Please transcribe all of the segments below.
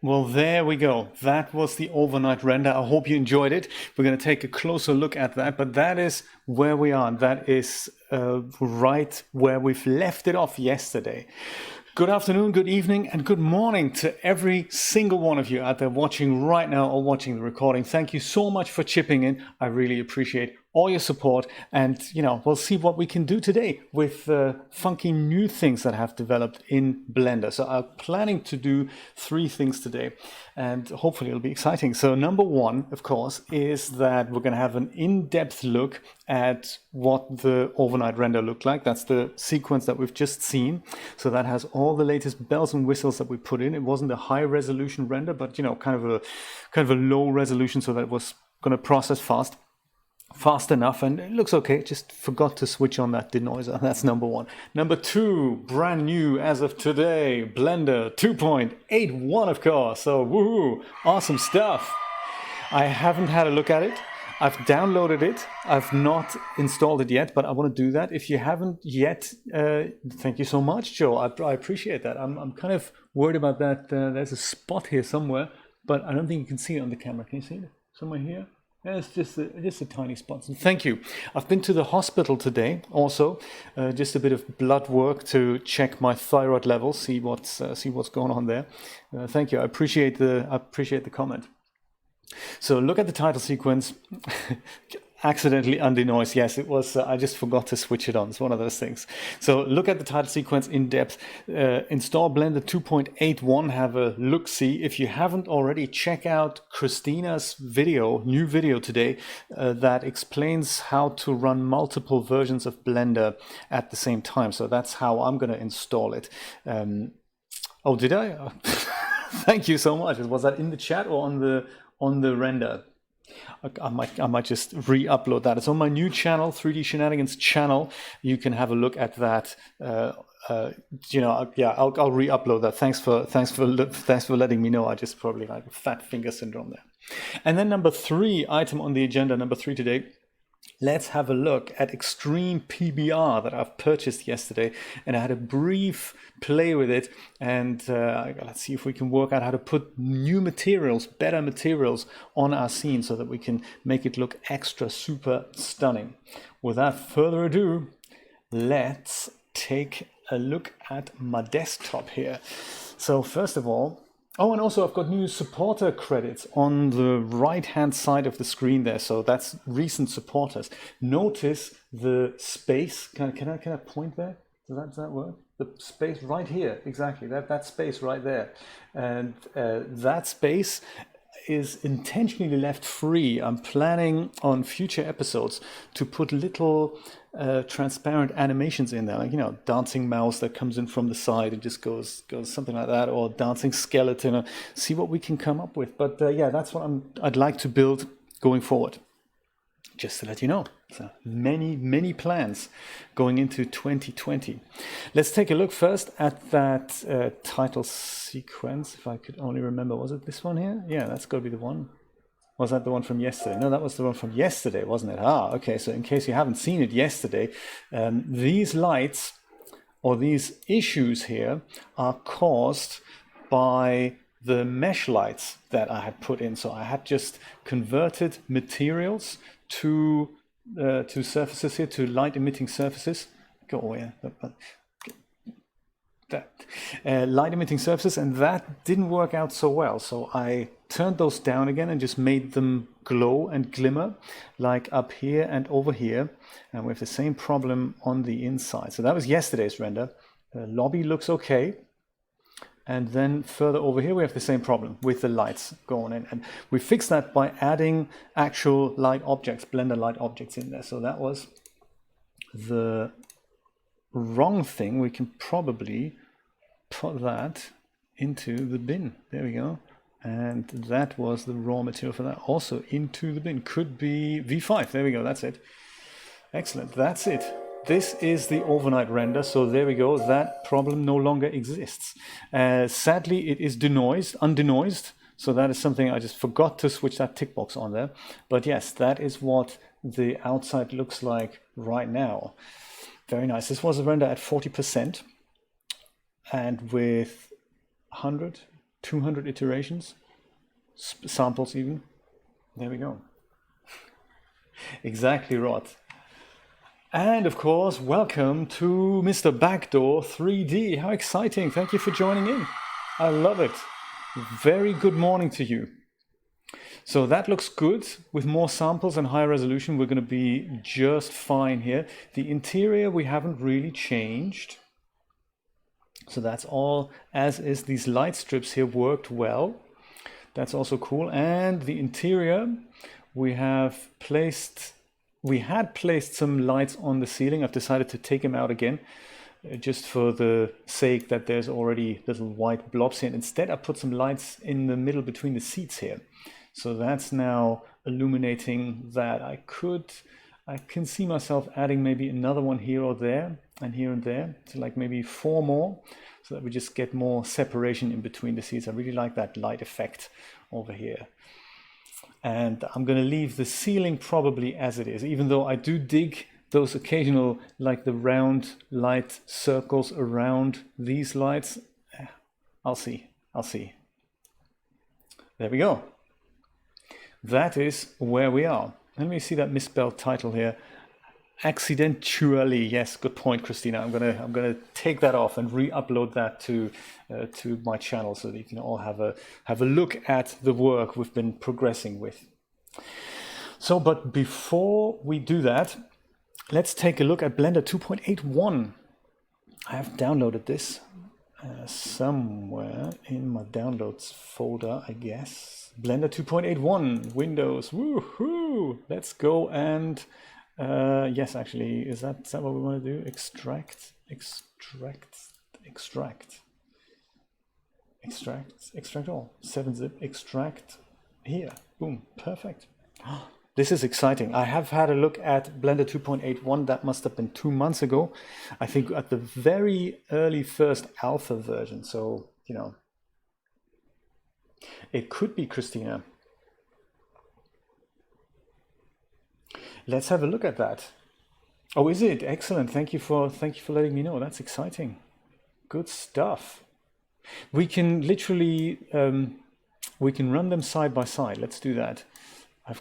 Well, there we go. That was the overnight render. I hope you enjoyed it. We're going to take a closer look at that, but that is where we are. That is right where we've left it off yesterday. Good afternoon, good evening, and good morning to every single one of you out there watching right now or watching the recording. Thank you so much for chipping in. I really appreciate all your support, and we'll see what we can do today with funky new things that have developed in Blender. So I'm planning to do 3 things today, and hopefully it'll be exciting. So number 1, of course, is that we're going to have an in-depth look at what the overnight render looked like. That's the sequence that we've just seen. So that has all the latest bells and whistles that we put in. It wasn't a high resolution render, but kind of a low resolution, so that it was going to process fast enough, and it looks okay. Just forgot to switch on that denoiser. That's number 1. Number 2, brand new as of today, Blender 2.81, of course. So woohoo, awesome stuff. I haven't had a look at it. I've downloaded it. I've not installed it yet, but I want to do that. If you haven't yet, thank you so much, Joe. I appreciate that. I'm kind of worried about that. There's a spot here somewhere, but I don't think you can see it on the camera. Can you see it? Somewhere here? Yeah, it's just a tiny spot. So thank you. I've been to the hospital today also, just a bit of blood work to check my thyroid levels, see what's going on there. Thank you. I appreciate the comment. So look at the title sequence. Accidentally undenoised. Yes, it was. I just forgot to switch it on. It's one of those things. So look at the title sequence in depth. Install Blender 2.81. Have a look-see. If you haven't already, check out Christina's new video today that explains how to run multiple versions of Blender at the same time. So that's how I'm going to install it. Oh, did I? Thank you so much. Was that in the chat or on the render? I might just re-upload that. It's on my new channel, 3D Shenanigans channel. You can have a look at that. I'll re-upload that. Thanks for letting me know. I just probably like fat finger syndrome there. And then number 3 item on the agenda, number 3 today. Let's have a look at Extreme PBR that I've purchased yesterday, and I had a brief play with it, and let's see if we can work out how to put new materials, better materials on our scene so that we can make it look extra super stunning. Without further ado, let's take a look at my desktop here. So first of all, oh, and also I've got new supporter credits on the right-hand side of the screen there. So that's recent supporters. Notice the space. Can I point there? Does that work? The space right here, exactly. That space right there, and that space is intentionally left free. I'm planning on future episodes to put little transparent animations in there, like dancing mouse that comes in from the side and just goes something like that, or dancing skeleton, or see what we can come up with. But yeah, that's what I'd like to build going forward. Just to let you know. So many plans going into 2020. Let's take a look first at that title sequence. If I could only remember, was it this one here? Yeah, that's got to be the one. Was that the one from yesterday? No, that was the one from yesterday, wasn't it? Okay, so in case you haven't seen it yesterday, these lights or these issues here are caused by the mesh lights that I had put in. So I had just converted materials to surfaces here, to light emitting surfaces. Go away. Light emitting surfaces, and that didn't work out so well. So I turned those down again and just made them glow and glimmer, like up here and over here. And we have the same problem on the inside. So that was yesterday's render. The lobby looks okay. And then further over here, we have the same problem with the lights going in. And we fixed that by adding actual light objects, Blender light objects in there. So that was the wrong thing. We can probably put that into the bin. There we go. And that was the raw material for that. Also into the bin. Could be V5. There we go. That's it. Excellent. That's it. This is the overnight render, so there we go. That problem no longer exists. Sadly, it is undenoised, so that is something I just forgot to switch that tick box on there. But yes, that is what the outside looks like right now. Very nice. This was a render at 40%, and with 100 200 iterations, samples even. There we go. Exactly, Rod. And of course, welcome to Mr. Backdoor 3D. How exciting. Thank you for joining in. I love it. Very good morning to you. So that looks good. With more samples and higher resolution, we're going to be just fine here. The interior we haven't really changed. So that's all as is. These light strips here worked well. That's also cool. And the interior, we had placed some lights on the ceiling. I've decided to take them out again, just for the sake that there's already little white blobs here. And instead, I put some lights in the middle between the seats here. So that's now illuminating that. I can see myself adding maybe another one here or there, and here and there, so like maybe 4 more, so that we just get more separation in between the seats. I really like that light effect over here. And I'm going to leave the ceiling probably as it is, even though I do dig those occasional, like the round light circles around these lights. I'll see. There we go. That is where we are. Let me see that misspelled title here. Accidentally, yes, good point, Christina. I'm gonna take that off and re-upload that to my channel so that you can all have a look at the work we've been progressing with. So, but before we do that, let's take a look at Blender 2.81. I have downloaded this somewhere in my downloads folder, I guess. Blender 2.81, Windows, woohoo! Let's go and yes, actually, is that what we want to do? Extract all. 7-zip, extract here. Boom, perfect. This is exciting. I have had a look at Blender 2.81. That must have been 2 months ago. I think at the very early first alpha version. So, you know, it could be, Christina. Let's have a look at that. Oh, is it? Excellent. Thank you for letting me know. That's exciting. Good stuff. We can literally we can run them side by side. Let's do that. I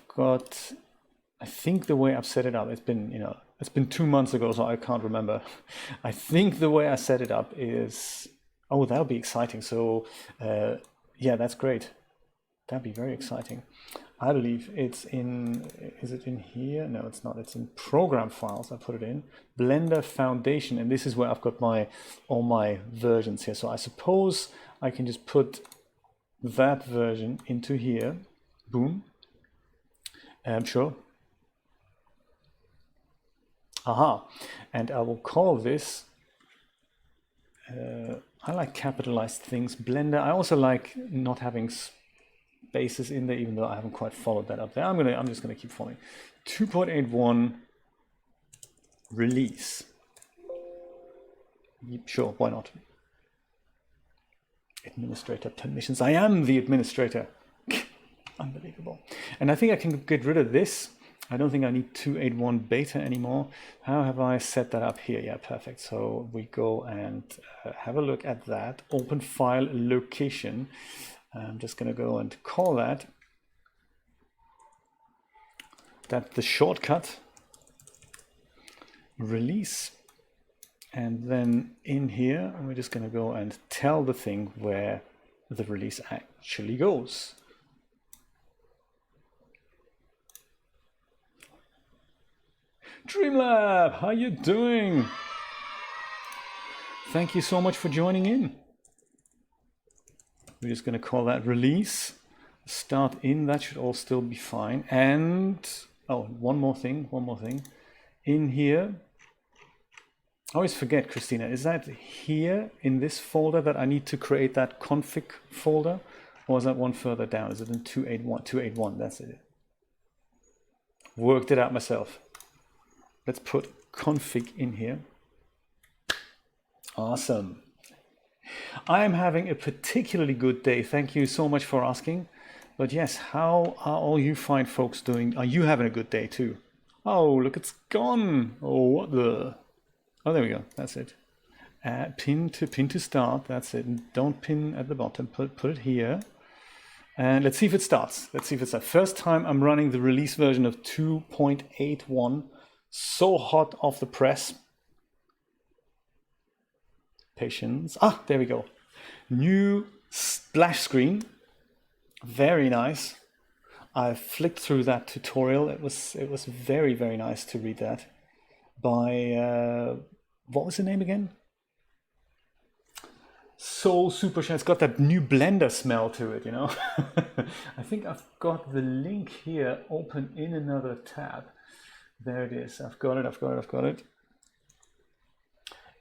think the way I've set it up, it's been 2 months ago, so I can't remember. I think the way I set it up is, oh, that'll be exciting. So yeah, that's great. That'd be very exciting. I believe it's in, is it in here? No, it's not. It's in program files. I put it in Blender Foundation, and this is where I've got all my versions here. So I suppose I can just put that version into here. Boom. Sure. Aha. And I will call this, I like capitalized things, Blender. I also like not having spaces in there, even though I haven't quite followed that up there. I'm just gonna keep following. 2.81 release. Sure, why not? Administrator permissions. I am the administrator. Unbelievable. And I think I can get rid of this. I don't think I need 2.81 beta anymore. How have I set that up here? Yeah, perfect. So we go and have a look at that. Open file location. I'm just going to go and call that. That's the shortcut. Release. And then in here, we're just going to go and tell the thing where the release actually goes. Dreamlab, how you doing? Thank you so much for joining in. We're just going to call that release. Start in, that should all still be fine. And, oh, one more thing. In here, I always forget, Christina, is that here in this folder that I need to create that config folder? Or is that one further down? Is it in 2.81? 2.81, that's it. Worked it out myself. Let's put config in here. Awesome. I am having a particularly good day. Thank you so much for asking. But yes, how are all you fine folks doing? Are you having a good day too? Oh, look, it's gone. Oh, what the? Oh, there we go. That's it. Pin to start. That's it. And don't pin at the bottom. Put it here. And let's see if it starts. Let's see if it's the first time I'm running the release version of 2.81. So hot off the press. Patience. Ah, there we go. New splash screen. Very nice. I flicked through that tutorial. It was very, very nice to read that. By what was the name again? So super shiny. It's got that new Blender smell to it, you know. I think I've got the link here open in another tab. There it is. I've got it.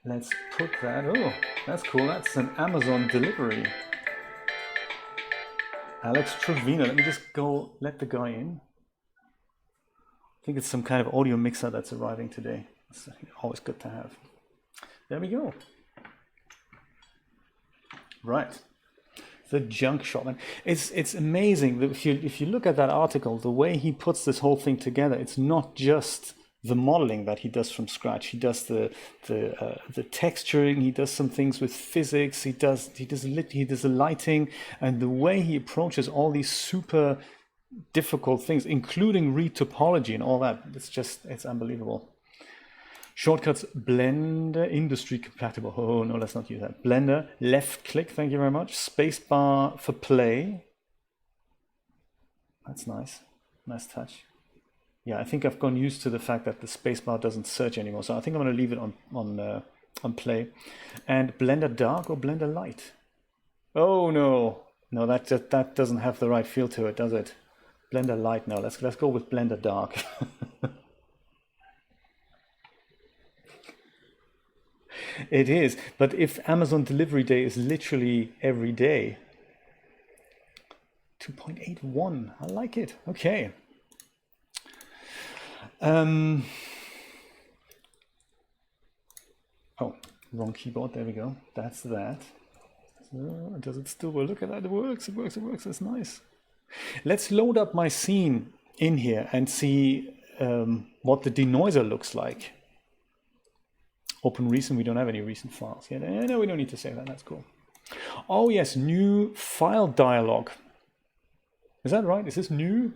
Let's put that. Oh, that's cool. That's an Amazon delivery. Alex Trevino. Let me just go let the guy in. I think it's some kind of audio mixer that's arriving today. It's always good to have. There we go. Right. The junk shop. And it's amazing that if you look at that article, the way he puts this whole thing together, it's not just the modeling that he does from scratch. He does the texturing. He does some things with physics. He does the lighting, and the way he approaches all these super difficult things, including retopology and all that. It's unbelievable. Shortcuts, Blender, industry compatible. Oh no, let's not use that. Blender, left click. Thank you very much. Spacebar for play. That's nice. Nice touch. Yeah, I think I've gone used to the fact that the spacebar doesn't search anymore, so I think I'm going to leave it on play. And Blender Dark or Blender Light? Oh no, that doesn't have the right feel to it, does it? Blender Light. No, let's go with Blender Dark. It is, but if Amazon delivery day is literally every day, 2.81. I like it. Okay. Oh, wrong keyboard. There we go. That's that. So, does it still work? Look at that. It works. It works. It works. It's nice. Let's load up my scene in here and see what the denoiser looks like. Open recent. We don't have any recent files yet. No, we don't need to save that. That's cool. Oh yes, new file dialog. Is that right? Is this new?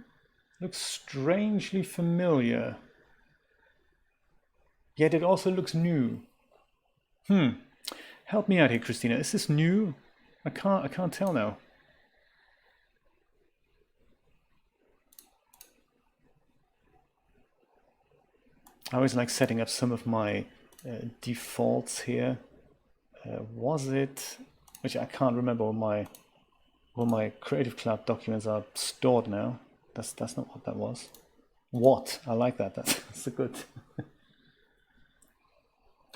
Looks strangely familiar. Yet it also looks new. Help me out here, Christina. Is this new? I can't tell now. I always like setting up some of my defaults here. Was it, which I can't remember where my Creative Cloud documents are stored now. That's not what that was. What? I like that. That's a good.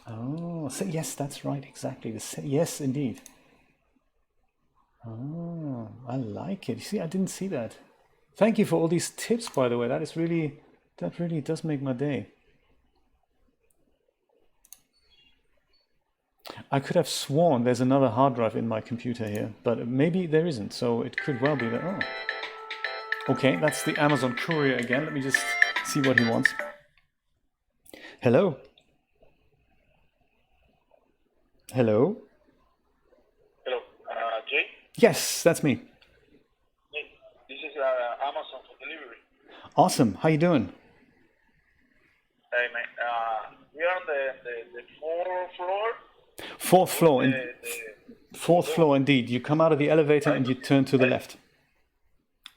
Oh, so yes, that's right. Exactly. Yes, indeed. Oh, I like it. You see, I didn't see that. Thank you for all these tips, by the way. That really does make my day. I could have sworn there's another hard drive in my computer here, but maybe there isn't. So it could well be that. Oh. Okay, that's the Amazon courier again. Let me just see what he wants. Hello? Hello? Hello, Jay? Yes, that's me. Hey, this is Amazon for delivery. Awesome. How you doing? Hey, man. We are on the fourth floor. Fourth floor. Fourth floor, indeed. You come out of the elevator and you turn to the left.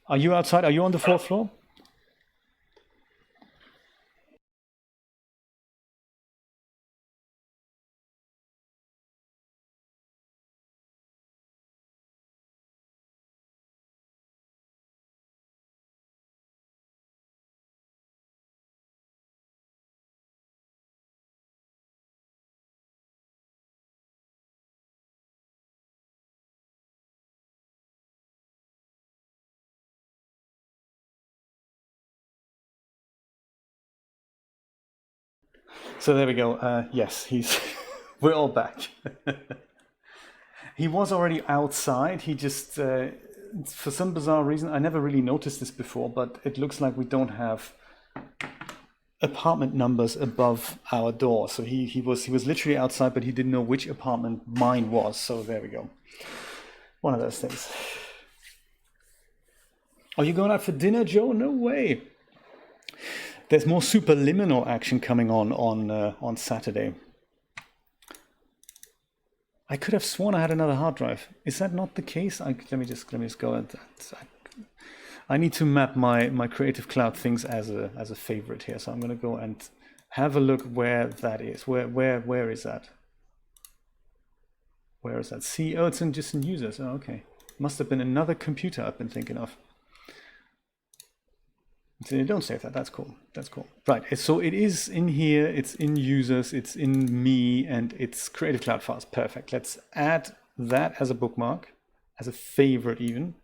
Are you outside? Are you on the fourth floor? So there we go. Yes, we're all back. He was already outside. He just, for some bizarre reason, I never really noticed this before, but it looks like we don't have apartment numbers above our door. So he was literally outside, but he didn't know which apartment mine was. So there we go. One of those things. Are you going out for dinner, Joe? No way. There's more superliminal action coming on Saturday. I could have sworn I had another hard drive. Is that not the case? Let me just go at that. I need to map my Creative Cloud things as a favorite here. So I'm going to go and have a look where that is. Where is that? Where is that? See, oh, it's just in users. Oh, okay. Must have been another computer I've been thinking of. So don't save that. That's cool. That's cool. Right. So it is in here. It's in users. It's in me, and it's Creative Cloud files. Perfect. Let's add that as a bookmark, as a favorite even.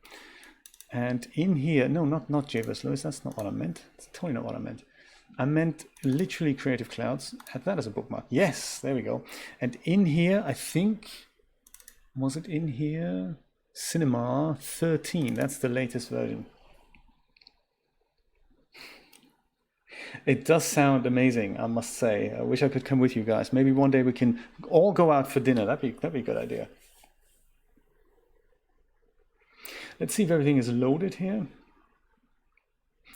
And in here, no, not JBoss Lewis. That's not what I meant. It's totally not what I meant. I meant literally Creative Clouds. Add that as a bookmark. Yes, there we go. And in here, I think, was it in here? Cinema 13. That's the latest version. It does sound amazing, I must say. I wish I could come with you guys. Maybe one day we can all go out for dinner. That'd be a good idea. Let's see if everything is loaded here.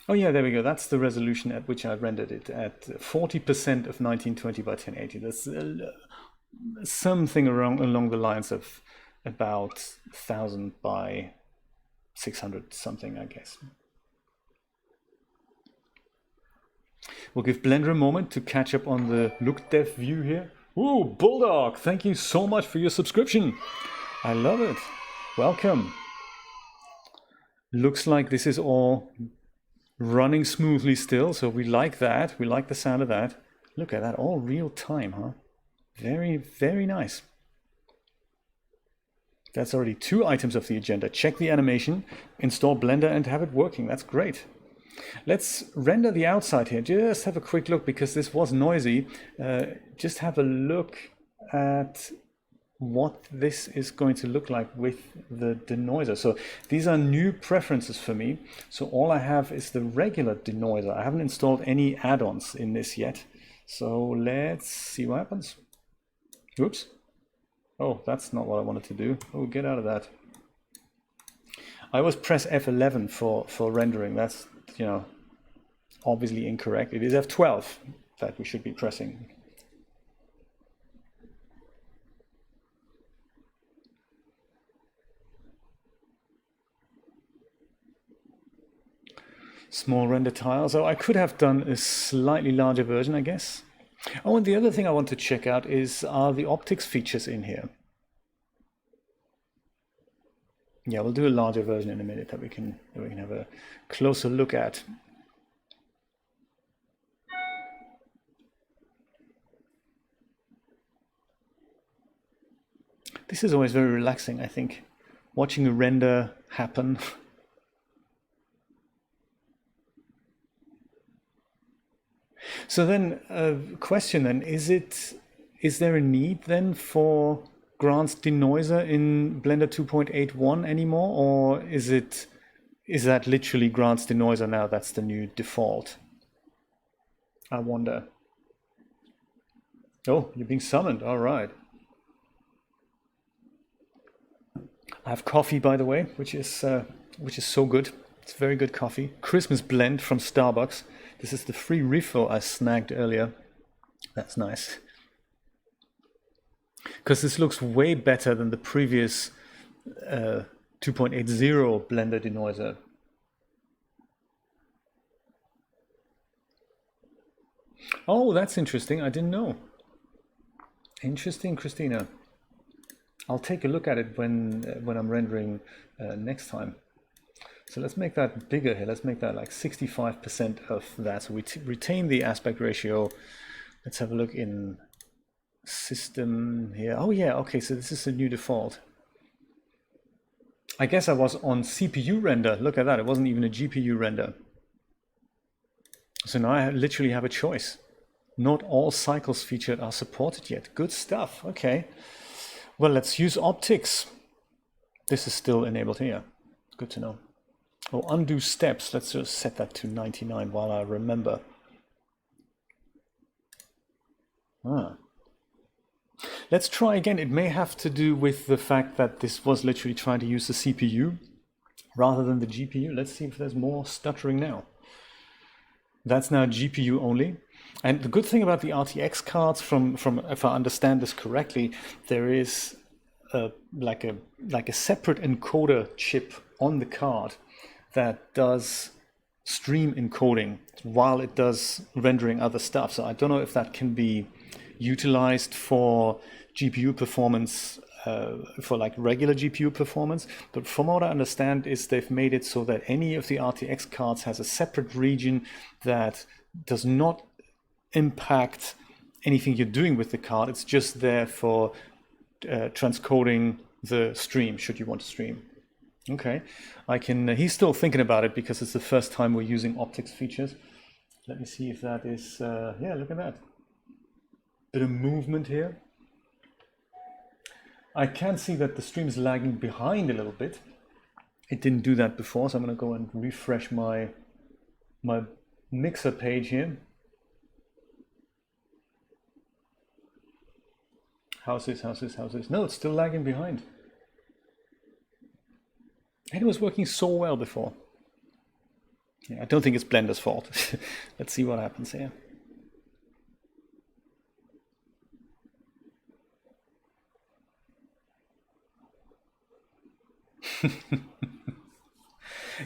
Oh yeah, there we go. That's the resolution at which I rendered it, at 40% of 1920 by 1080. That's something along the lines of about 1000 by 600 something, I guess. We'll give Blender a moment to catch up on the look dev view here. Ooh, Bulldog, thank you so much for your subscription. I love it. Welcome. Looks like this is all running smoothly still, so we like that. We like the sound of that. Look at that, all real time, huh? Very, very nice. That's already 2 items of the agenda. Check the animation, install Blender, and have it working. That's great. Let's render the outside here. Just have a quick look, because this was noisy. Just have a look at what this is going to look like with the denoiser. So these are new preferences for me. So all I have is the regular denoiser. I haven't installed any add-ons in this yet. So let's see what happens. Oops. Oh, that's not what I wanted to do. Oh, get out of that. I always press F11 for rendering. That's, you know, obviously incorrect. It is F12 that we should be pressing. Small render tiles. Oh, I could have done a slightly larger version, I guess. Oh, and the other thing I want to check out are the optics features in here. Yeah, we'll do a larger version in a minute that we can have a closer look at. This is always very relaxing, I think, watching a render happen. So then, question then, is there a need then for Grant's denoiser in Blender 2.81 anymore, or is that literally Grant's denoiser now? That's the new default. I wonder. Oh, you're being summoned. All right. I have coffee, by the way, which is so good. It's very good coffee. Christmas blend from Starbucks. This is the free refill I snagged earlier. That's nice. Because this looks way better than the previous 2.80 Blender denoiser. Oh, that's interesting. I didn't know. Interesting, Christina. I'll take a look at it when I'm rendering next time. So let's make that bigger here. Let's make that like 65% of that. So we retain the aspect ratio. Let's have a look in system here. Oh yeah, okay, so this is the new default. I guess I was on CPU render. Look at that, it wasn't even a GPU render. So now I literally have a choice. Not all cycles featured are supported yet. Good stuff, okay. Well, let's use optics. This is still enabled here. Good to know. Oh, undo steps. Let's just set that to 99 while I remember. Ah. Let's try again. It may have to do with the fact that this was literally trying to use the CPU rather than the GPU. Let's see if there's more stuttering now. That's now GPU only. And the good thing about the RTX cards, from if I understand this correctly, there is like a separate encoder chip on the card that does stream encoding while it does rendering other stuff. So I don't know if that can be utilized for GPU performance, for like regular GPU performance. But from what I understand is they've made it so that any of the RTX cards has a separate region that does not impact anything you're doing with the card. It's just there for transcoding the stream, should you want to stream. Okay, I can. He's still thinking about it because it's the first time we're using optics features. Let me see if that is. Yeah, look at that. Bit of movement here. I can see that the stream is lagging behind a little bit. It didn't do that before, so I'm going to go and refresh my mixer page here. How's this? No, it's still lagging behind. And it was working so well before. Yeah, I don't think it's Blender's fault. Let's see what happens here.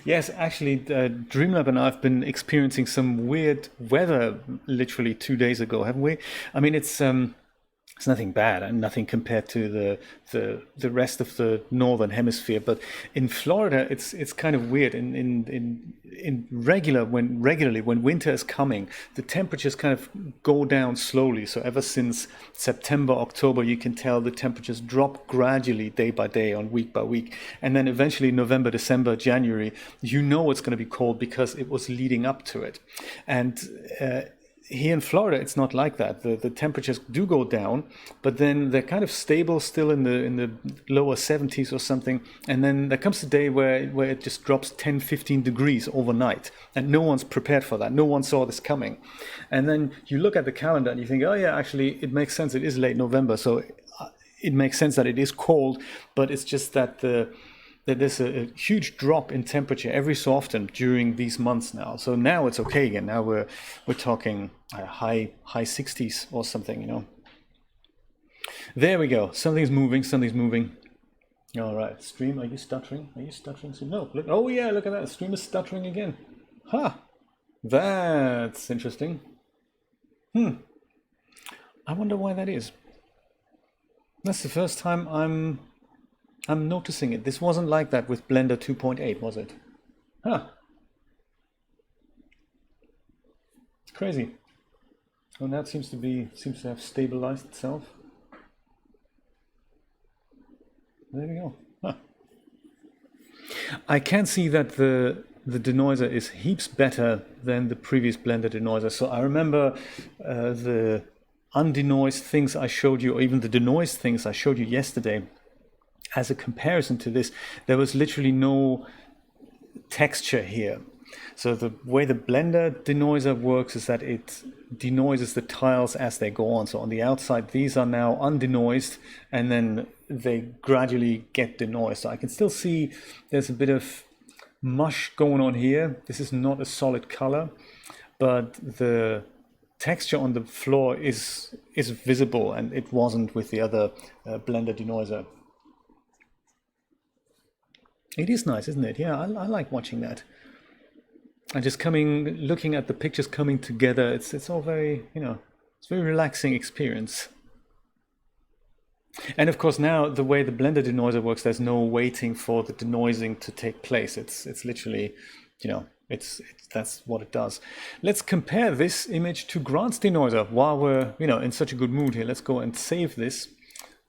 Yes, actually, Dreamlab and I have been experiencing some weird weather literally 2 days ago, haven't we? I mean, it's nothing bad and nothing compared to the rest of the northern hemisphere. But in Florida, it's kind of weird. Regularly when winter is coming, the temperatures kind of go down slowly. So ever since September, October, you can tell the temperatures drop gradually day by day, on week by week, and then eventually November, December, January, you know it's going to be cold because it was leading up to it. And here in Florida, it's not like that. The temperatures do go down, but then they're kind of stable still in the lower 70s or something. And then there comes a day where it just drops 10, 15 degrees overnight. And no one's prepared for that. No one saw this coming. And then you look at the calendar and you think, oh yeah, actually, it makes sense. It is late November. So it makes sense that it is cold, but it's just that there's a huge drop in temperature every so often during these months now. So now it's okay again. Now we're talking high 60s or something, you know. There we go. Something's moving. All right, stream. Are you stuttering? No. Look. Oh yeah, look at that. The stream is stuttering again. Ha! That's interesting. I wonder why that is. That's the first time I'm noticing it. This wasn't like that with Blender 2.8, was it? Huh. It's crazy. Oh, that seems to have stabilized itself. There we go. Huh. I can see that the denoiser is heaps better than the previous Blender denoiser. So I remember the undenoised things I showed you, or even the denoised things I showed you yesterday. As a comparison to this, there was literally no texture here. So the way the Blender denoiser works is that it denoises the tiles as they go on. So on the outside, these are now undenoised, and then they gradually get denoised. So I can still see there's a bit of mush going on here. This is not a solid color, but the texture on the floor is visible, and it wasn't with the other Blender denoiser. It is nice, isn't it? Yeah, I like watching that. And just looking at the pictures coming together, it's all very, it's a very relaxing experience. And of course now, the way the Blender denoiser works, there's no waiting for the denoising to take place. It's literally, that's what it does. Let's compare this image to Grant's denoiser while we're, in such a good mood here. Let's go and save this.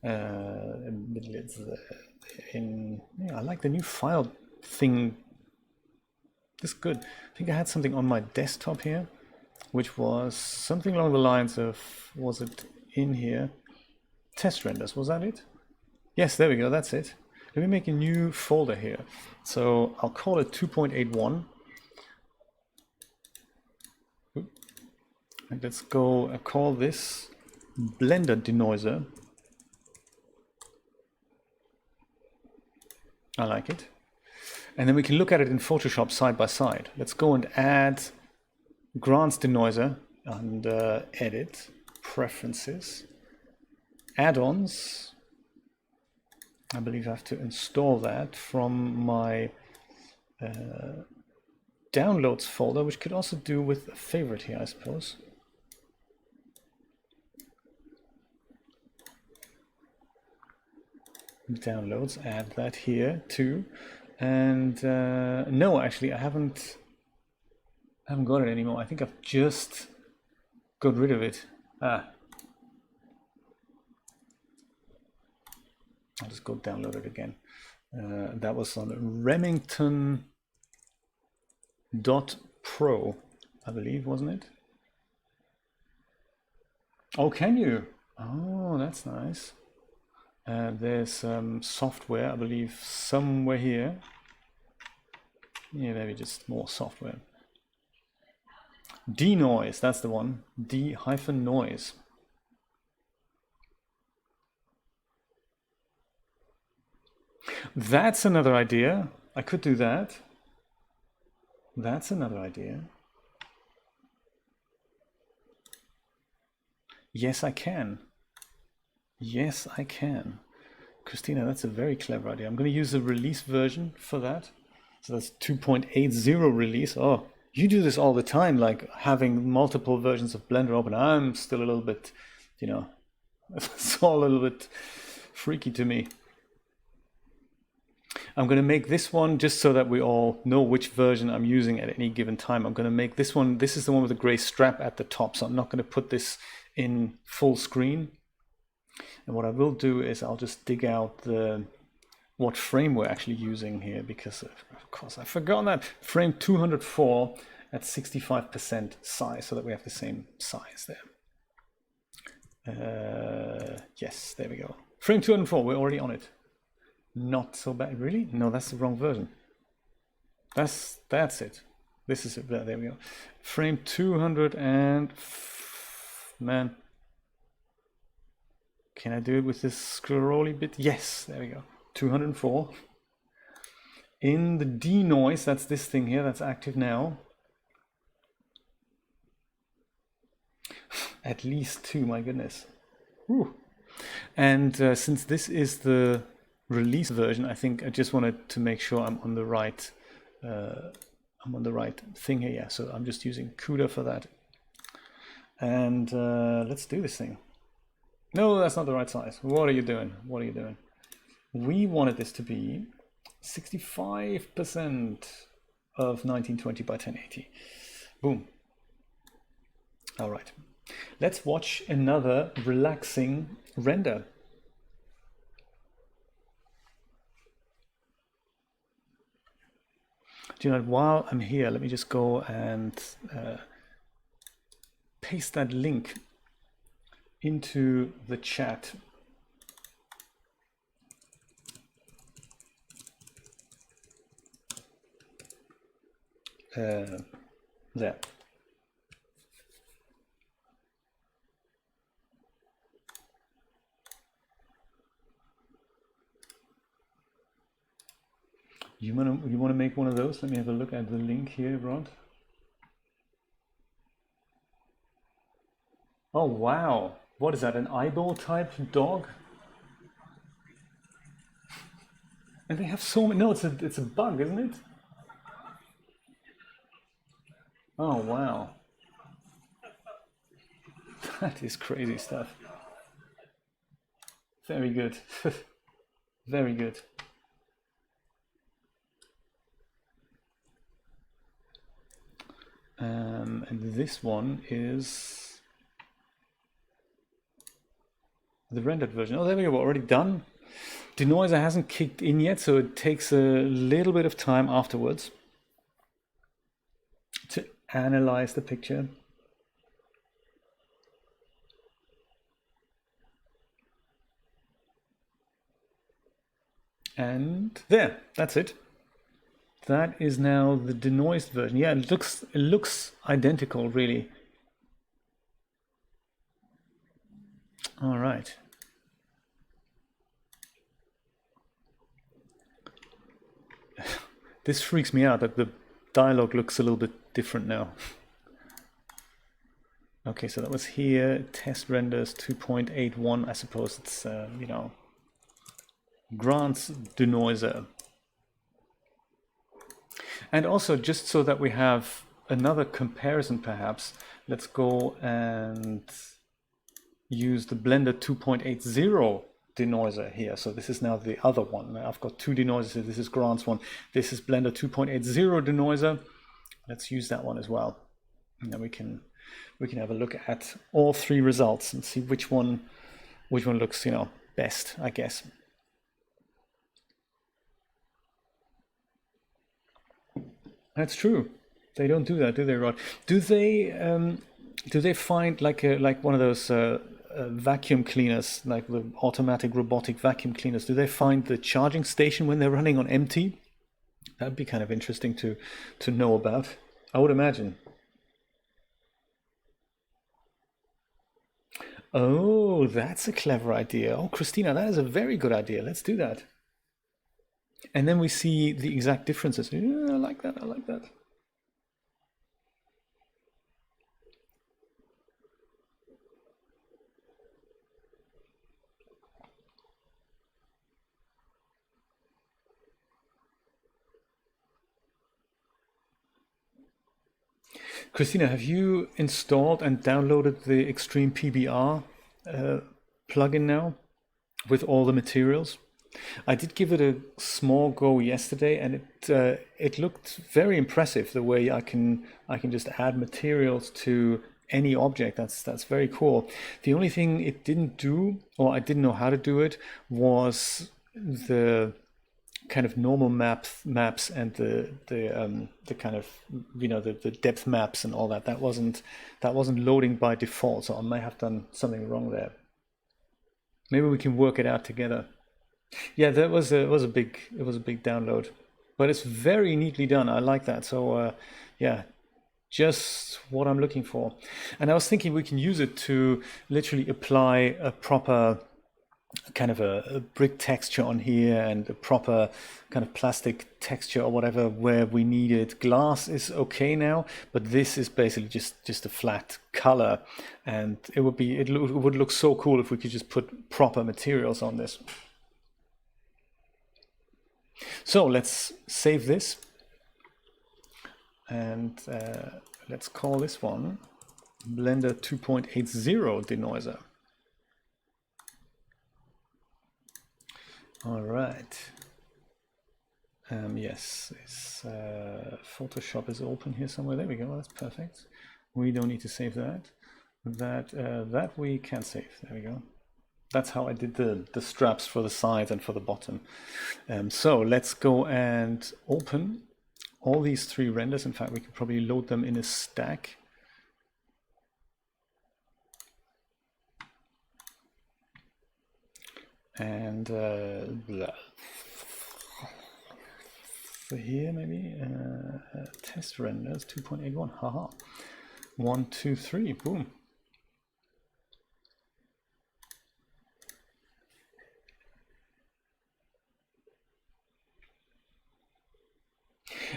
I like the new file thing. This is good. I think I had something on my desktop here, which was something along the lines of, was it in here? Test renders, was that it? Yes, there we go, that's it. Let me make a new folder here. So I'll call it 2.81. And let's go call this Blender Denoiser. I like it. And then we can look at it in Photoshop side by side. Let's go and add Grants Denoiser and edit, preferences, add-ons. I believe I have to install that from my downloads folder, which could also do with a favorite here, I suppose. Downloads, add that here too. And no, actually I haven't got it anymore. I think I've just got rid of it. I'll just go download it again. That was on Remington.pro, I believe, wasn't it? Oh, can you? Oh, that's nice. There's software, I believe, somewhere here. Yeah, maybe just more software. D-Noise, that's the one. D-Noise. That's another idea. I could do that. That's another idea. Yes, I can. Yes, I can. Christina, that's a very clever idea. I'm going to use the release version for that. So that's 2.80 release. Oh, you do this all the time, like having multiple versions of Blender open. I'm still a little bit, you know, it's all a little bit freaky to me. I'm going to make this one just so that we all know which version I'm using at any given time. I'm going to make this one, this is the one with the gray strap at the top. So I'm not going to put this in full screen. And what I will do is I'll just dig out what frame we're actually using here, because of course I forgot that. Frame 204 at 65% size, so that we have the same size there. Yes, there we go. Frame 204, we're already on it. Not so bad, really? No, that's the wrong version. That's it. This is it. There we go. Frame 200 and man. Can I do it with this scrolly bit? Yes, there we go. 204. In the D-Noise, that's this thing here, that's active now. At least 2, my goodness. Whew. And since this is the release version, I think I just wanted to make sure I'm on the right thing here. Yeah, so I'm just using CUDA for that. And let's do this thing. No, that's not the right size. What are you doing? What are you doing? We wanted this to be 65% of 1920 by 1080. Boom. All right. Let's watch another relaxing render. Do you know, while I'm here, let me just go and paste that link into the chat. There. You wanna make one of those? Let me have a look at the link here, Rod. Oh wow! What is that? An eyeball type dog? And they have so many. No, it's a bug, isn't it? Oh wow! That is crazy stuff. Very good. Very good. And this one is the rendered version. Oh, there we go, we're already done. Denoiser hasn't kicked in yet, so it takes a little bit of time afterwards to analyze the picture. And there, that's it. That is now the denoised version. Yeah, it looks identical, really. All right. This freaks me out that the dialog looks a little bit different now. Okay, so that was here, test renders 2.81. I suppose it's, you know, grants denoiser. And also, just so that we have another comparison perhaps, let's go and use the Blender 2.80 denoiser here. So this is now the other one. I've got two denoisers. This is Grant's one. This is Blender 2.80 denoiser. Let's use that one as well. And then we can have a look at all three results and see which one looks, you know, best, I guess. That's true. They don't do that, do they, Rod? Do they find like one of those vacuum cleaners, like the automatic robotic vacuum cleaners? Do they find the charging station when they're running on empty? That'd be kind of interesting to know about. I would imagine. Oh, that's a clever idea. Oh, Christina, that is a very good idea. Let's do that. And then we see the exact differences. Yeah, I like that. I like that. Christina, have you installed and downloaded the Extreme PBR plugin now with all the materials? I did give it a small go yesterday, and it looked very impressive the way I can just add materials to any object. That's very cool. The only thing it didn't do, or I didn't know how to do it, was the kind of normal maps and the kind of, you know, the depth maps and all that. That wasn't loading by default, so I may have done something wrong there. Maybe we can work it out together. Yeah, that was a big download, but it's very neatly done. I like that. So yeah, just what I'm looking for. And I was thinking we can use it to literally apply a proper kind of a brick texture on here and a proper kind of plastic texture or whatever where we need it. Glass is okay now, but this is basically just a flat color, and it would look so cool if we could just put proper materials on this. So let's save this, and let's call this one Blender 2.80 denoiser. All right. Yes, Photoshop is open here somewhere. There we go. That's perfect. We don't need to save that. That we can save. There we go. That's how I did the straps for the sides and for the bottom. So let's go and open all these three renders. In fact, we could probably load them in a stack. And for here maybe test renders 2.81. Haha. 1, 2, 3. Boom.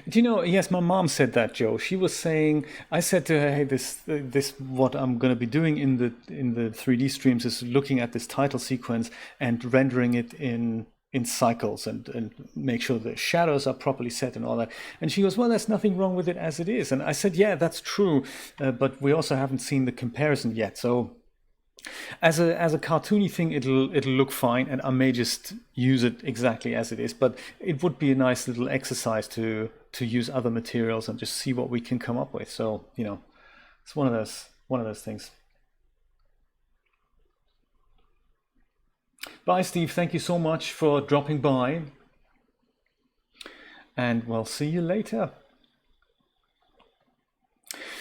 Do you know, yes, my mom said that, Joe. She was saying, I said to her, hey, this what I'm going to be doing in the 3D streams is looking at this title sequence and rendering it in cycles and make sure the shadows are properly set and all that. And she goes, well, there's nothing wrong with it as it is. And I said, yeah, that's true, but we also haven't seen the comparison yet. So as a cartoony thing, it'll look fine, and I may just use it exactly as it is. But it would be a nice little exercise to use other materials and just see what we can come up with. So, you know, it's one of those things. Bye, Steve. Thank you so much for dropping by, and we'll see you later.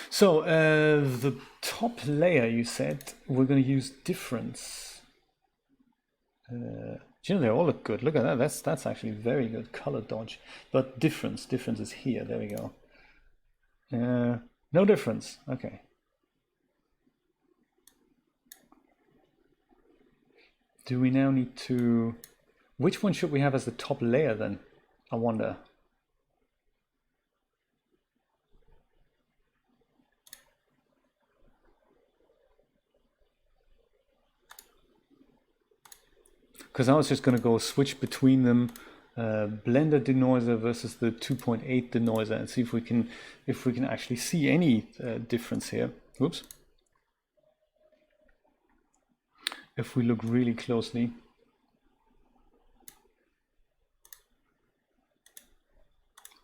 So the top layer, you said we're going to use difference. You know, they all look good. Look at that. That's actually very good color dodge. But difference is here. There we go. No difference. Okay. Do we now need to, which one should we have as the top layer then? I wonder. Because I was just going to go switch between them, Blender Denoiser versus the 2.8 Denoiser, and see if we can actually see any difference here. Whoops. If we look really closely.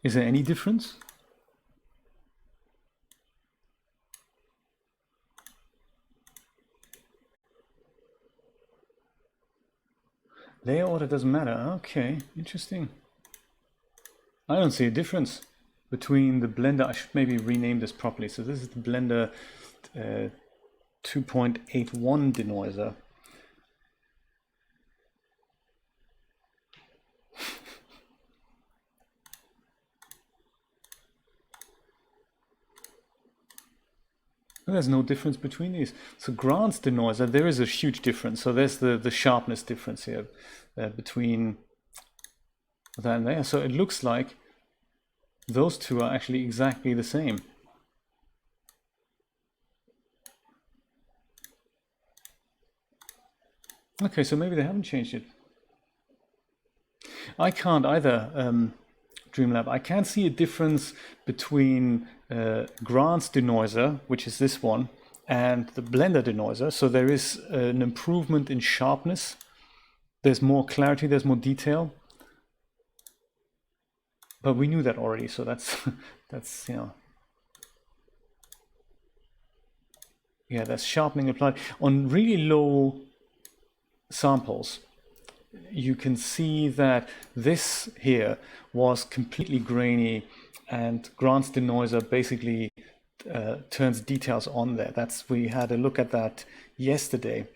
Is there any difference? Layer order doesn't matter. Okay, interesting. I don't see a difference between the Blender. I should maybe rename this properly. So this is the Blender 2.81 Denoiser. There's no difference between these. So Grant's Denoiser, there is a huge difference. So there's the sharpness difference here between that and there. So it looks like those two are actually exactly the same. Okay, so maybe they haven't changed it. I can't either, Dreamlab. I can't see a difference between Grant's Denoiser, which is this one, and the Blender Denoiser. So there is an improvement in sharpness. There's more clarity, there's more detail. But we knew that already, so that's that's, you know. Yeah, that's sharpening applied. On really low samples, you can see that this here was completely grainy, and Grant's Denoiser basically turns details on there. We had a look at that yesterday.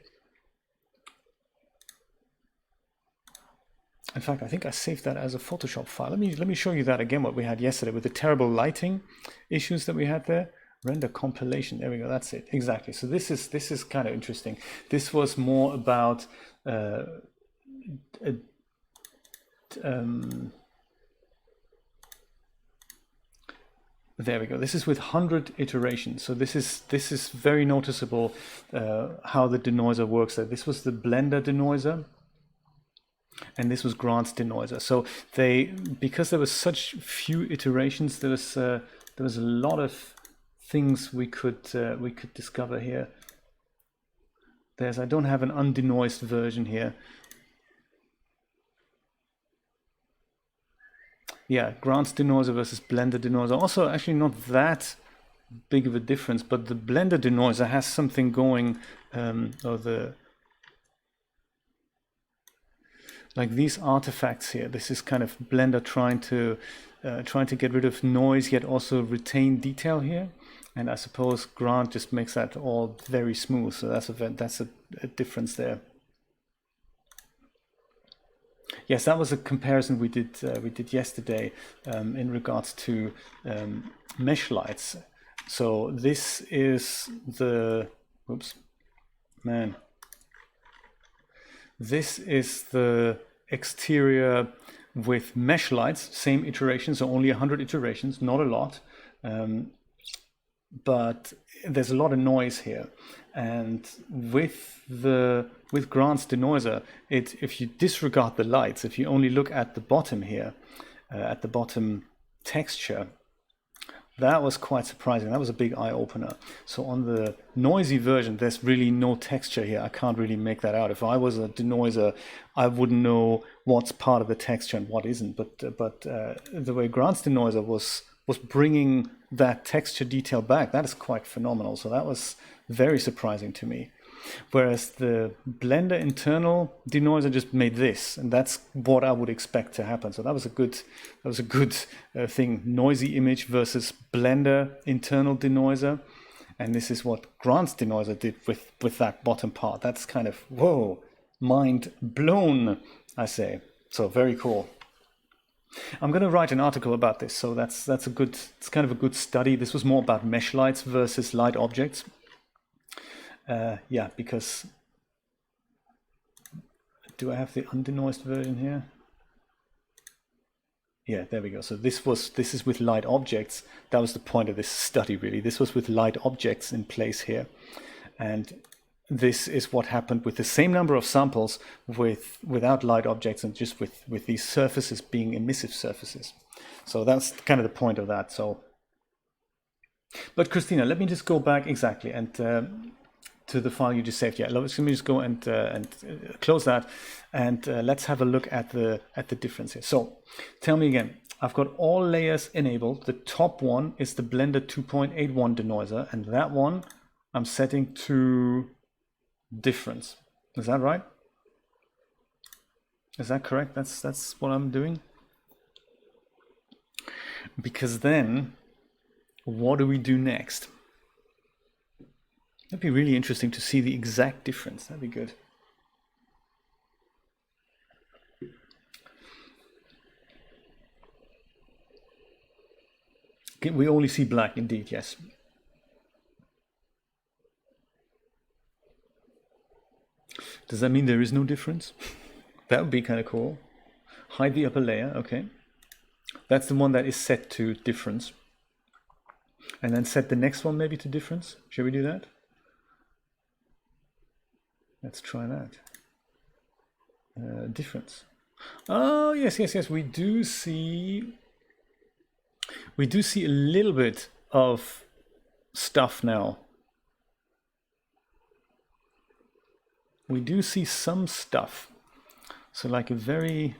In fact, I think I saved that as a Photoshop file. Let me show you that again, what we had yesterday with the terrible lighting issues that we had there. Render compilation. There we go. That's it. Exactly. So this is kind of interesting. This was more about there we go. This is with 100 iterations. So this is very noticeable how the denoiser works there. This was the Blender denoiser, and this was Grant's denoiser. So because there was such few iterations, there was a lot of things we could discover here. I don't have an undenoised version here. Yeah, Grant's denoiser versus Blender denoiser. Also, actually not that big of a difference, but the Blender denoiser has something going, like these artifacts here. This is kind of Blender trying to get rid of noise, yet also retain detail here. And I suppose Grant just makes that all very smooth. So that's a difference there. Yes, that was a comparison we did yesterday in regards to mesh lights. So this is the, oops, man. This is the exterior with mesh lights, same iteration, so only 100 iterations, not a lot. But there's a lot of noise here, and with Grant's denoiser, if you disregard the lights, if you only look at the bottom here, at the bottom texture, that was quite surprising. That was a big eye opener. So on the noisy version, there's really no texture here. I can't really make that out. If I was a denoiser, I wouldn't know what's part of the texture and what isn't. But the way Grant's denoiser was bringing that texture detail back, that is quite phenomenal. So that was very surprising to me. Whereas the Blender internal denoiser just made this, and that's what I would expect to happen. So that was a good thing. Noisy image versus Blender internal denoiser, and this is what Grant's denoiser did with that bottom part. That's kind of, whoa, mind blown, I say. So very cool. I'm going to write an article about this, so it's kind of a good study. This was more about mesh lights versus light objects. Yeah, because do I have the undenoised version here? Yeah, there we go. So this is with light objects. That was the point of this study, really. This was with light objects in place here. And this is what happened with the same number of samples without light objects and just with these surfaces being emissive surfaces. So that's kind of the point of that. So, but Christina, let me just go back exactly and to the file you just saved. Yeah, let me just go and close that, and let's have a look at the difference here. So, tell me again. I've got all layers enabled. The top one is the Blender 2.81 denoiser, and that one I'm setting to difference. Is that right? Is that correct? That's what I'm doing. Because then, what do we do next? That'd be really interesting to see the exact difference. That'd be good. Okay, we only see black indeed, yes. Does that mean there is no difference? That would be kind of cool. Hide the upper layer, okay. That's the one that is set to difference. And then set the next one maybe to difference. Shall we do that? Let's try that. Difference. Oh, yes, yes, yes. We do see a little bit of stuff now. We do see some stuff. So like a very,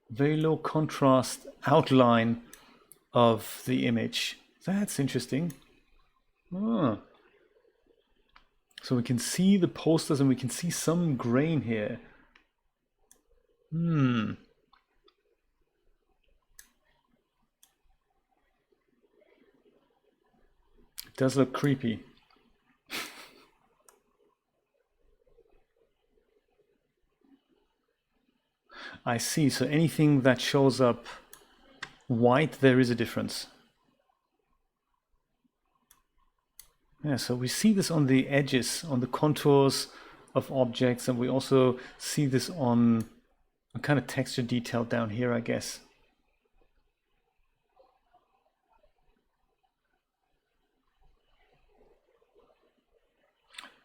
very low contrast outline of the image. That's interesting. Oh. So we can see the posters and we can see some grain here. It does look creepy. I see. So anything that shows up white, there is a difference. Yeah, so we see this on the edges, on the contours of objects, and we also see this on a kind of texture detail down here, I guess.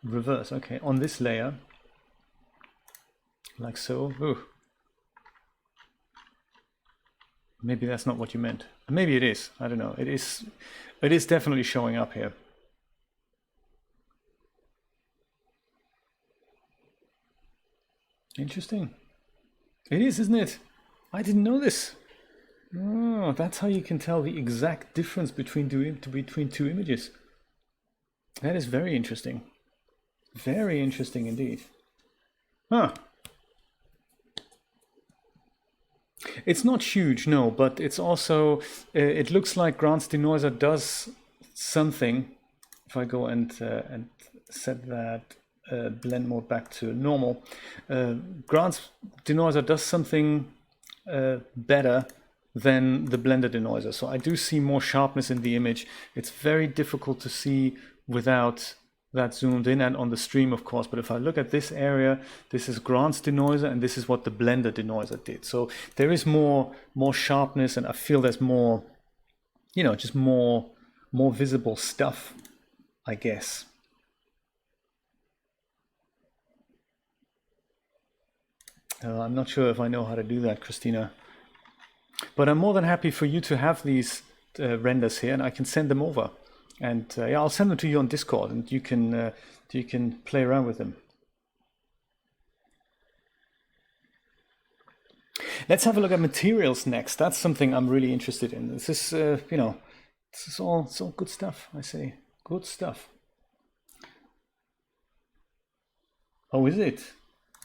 Reverse, okay, on this layer, like so. Ooh. Maybe that's not what you meant. Maybe it is, I don't know. It is definitely showing up here. Interesting. It is, isn't it? I didn't know this. Oh, that's how you can tell the exact difference between two images. That is very interesting. Very interesting indeed. Huh. It's not huge, no, but it's also, it looks like Grant's denoiser does something. If I go and set that blend mode back to normal, Grant's denoiser does something better than the Blender denoiser. So I do see more sharpness in the image. It's very difficult to see without that zoomed in and on the stream, of course. But if I look at this area, this is Grant's denoiser and this is what the Blender denoiser did. So there is more sharpness, and I feel there's more, you know, just more visible stuff, I guess. I'm not sure if I know how to do that, Christina. But I'm more than happy for you to have these renders here, and I can send them over. And yeah, I'll send them to you on Discord, and you can play around with them. Let's have a look at materials next. That's something I'm really interested in. This is, you know, this is all good stuff. I say, good stuff. Oh, is it?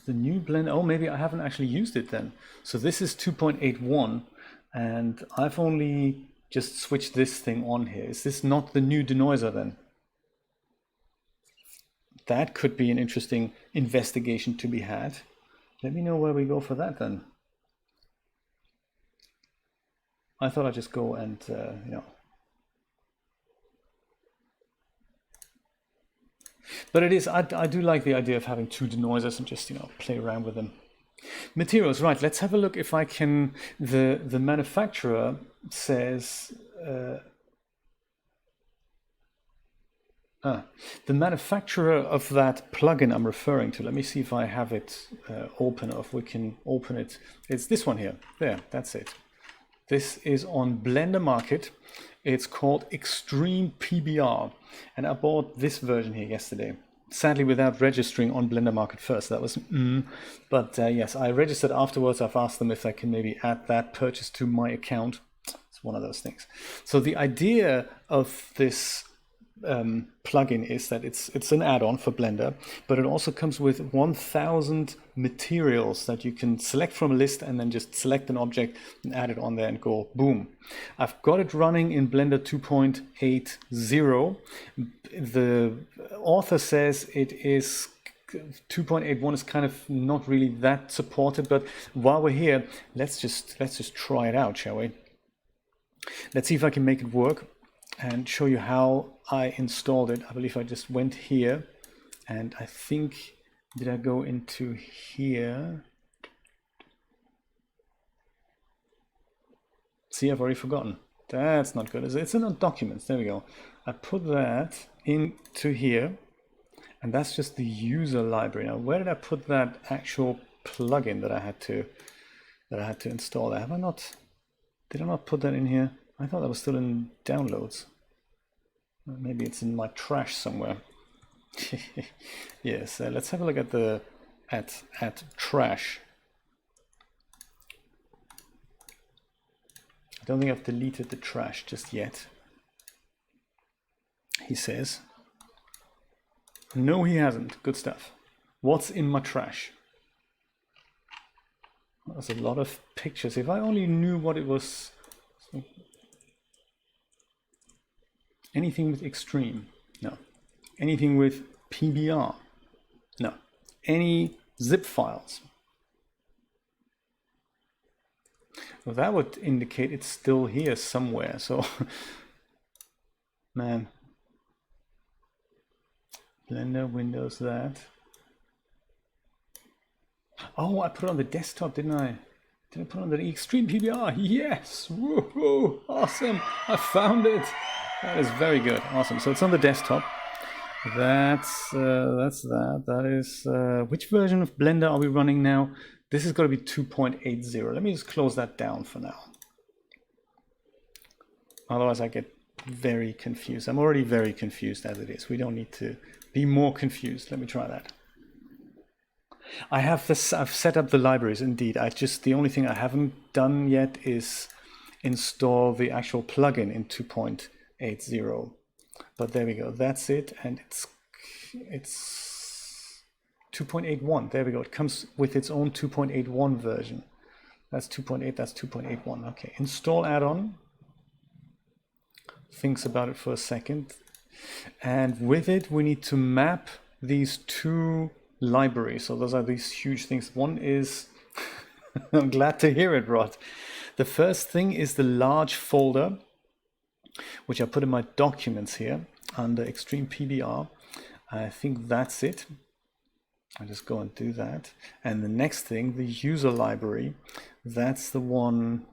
The new blend? Oh, maybe I haven't actually used it then. So this is 2.81, and I've only just switched this thing on here. Is this not the new denoiser then? That could be an interesting investigation to be had. Let me know where we go for that then. I thought I'd just go and, you know. But it is, I do like the idea of having two denoisers and just, play around with them. Materials, right, let's have a look if I can, the manufacturer says, the manufacturer of that plugin I'm referring to, let me see if I have it open, or if we can open it. It's this one here. There, that's it. This is on Blender Market. It's called Extreme PBR. And I bought this version here yesterday. Sadly, without registering on Blender Market first. That was, but yes, I registered afterwards. I've asked them if I can maybe add that purchase to my account. It's one of those things. So the idea of this plugin is that it's an add-on for Blender, but it also comes with 1000 materials that you can select from a list and then just select an object and add it on there and go boom. I've got it running in Blender 2.80. The author says it is 2.81 is kind of not really that supported, but while we're here, let's just try it out, shall we? Let's see if I can make it work and show you how I installed it. I believe I just went here, and I think, did I go into here? See, I've already forgotten. That's not good, is it? It's in documents, there we go. I put that into here, and that's just the user library. Now, where did I put that actual plugin that I had to install? Have I not? Did I not put that in here? I thought that was still in downloads. Maybe it's in my trash somewhere. Yes, let's have a look at the at trash. I don't think I've deleted the trash just yet. He says. No, he hasn't. Good stuff. What's in my trash? There's a lot of pictures. If I only knew what it was. Anything with Extreme? No. Anything with PBR? No. Any zip files? Well, that would indicate it's still here somewhere. So, man. Blender, Windows, that. Oh, I put it on the desktop, didn't I? Did I put it on the Extreme PBR? Yes! Woohoo! Awesome! I found it! That is very good. Awesome. So it's on the desktop. That's that. That is which version of Blender are we running now? This has got to be 2.80. Let me just close that down for now. Otherwise I get very confused. I'm already very confused as it is. We don't need to be more confused. Let me try that. I have this. I've set up the libraries indeed. The only thing I haven't done yet is install the actual plugin in 2.80. But there we go. That's it, and it's 2.81. There we go. It comes with its own 2.81 version. That's 2.8. That's 2.81. Okay. Install add-on. Thinks about it for a second, and with it we need to map these two libraries. So those are these huge things. One is I'm glad to hear it, Rod. The first thing is the large folder, which I put in my documents here under Extreme PBR. I think that's it. I'll just go and do that. And the next thing, the user library, that's the one,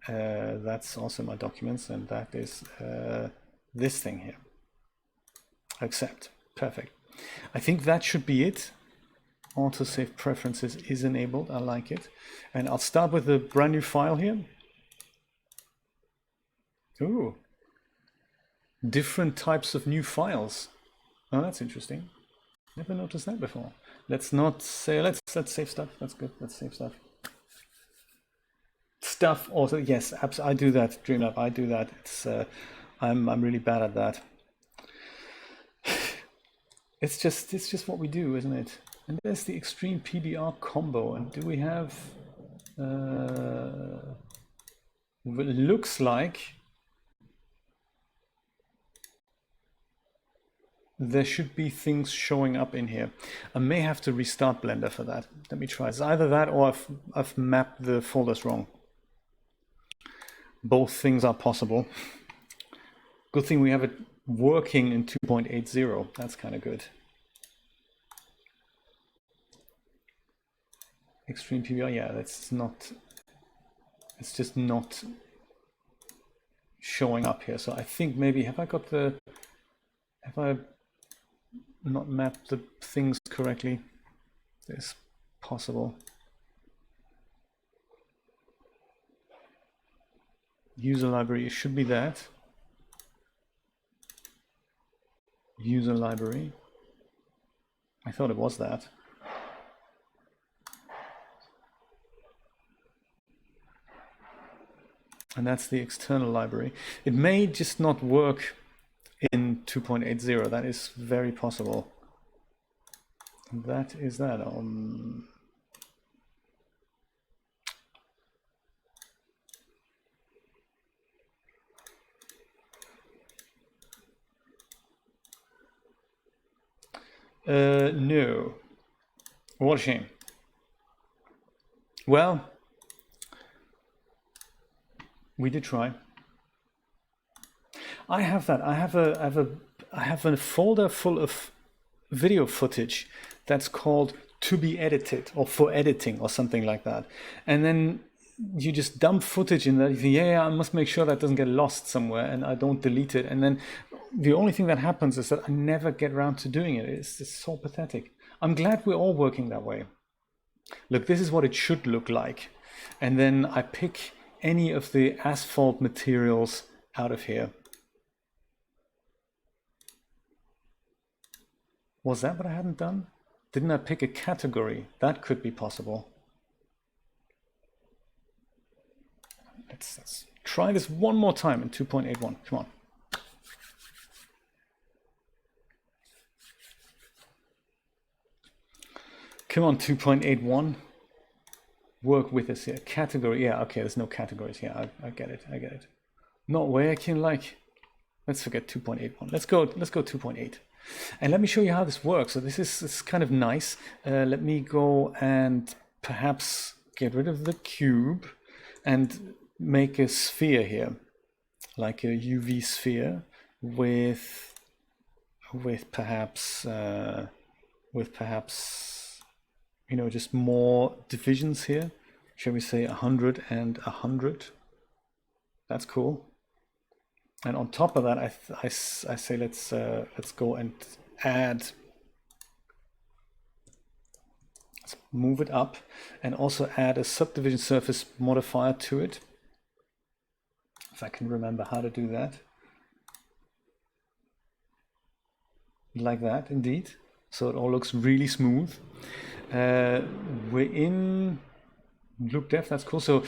that's also my documents, and that is this thing here. Accept. Perfect. I think that should be it. Autosave preferences is enabled. I like it. And I'll start with a brand new file here. Ooh. Different types of new files. Oh, that's interesting. Never noticed that before. Let's not say, let's save stuff. That's good. Let's save stuff. Stuff also, yes, I do that, Dreamlab. I do that. It's I'm really bad at that. It's just what we do, isn't it? And there's the Extreme PBR combo. And do we have it looks like there should be things showing up in here. I may have to restart Blender for that. Let me try. It's either that or I've mapped the folders wrong. Both things are possible. Good thing we have it working in 2.80. That's kind of good. Extreme PBR, yeah, that's not, it's just not showing up here. So I think maybe, have I not mapped the things correctly? It's possible. User library, it should be that. User library. I thought it was that. And that's the external library. It may just not work in 2.80. That is very possible. That is that. No. What a shame. Well, we did try. I have that. I have a folder full of video footage that's called to be edited or for editing or something like that. And then you just dump footage in there. You think, yeah, I must make sure that doesn't get lost somewhere and I don't delete it. And then the only thing that happens is that I never get around to doing it. It's just so pathetic. I'm glad we're all working that way. Look, this is what it should look like. And then I pick any of the asphalt materials out of here. Was that what I hadn't done? Didn't I pick a category? That could be possible. Let's try this one more time in 2.81. Come on. Come on, 2.81. Work with us here. Category. Yeah, okay, there's no categories. Yeah, I get it. I get it. Not where I can like. Let's forget 2.81. Let's go 2.8. And let me show you how this works. So this is kind of nice. Let me go and perhaps get rid of the cube and make a sphere here, like a UV sphere with perhaps you know, just more divisions here. Shall we say 100 and 100? That's cool. And on top of that, I say let's go and add. Let's move it up and also add a subdivision surface modifier to it. If I can remember how to do that. Like that, indeed. So it all looks really smooth. We're in loop depth. That's cool. So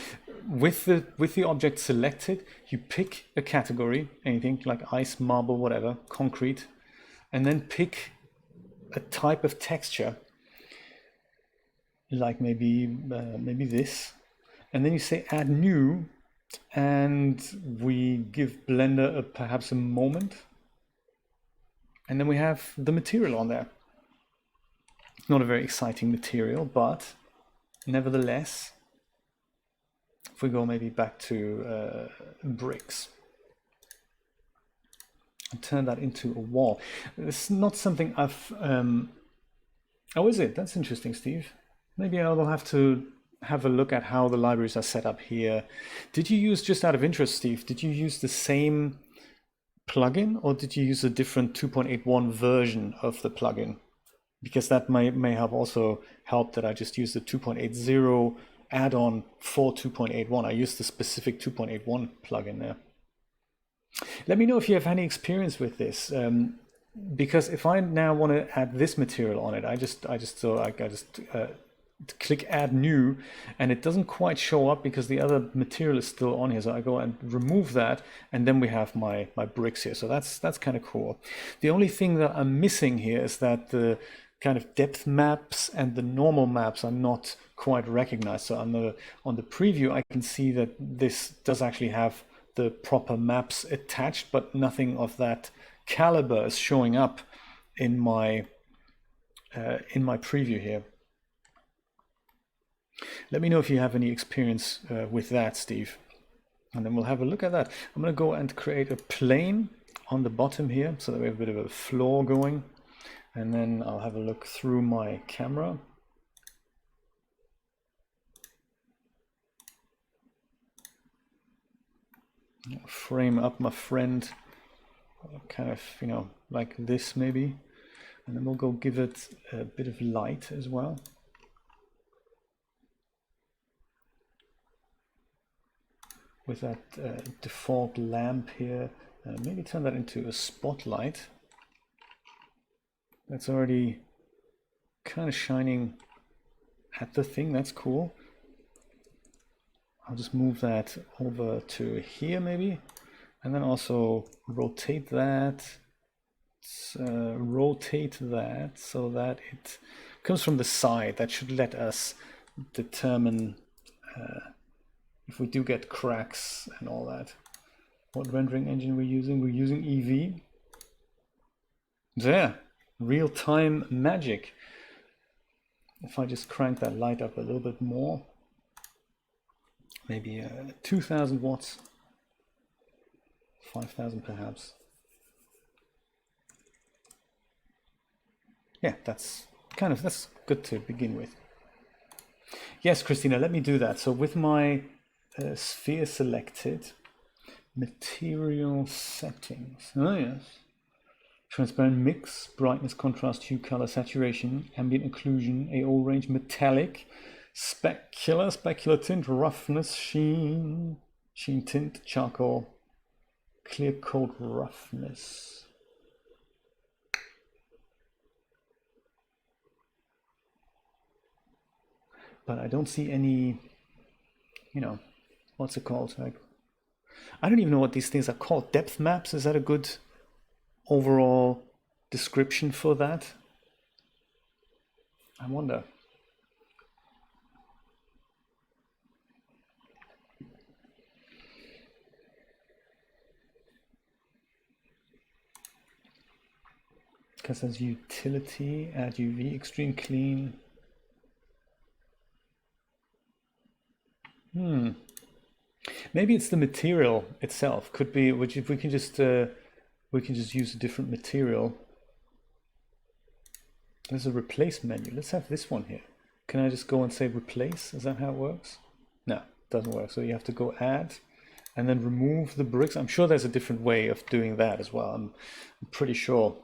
with the object selected, you pick a category, anything like ice, marble, whatever, concrete, and then pick a type of texture, like maybe this, and then you say add new, and we give Blender perhaps a moment, and then we have the material on there. Not a very exciting material, but nevertheless, if we go maybe back to bricks and turn that into a wall. It's not something I've... Oh, is it? That's interesting, Steve. Maybe I will have to have a look at how the libraries are set up here. Did you use, just out of interest, Steve, did you use the same plugin or did you use a different 2.81 version of the plugin? Because that may have also helped that I just used the 2.80 add-on for 2.81. I used the specific 2.81 plugin there. Let me know if you have any experience with this, because if I now want to add this material on it, I just click add new, and it doesn't quite show up because the other material is still on here. So I go and remove that, and then we have my bricks here. So that's kind of cool. The only thing that I'm missing here is that the kind of depth maps and the normal maps are not quite recognized. So on the preview, I can see that this does actually have the proper maps attached, but nothing of that caliber is showing up in my preview here. Let me know if you have any experience with that, Steve, and then we'll have a look at that. I'm going to go and create a plane on the bottom here so that we have a bit of a floor going, and then I'll have a look through my camera. frame up my friend kind of, you know, like this maybe. And then we'll go give it a bit of light as well. With that default lamp here, maybe turn that into a spotlight. That's already kind of shining at the thing. That's cool. I'll just move that over to here maybe, and then also rotate that. Rotate that so that it comes from the side. That should let us determine if we do get cracks and all that. What rendering engine we're using? We're using Eevee. There, real-time magic. If I just crank that light up a little bit more, maybe 2000 watts, 5000 perhaps. Yeah, that's good to begin with. Yes, Christina, let me do that. So with my sphere selected, material settings. Oh yes. Transparent mix, brightness, contrast, hue, color, saturation, ambient occlusion, AO range, metallic, specular tint, roughness, sheen tint, charcoal, clear coat roughness. But I don't see any, you know, what's it called? Like, I don't even know what these things are called. Depth maps, is that a good overall description for that? I wonder. Because there's utility, add UV, extreme clean. Maybe it's the material itself. Could be, which if we can just use a different material. There's a replace menu. Let's have this one here. Can I just go and say replace? Is that how it works? No, it doesn't work. So you have to go add and then remove the bricks. I'm sure there's a different way of doing that as well. I'm pretty sure.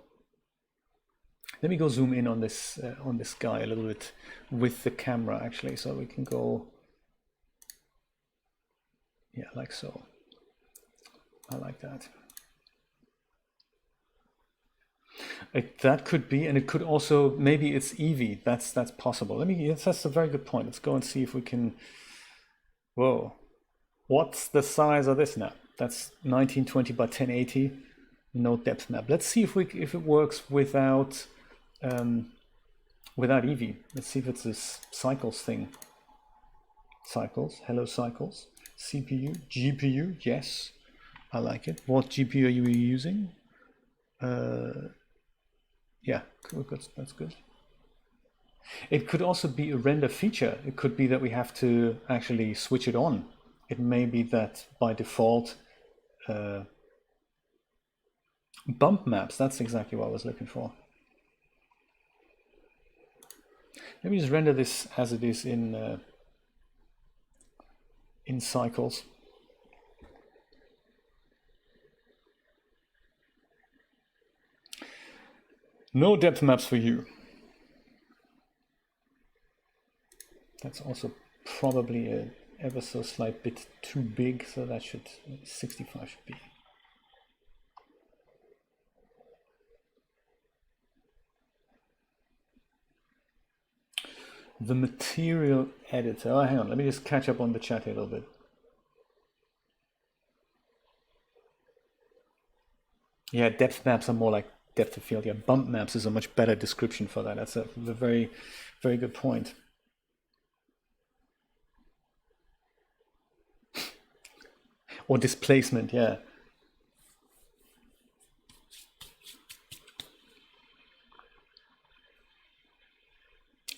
Let me go zoom in on this guy a little bit with the camera actually, so we can go, yeah, like so. I like that. That could be, and it could also, maybe it's Eevee. That's possible. That's a very good point. Let's go and see if we can. Whoa, what's the size of this now? That's 1920 by 1080. No depth map. Let's see if it works without Eevee. Let's see if it's this cycles thing. Cycles. Hello cycles. CPU, GPU. Yes, I like it. What GPU are you using? Yeah, that's good. It could also be a render feature. It could be that we have to actually switch it on. It may be that by default, bump maps, that's exactly what I was looking for. Let me just render this as it is in cycles. No depth maps for you. That's also probably a ever so slight bit too big, so that should 65 should be. The material editor. Oh, hang on, let me just catch up on the chat here a little bit. Yeah, depth maps are more like depth of field. Yeah, bump maps is a much better description for that. That's a very, very good point. Or displacement, yeah.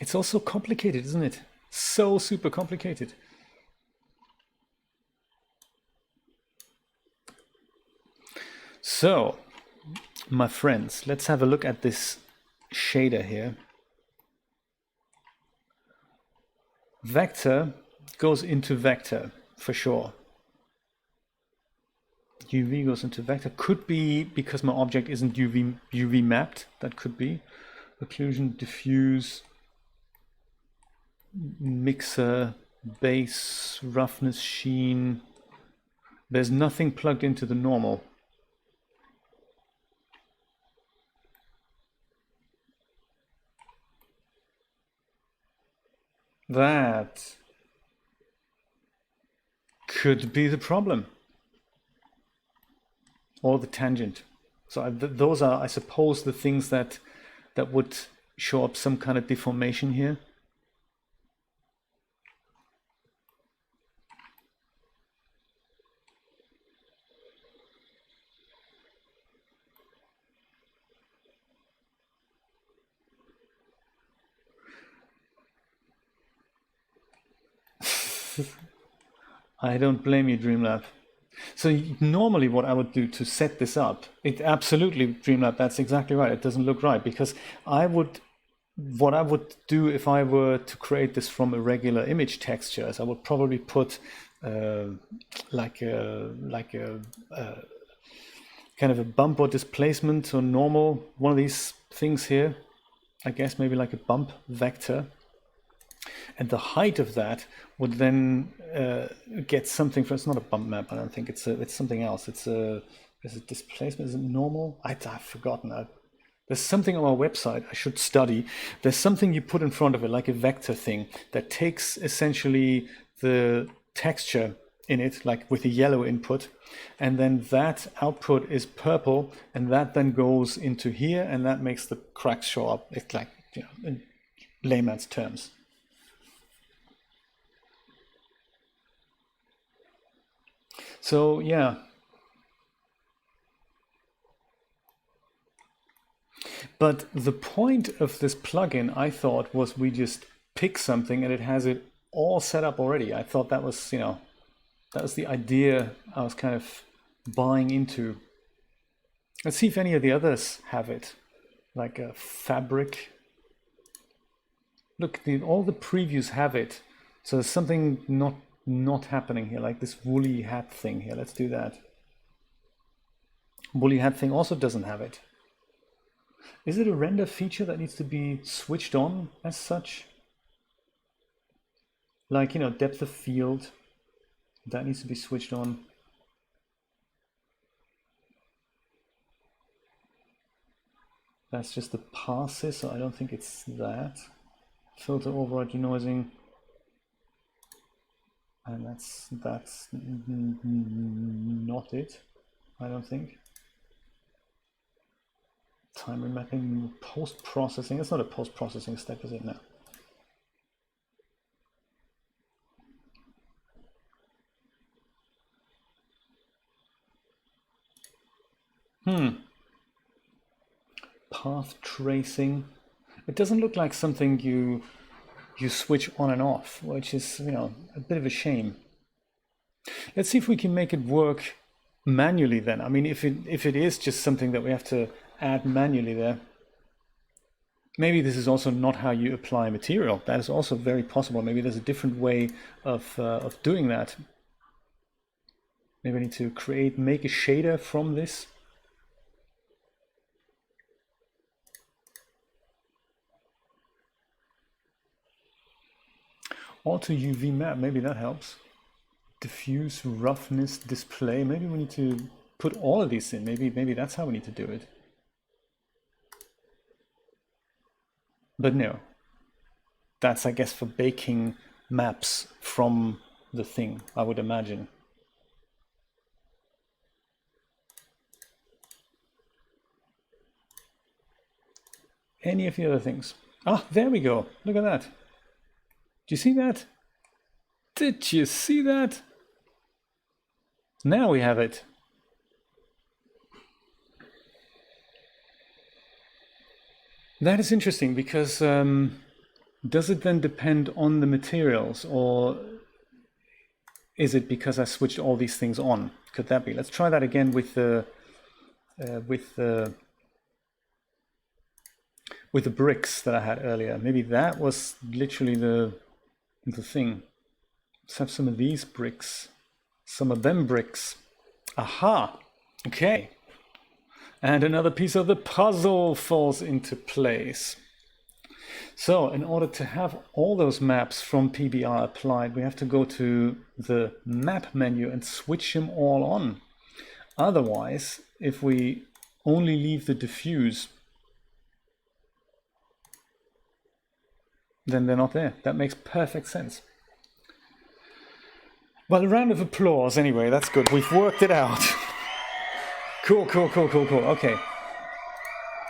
It's also complicated, isn't it? So super complicated. So, my friends, let's have a look at this shader here. Vector goes into vector for sure. UV goes into vector. Could be because my object isn't UV mapped. That could be. Occlusion, diffuse, mixer, base, roughness, sheen. There's nothing plugged into the normal. That could be the problem. Or the tangent. So those are, I suppose, the things that would show up some kind of deformation here. I don't blame you, Dreamlab. So normally what I would do to set this up, it absolutely, Dreamlab, that's exactly right. It doesn't look right because what I would do if I were to create this from a regular image texture is I would probably put like a kind of a bump or displacement or normal, one of these things here, I guess maybe like a bump vector. And the height of that would then get something from, it's not a bump map, I don't think, it's something else. Is it displacement, is it normal? I've forgotten. There's something on our website I should study. There's something you put in front of it, like a vector thing, that takes essentially the texture in it, like with a yellow input, and then that output is purple, and that then goes into here, and that makes the cracks show up. It's like, you know, in layman's terms. So yeah. But the point of this plugin, I thought, was we just pick something and it has it all set up already. I thought that was, you know, that was the idea I was kind of buying into. Let's see if any of the others have it, like a fabric. Look, all the previews have it. So there's something not happening here, like this woolly hat thing here. Let's do that. Woolly hat thing also doesn't have it. Is it a render feature that needs to be switched on as such? Like, you know, depth of field, that needs to be switched on. That's just the passes, so I don't think it's that. Filter override denoising. And that's not it, I don't think. Time remapping, post-processing. It's not a post-processing step, is it? No. Path tracing. It doesn't look like something you switch on and off, which is, you know, a bit of a shame. Let's see if we can make it work manually then. I mean, if it is just something that we have to add manually there, maybe this is also not how you apply material. That is also very possible. Maybe there's a different way of doing that. Maybe I need to make a shader from this. Auto UV map, maybe that helps. Diffuse, roughness, display. Maybe we need to put all of these in. Maybe that's how we need to do it. But no, that's, I guess, for baking maps from the thing, I would imagine. Any of the other things? Ah, there we go. Look at that. Do you see that? Did you see that? Now we have it. That is interesting because does it then depend on the materials, or is it because I switched all these things on? Could that be? Let's try that again with the bricks that I had earlier. Maybe that was literally the thing. Let's have some of these bricks, some of them bricks. Aha, okay. And another piece of the puzzle falls into place. So in order to have all those maps from PBR applied, we have to go to the map menu and switch them all on. Otherwise, if we only leave the diffuse, then they're not there. That makes perfect sense. Well, a round of applause anyway, that's good. We've worked it out. Cool, cool, cool, cool, cool. Okay.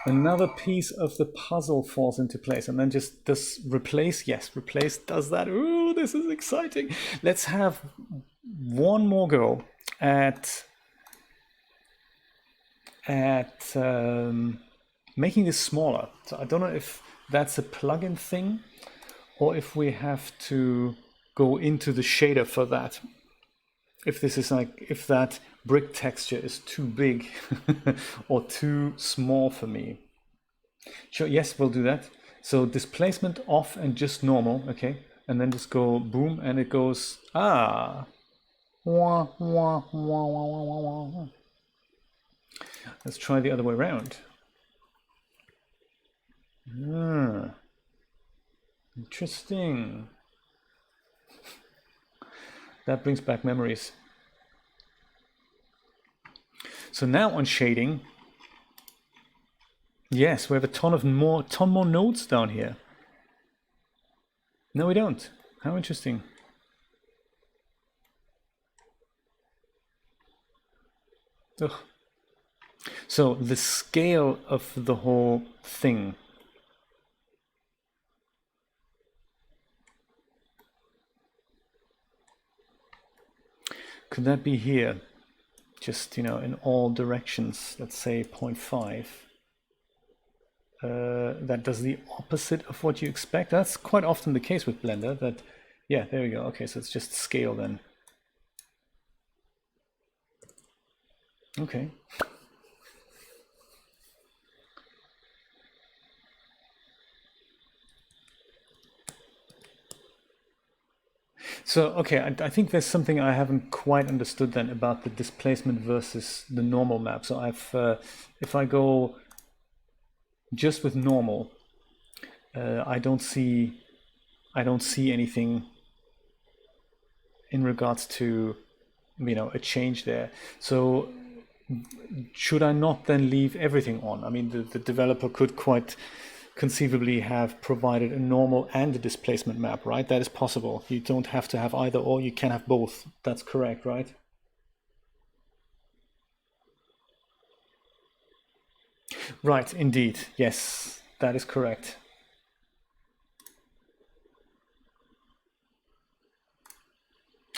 Another piece of the puzzle falls into place, and then just does replace. Yes, replace does that. Ooh, this is exciting. Let's have one more go at making this smaller. So I don't know if that's a plugin thing or if we have to go into the shader for that. If this is like, if that brick texture is too big or too small for me. Sure, yes, we'll do that. So displacement off and just normal, okay? And then just go boom and it goes, ah. Wah, wah, wah, wah, wah, wah, wah. Let's try the other way around. Ah, interesting. That brings back memories. So now on shading, yes, we have a ton more nodes down here. No, we don't. How interesting. Ugh. So the scale of the whole thing. Could that be here? Just, you know, in all directions, let's say 0.5. That does the opposite of what you expect. That's quite often the case with Blender. That, yeah, there we go. Okay, so it's just scale then. Okay. So, okay, I think there's something I haven't quite understood then about the displacement versus the normal map. So if I go just with normal, I don't see anything in regards to, you know, a change there. So should I not then leave everything on? I mean, the developer could quite conceivably have provided a normal and a displacement map, right? That is possible. You don't have to have either or, you can have both. That's correct, right? Right, indeed. Yes, that is correct.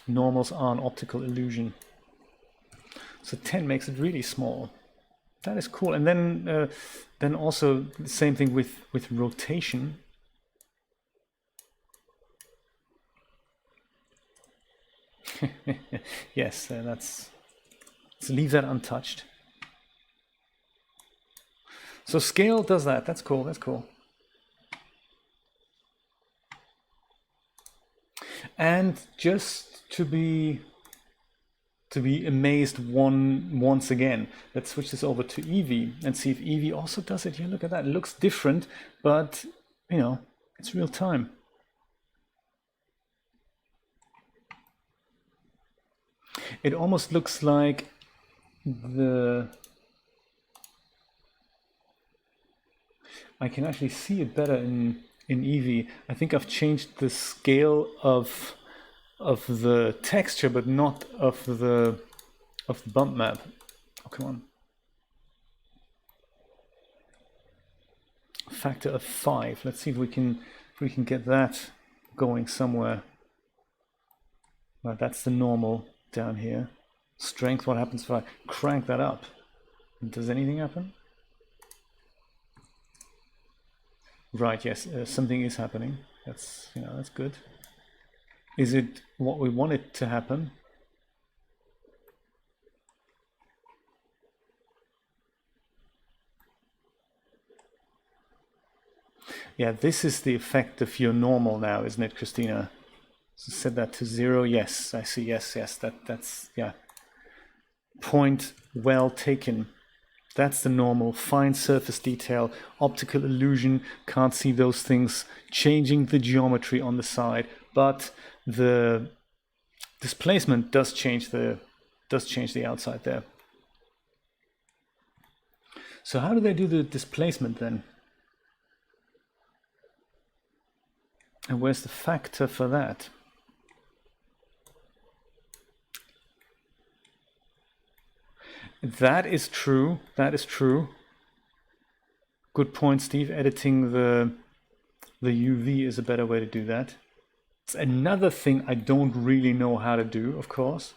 Normals are an optical illusion. So 10 makes it really small. That is cool. And then also the same thing with rotation. Yes, let's leave that untouched. So scale does that. That's cool. That's cool. And just to be amazed once again, let's switch this over to Eevee and see if Eevee also does it. Yeah, look at that. It looks different, but you know, it's real time. It almost looks like I can actually see it better in Eevee. I think I've changed the scale of the texture, but not of the bump map. Oh, come on. Factor of 5. Let's see if we can get that going somewhere. Well, that's the normal down here. Strength, what happens if I crank that up? Does anything happen? Right, yes, something is happening. That's, you know, that's good. Is it what we want it to happen? Yeah, this is the effect of your normal now, isn't it, Christina? So set that to 0. Yes, I see. Yes, that's, yeah. point well taken. That's the normal. Fine surface detail, optical illusion, can't see those things, changing the geometry on the side, but the displacement does change the outside there. So how do they do the displacement then? And where's the factor for that? That is true. That is true. Good point, Steve. Editing the UV is a better way to do that. It's another thing I don't really know how to do, of course.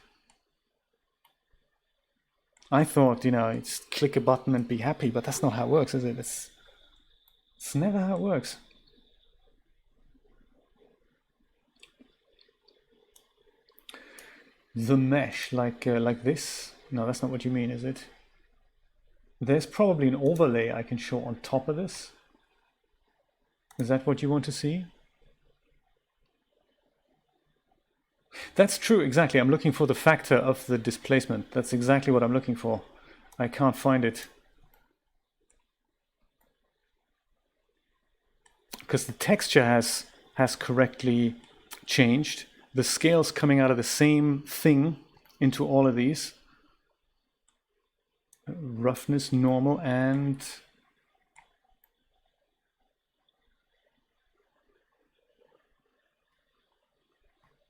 I thought, you know, it's click a button and be happy, but that's not how it works, is it? It's never how it works. The mesh, like this. No, that's not what you mean, is it? There's probably an overlay I can show on top of this. Is that what you want to see? That's true, exactly. I'm looking for the factor of the displacement. That's exactly what I'm looking for. I can't find it. Because the texture has correctly changed. The scale's coming out of the same thing into all of these. Roughness, normal, and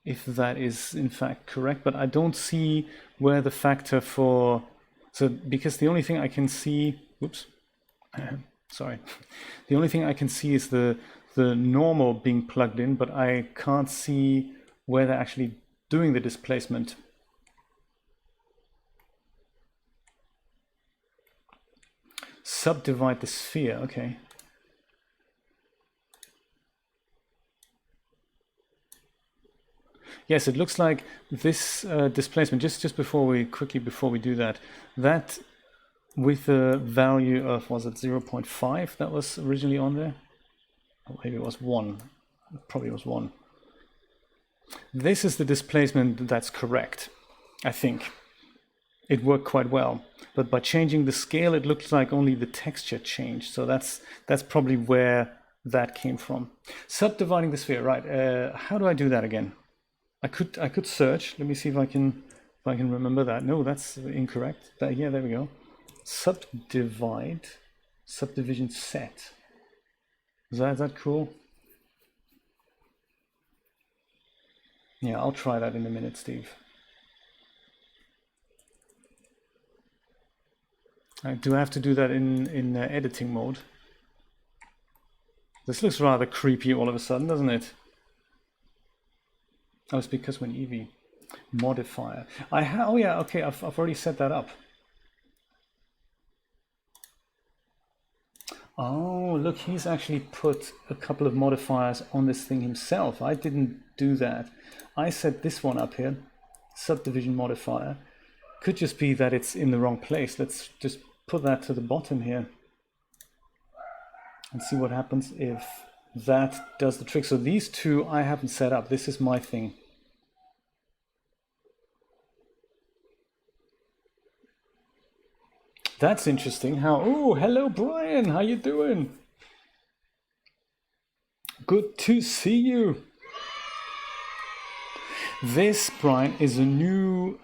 if that is in fact correct, but I don't see where the factor for, so because the only thing I can see, whoops, sorry, the only thing I can see is the normal being plugged in, but I can't see where they're actually doing the displacement. Subdivide the sphere, okay. Yes, it looks like this displacement, just before we do that, that with a value of, was it 0.5 that was originally on there? Or maybe it was 1, it probably was 1. This is the displacement that's correct, I think. It worked quite well, but by changing the scale, it looks like only the texture changed. So that's probably where that came from. Subdividing the sphere, right? How do I do that again? I could search. Let me see if I can remember that. No, that's incorrect. Yeah, there we go. Subdivide, subdivision set. Is that cool? Yeah, I'll try that in a minute, Steve. Do I have to do that in editing mode? This looks rather creepy all of a sudden, doesn't it? Oh, it's because when Eevee modifier. Oh yeah, okay, I've already set that up. Oh, look, he's actually put a couple of modifiers on this thing himself. I didn't do that. I set this one up here, subdivision modifier. Could just be that it's in the wrong place. Let's just put that to the bottom here and see what happens if that does the trick. So these two I haven't set up. This is my thing. That's interesting. Oh, hello Brian, how you doing? Good to see you. This, Brian, is a new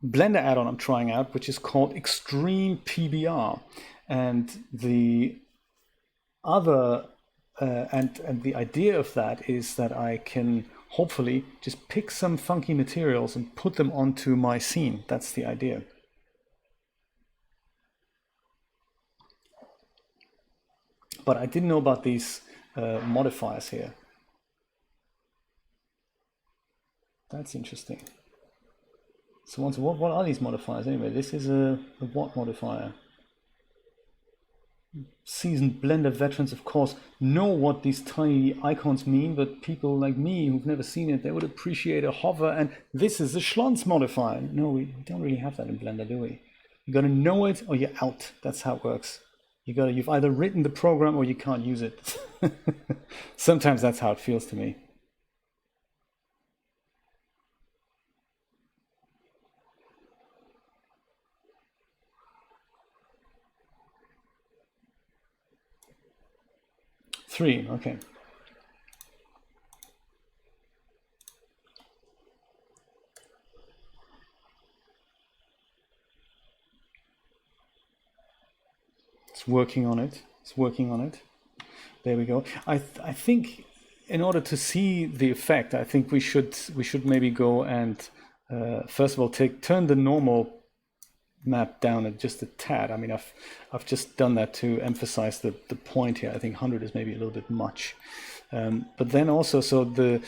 Blender add-on I'm trying out, which is called Extreme PBR. And the other, and the idea of that is that I can hopefully just pick some funky materials and put them onto my scene. That's the idea. But I didn't know about these modifiers here. That's interesting. So what are these modifiers anyway? This is a what modifier? Seasoned Blender veterans, of course, know what these tiny icons mean, but people like me who've never seen it, they would appreciate a hover, and this is a Schlons modifier. No, we don't really have that in Blender, do we? You gotta know it or you're out. That's how it works. You've either written the program or you can't use it. Sometimes that's how it feels to me. 3, okay. It's working on it. It's working on it. There we go. I think in order to see the effect, I think we should maybe go and first of all turn the normal map down at just a tad. I mean, I've just done that to emphasize the point here. I think 100 is maybe a little bit much. But then also, so the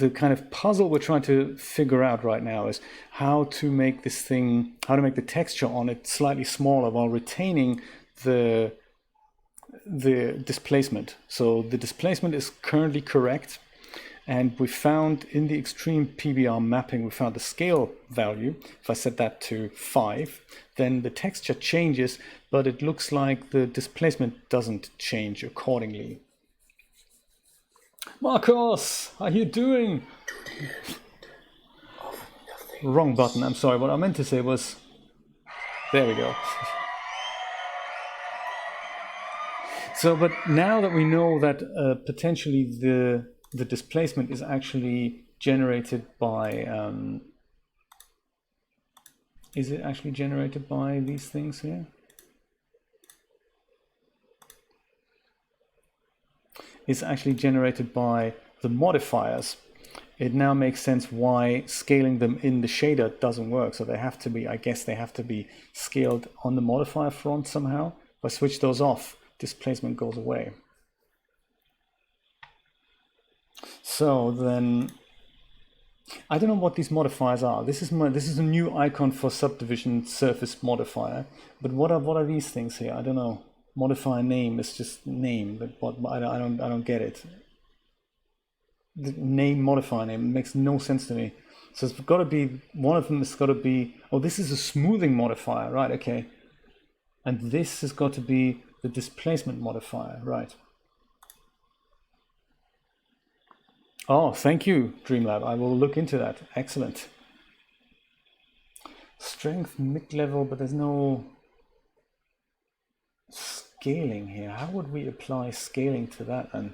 kind of puzzle we're trying to figure out right now is how to make this thing, how to make the texture on it slightly smaller while retaining the displacement. So the displacement is currently correct. And we found in the extreme PBR mapping, we found the scale value. If I set that to 5, then the texture changes, but it looks like the displacement doesn't change accordingly. Marcos, how are you doing? Wrong button, I'm sorry. What I meant to say was, there we go. So, but now that we know that potentially the displacement is actually generated by, is it actually generated by these things here? It's actually generated by the modifiers. It now makes sense why scaling them in the shader doesn't work. So they have to be, I guess they have to be scaled on the modifier front somehow. If I switch those off, displacement goes away. So then, I don't know what these modifiers are. This is a new icon for subdivision surface modifier. But what are these things here? I don't know. Modifier name is just name, but what I don't get it. The name modifier name makes no sense to me. So it's got to be one of them. Has got to be, oh, this is a smoothing modifier, right? Okay, and this has got to be the displacement modifier, right? Oh, thank you, Dreamlab. I will look into that. Excellent. Strength mid-level, but there's no scaling here. How would we apply scaling to that then?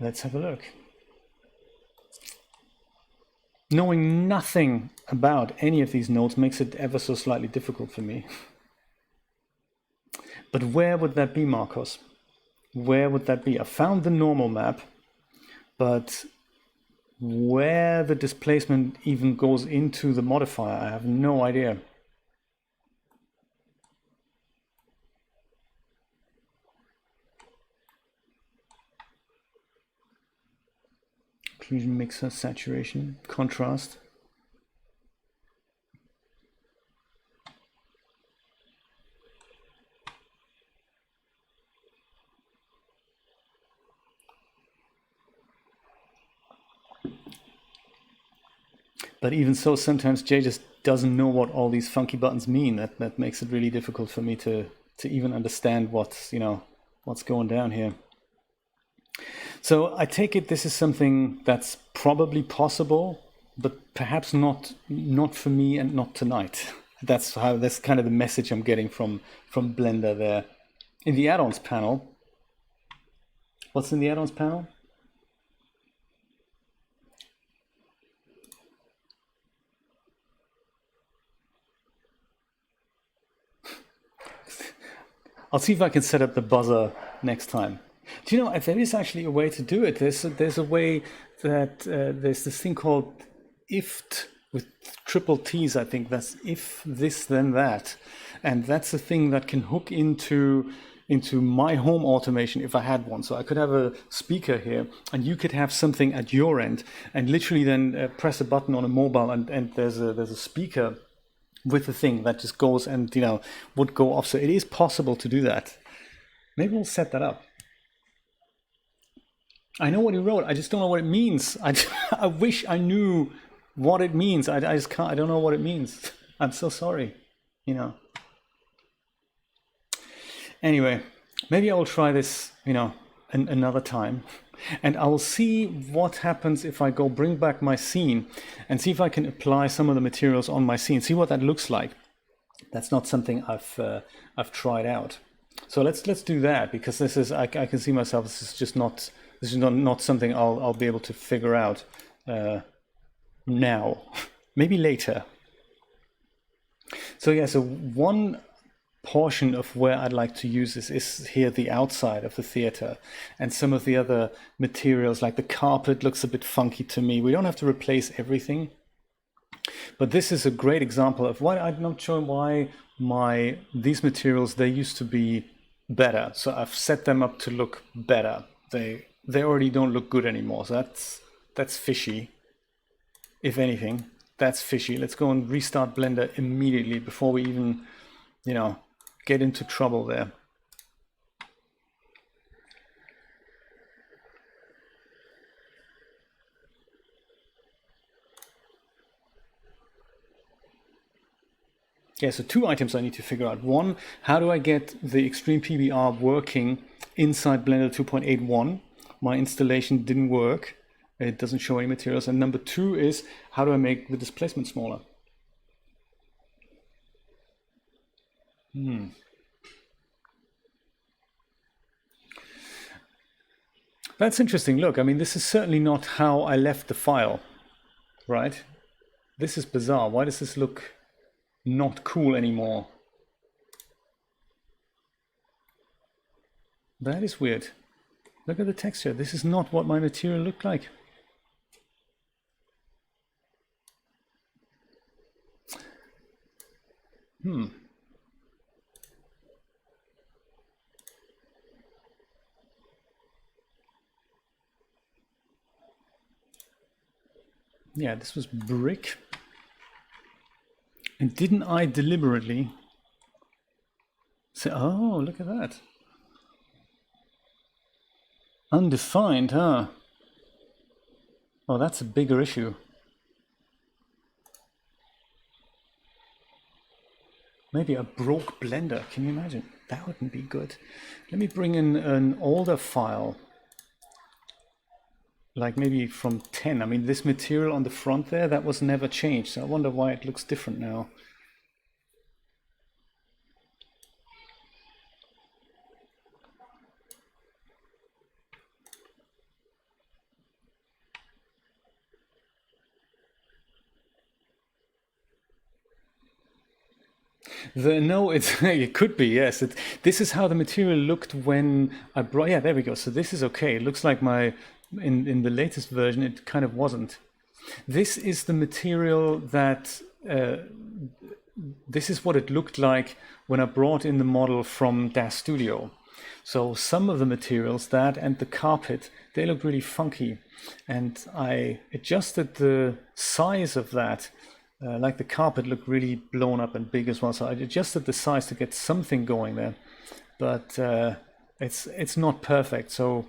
Let's have a look. Knowing nothing about any of these nodes makes it ever so slightly difficult for me. But where would that be, Marcos? Where would that be? I found the normal map, but where the displacement even goes into the modifier, I have no idea. Occlusion, mixer, saturation, contrast. But even so, sometimes Jay just doesn't know what all these funky buttons mean. That makes it really difficult for me to even understand what's going down here. So I take it this is something that's probably possible, but perhaps not for me and not tonight. That's kind of the message I'm getting from Blender there. In the add-ons panel, what's in the add-ons panel? I'll see if I can set up the buzzer next time. Do you know, if there is actually a way to do it, there's a way that there's this thing called IFT with triple T's, I think. That's if this, then that. And that's a thing that can hook into my home automation if I had one. So I could have a speaker here and you could have something at your end and literally then press a button on a mobile and there's a speaker with the thing that just goes and would go off. So it is possible to do that. Maybe we'll set that up. I know what he wrote. I just don't know what it means. I wish I knew what it means. I just can't. I don't know what it means. I'm so sorry. Anyway, maybe I will try this. Another time. And I'll see what happens if I go bring back my scene and see if I can apply some of the materials on my scene, see what that looks like. That's not something I've tried out. So let's do that, because this is I can see myself, this is just not not something I'll be able to figure out now. Maybe later. So yeah, so one portion of where I'd like to use this is here, the outside of the theater, and some of the other materials like the carpet looks a bit funky to me. We don't have to replace everything, but this is a great example of why I'm not sure why these materials, they used to be better, so I've set them up to look better. They already don't look good anymore, so that's fishy. If anything, that's fishy. Let's go and restart Blender immediately before we even, you know, get into trouble there. Yeah, so two items I need to figure out. One, how do I get the Extreme PBR working inside Blender 2.81? My installation didn't work. It doesn't show any materials. And number two is, how do I make the displacement smaller? That's interesting. Look, I mean, this is certainly not how I left the file, right? This is bizarre. Why does this look not cool anymore? That is weird. Look at the texture. This is not what my material looked like. Yeah, this was brick. And didn't I deliberately say, oh, look at that. Undefined, huh? Oh, that's a bigger issue. Maybe a broke Blender, can you imagine? That wouldn't be good. Let me bring in an older file, like maybe from 10. I mean, this material on the front there, that was never changed. So I wonder why it looks different now. No, it could be, yes. This is how the material looked when I brought, yeah, there we go. So this is okay. It looks like in the latest version, it kind of wasn't. This is the material that, this is what it looked like when I brought in the model from DAZ Studio. So some of the materials, that and the carpet, they look really funky. And I adjusted the size of that. Like the carpet looked really blown up and big as well. So I adjusted the size to get something going there, but it's not perfect. So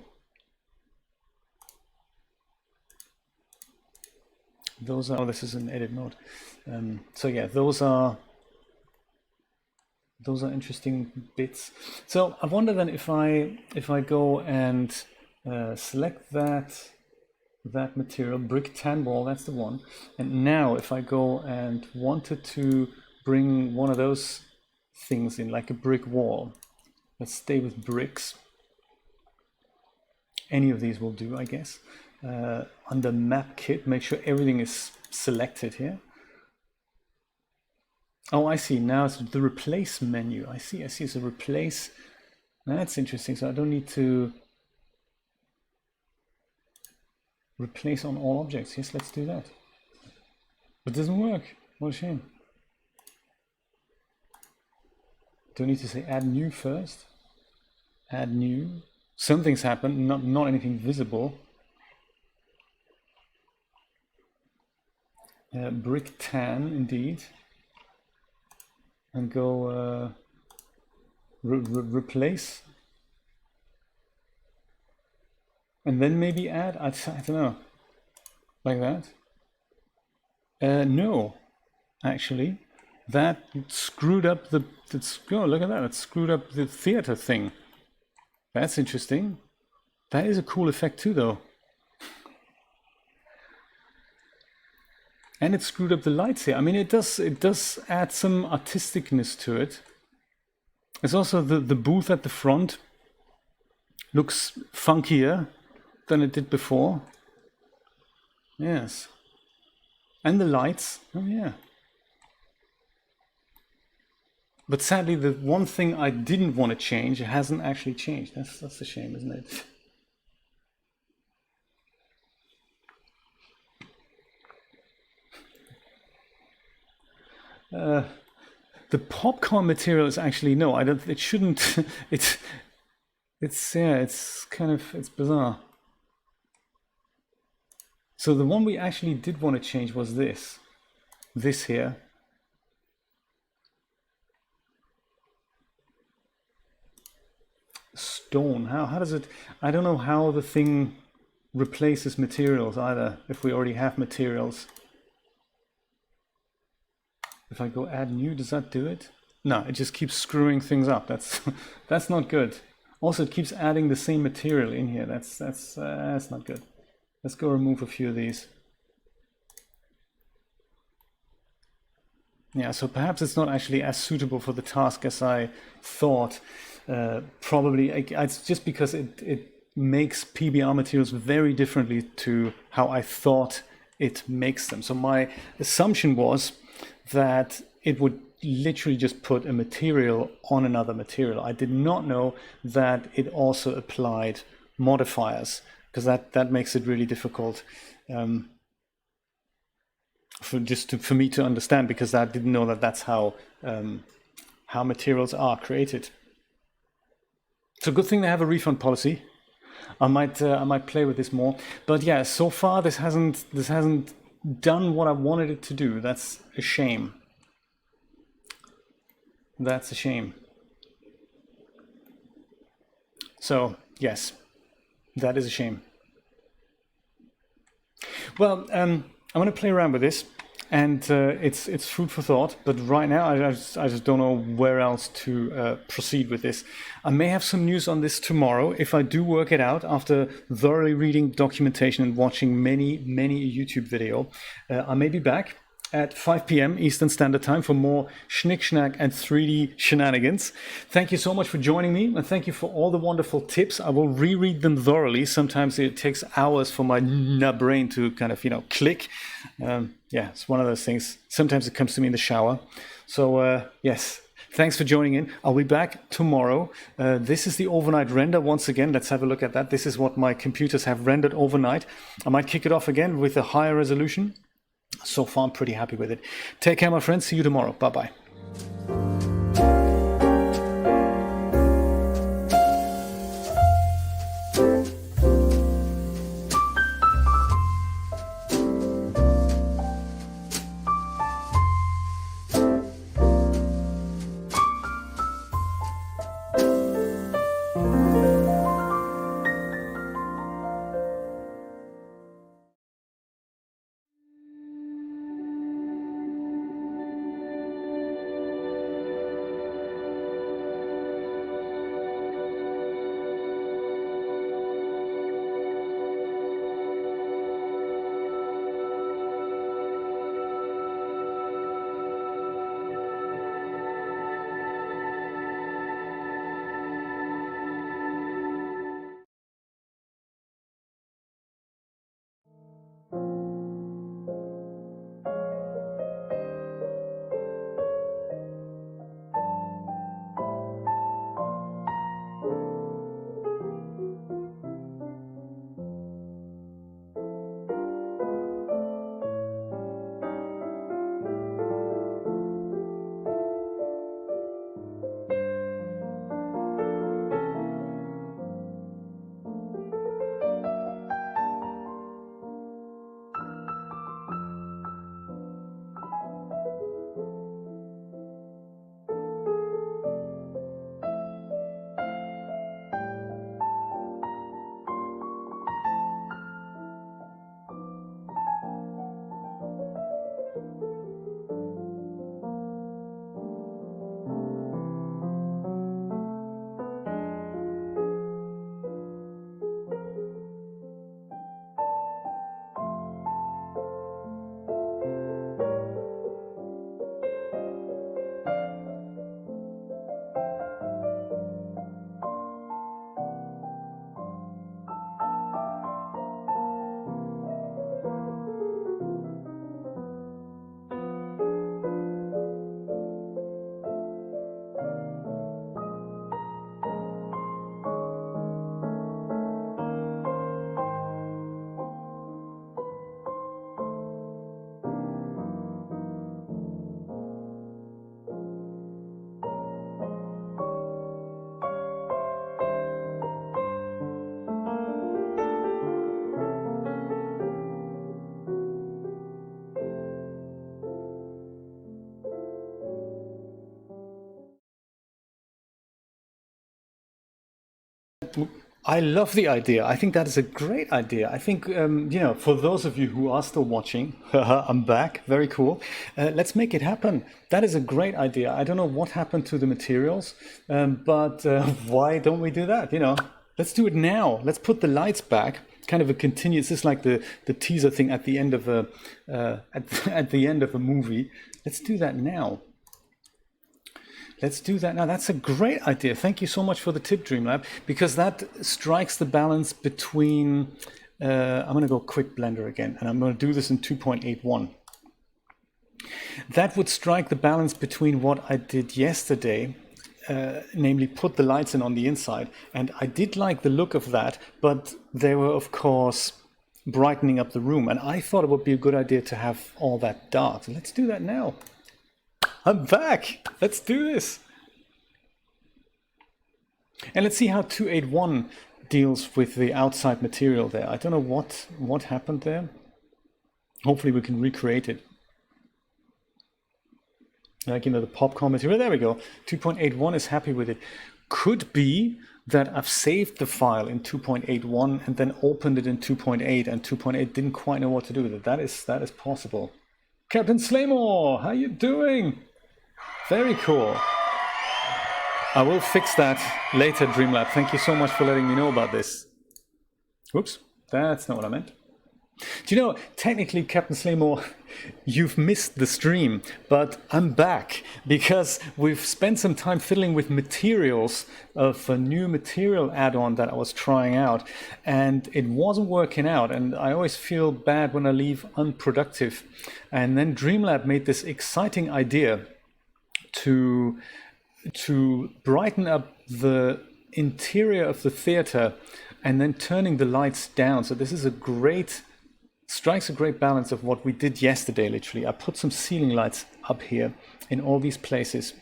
those are, oh, this is in edit mode. So yeah, those are interesting bits. So I wonder then if I go and select that material, brick tan wall, that's the one. And now if I go and wanted to bring one of those things in, like a brick wall, let's stay with bricks. Any of these will do, I guess. Under map kit, make sure everything is selected here. Oh, I see, now it's the replace menu. I see, it's a replace. That's interesting, so I don't need to replace on all objects. Yes, let's do that. But it doesn't work. What a shame. Do I need to say add new first? Add new. Something's happened, not anything visible. Brick tan, indeed. And go replace. And then maybe add, I don't know, like that. No, actually, that screwed up the, oh, look at that, it screwed up the theater thing. That's interesting. That is a cool effect too, though. And it screwed up the lights here. I mean, it does add some artisticness to it. It's also the booth at the front looks funkier than it did before. Yes. And the lights. Oh yeah. But sadly, the one thing I didn't want to change hasn't actually changed. That's a shame, isn't it? The popcorn material is actually no. I don't. It shouldn't. It's yeah. It's kind of it's bizarre. So the one we actually did want to change was this here. Stone. How does it? I don't know how the thing replaces materials either. If we already have materials. If I go add new, does that do it? No, it just keeps screwing things up. That's not good. Also, it keeps adding the same material in here. That's not good. Let's go remove a few of these. Yeah, so perhaps it's not actually as suitable for the task as I thought. Probably it's just because it makes PBR materials very differently to how I thought it makes them. So my assumption was that it would literally just put a material on another material. I did not know that it also applied modifiers, because that makes it really difficult for me to understand, because I didn't know that that's how materials are created. So good thing they have a refund policy. I might play with this more, but yeah, so far this hasn't done what I wanted it to do. That's a shame. That's a shame. So yes, that is a shame. Well, I'm going to play around with this, and it's food for thought. But right now, I just don't know where else to proceed with this. I may have some news on this tomorrow if I do work it out after thoroughly reading documentation and watching many YouTube video. I may be back at 5 p.m. Eastern Standard Time for more Schnick Schnack and 3D shenanigans. Thank you so much for joining me, and thank you for all the wonderful tips. I will reread them thoroughly. Sometimes it takes hours for my brain to kind of, click. Yeah, it's one of those things. Sometimes it comes to me in the shower. So yes, thanks for joining in. I'll be back tomorrow. This is the overnight render once again. Let's have a look at that. This is what my computers have rendered overnight. I might kick it off again with a higher resolution. So far, I'm pretty happy with it. Take care, my friends. See you tomorrow. Bye-bye. I love the idea. I think that is a great idea. I think, for those of you who are still watching, I'm back. Very cool. Let's make it happen. That is a great idea. I don't know what happened to the materials, but why don't we do that? Let's do it now. Let's put the lights back. Kind of a continuous. This is like the teaser thing at the end of a at the end of a movie. Let's do that now. Let's do that now. That's a great idea. Thank you so much for the tip, Dreamlab, because that strikes the balance between. I'm going to go quick blender again, and I'm going to do this in 2.81. That would strike the balance between what I did yesterday, namely put the lights in on the inside. And I did like the look of that, but they were, of course, brightening up the room. And I thought it would be a good idea to have all that dark. So let's do that now. I'm back. Let's do this. And let's see how 281 deals with the outside material there. I don't know what happened there. Hopefully we can recreate it. Like, the popcorn material. There we go. 2.81 is happy with it. Could be that I've saved the file in 2.81 and then opened it in 2.8, and 2.8 didn't quite know what to do with it. That is possible. Captain Slaymore, how you doing? Very cool. I will fix that later, Dreamlab. Thank you so much for letting me know about this. Whoops, that's not what I meant. Do you know, technically, Captain Slaymore, you've missed the stream, but I'm back because we've spent some time fiddling with materials of a new material add-on that I was trying out, and it wasn't working out, and I always feel bad when I leave unproductive. And then Dreamlab made this exciting idea to brighten up the interior of the theater and then turning the lights down. So this is strikes a great balance of what we did yesterday, literally. I put some ceiling lights up here in all these places,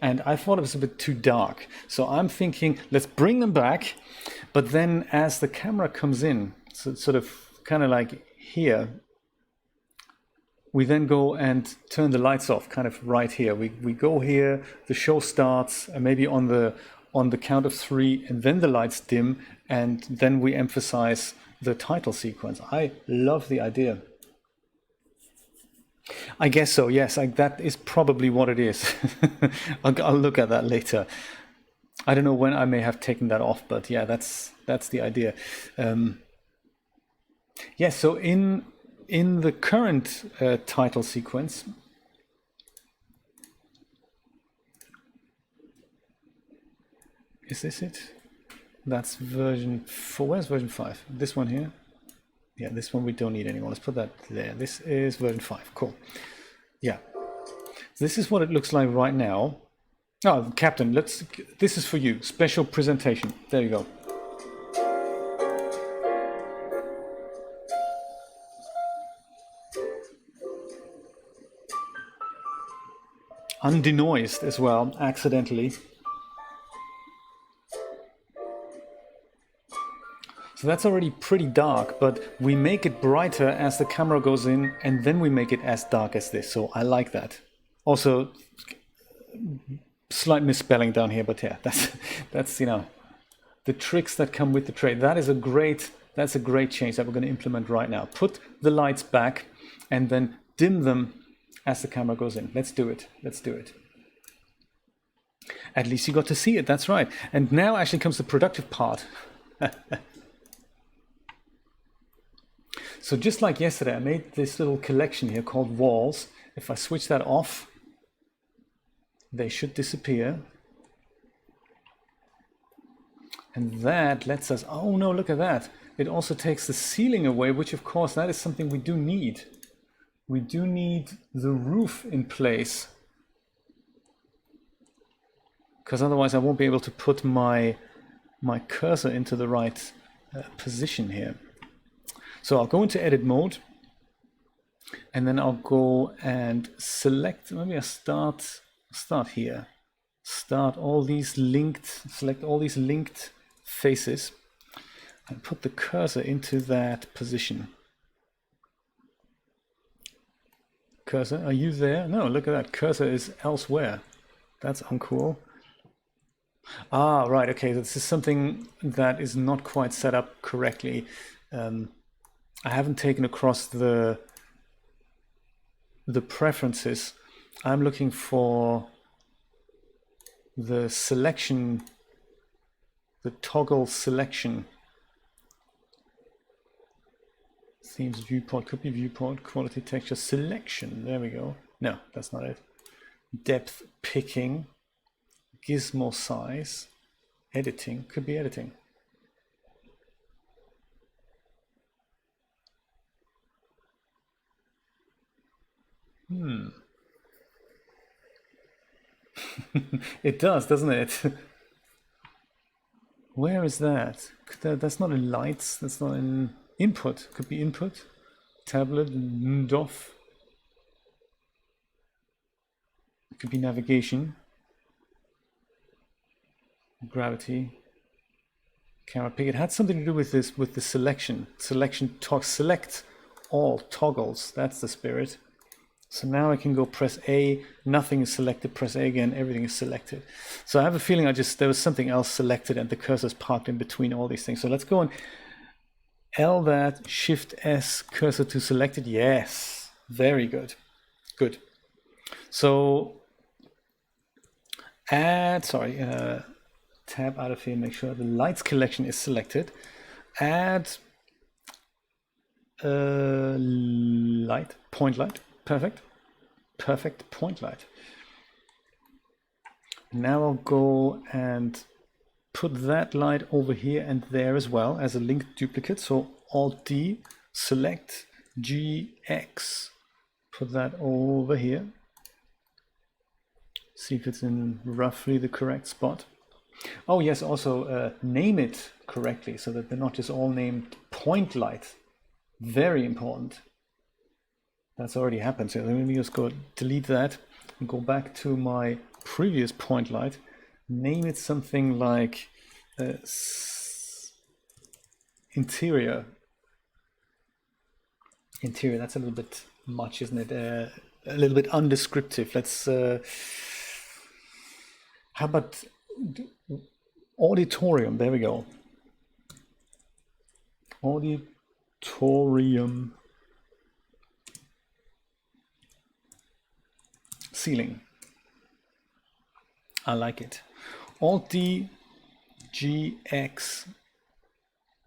and I thought it was a bit too dark. So I'm thinking, let's bring them back, but then as the camera comes in, so sort of kind of like here, we then go and turn the lights off, kind of right here. We go here, the show starts, and maybe on the count of 3, and then the lights dim, and then we emphasize the title sequence. I love the idea. I guess so, yes. That is probably what it is. I'll look at that later. I don't know when I may have taken that off, but yeah, that's the idea. Yes, so in the current title sequence, is this it? That's version 4. Where's version 5? This one here? Yeah, this one we don't need anymore. Let's put that there. This is version 5. Cool. Yeah. This is what it looks like right now. Oh, Captain, this is for you. Special presentation. There you go. Undenoised as well, accidentally. So that's already pretty dark, but we make it brighter as the camera goes in, and then we make it as dark as this. So I like that. Also, slight misspelling down here, but yeah, that's the tricks that come with the trade. That's a great change that we're going to implement right now. Put the lights back and then dim them as the camera goes in. Let's do it. At least you got to see it. That's right. And now actually comes the productive part. So just like yesterday, I made this little collection here called walls. If I switch that off, they should disappear. And that lets us, oh no, look at that. It also takes the ceiling away, which of course, that is something we do need. We do need the roof in place, because otherwise I won't be able to put my cursor into the right position here. So I'll go into edit mode, and then I'll go and select, maybe I start here. Select all these linked faces and put the cursor into that position. Cursor, are you there? No, look at that. Cursor is elsewhere. That's uncool. Ah, right. Okay, this is something that is not quite set up correctly. I haven't taken across the preferences. I'm looking for the selection, the toggle selection. Themes viewport, could be viewport, quality texture selection. There we go. No, that's not it. Depth picking, gizmo size, editing, could be editing. It does, doesn't it? Where is that? That's not in lights, that's not in input. Could be input, tablet, DOF. It could be navigation, gravity, camera pick. It had something to do with this, with the selection. Select all toggles. That's the spirit. So now I can go press A, nothing is selected, press A again, everything is selected. So I have a feeling there was something else selected and the cursor's parked in between all these things. So let's go and L that, Shift S, cursor to selected. Yes, very good. Good. So tab out of here, make sure the lights collection is selected. Add light, point light. Perfect. Perfect point light. Now I'll go and put that light over here and there as well as a linked duplicate. So Alt D, select GX, put that over here. See if it's in roughly the correct spot. Oh yes, also name it correctly so that they're not just all named point light. Very important. That's already happened. So let me just go delete that and go back to my previous point light. Name it something like interior. Interior, that's a little bit much, isn't it? A little bit undescriptive. Let's, how about auditorium? There we go. Auditorium. Ceiling. I like it. Alt D, GX,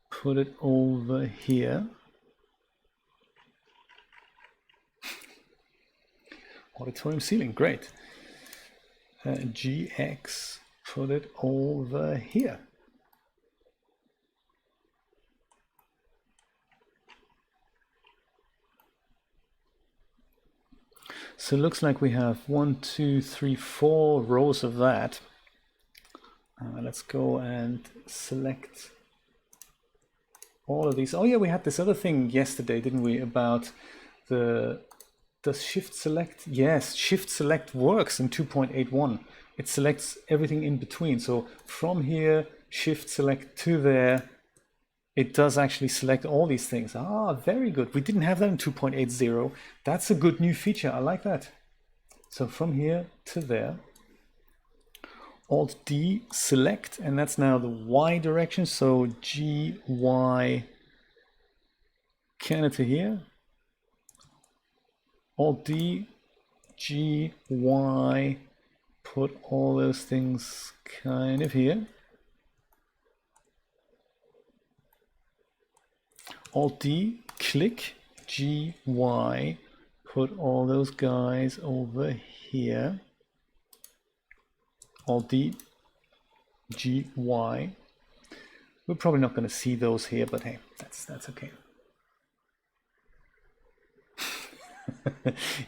put it over here. Auditorium ceiling, great. GX, put it over here. So it looks like we have 1, 2, 3, 4 rows of that. Let's go and select all of these. Oh yeah, we had this other thing yesterday, didn't we, about does Shift Select? Yes, Shift Select works in 2.81. It selects everything in between. So from here, Shift Select to there, it does actually select all these things. Ah, very good. We didn't have that in 2.80. That's a good new feature. I like that. So from here to there, Alt D, select, and that's now the Y direction. So G, Y, Canada to here. Alt D, G, Y, put all those things kind of here. Alt D, click, G, Y, put all those guys over here. Alt D, G, Y. We're probably not going to see those here, but hey, that's okay.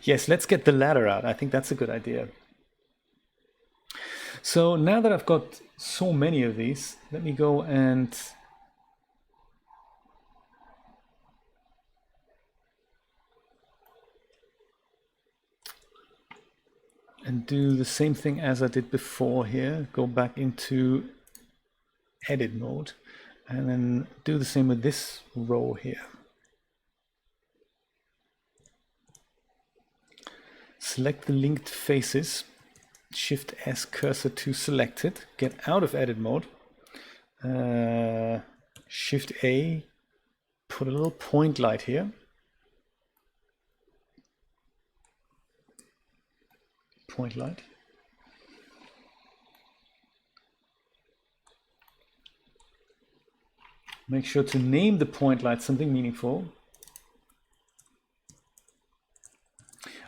Yes, let's get the ladder out. I think that's a good idea. So now that I've got so many of these, let me go and do the same thing as I did before here. Go back into edit mode and then do the same with this row here. Select the linked faces Shift S cursor to selected, get out of edit mode, Shift A, put a little point light here, point light. Make sure to name the point light something meaningful.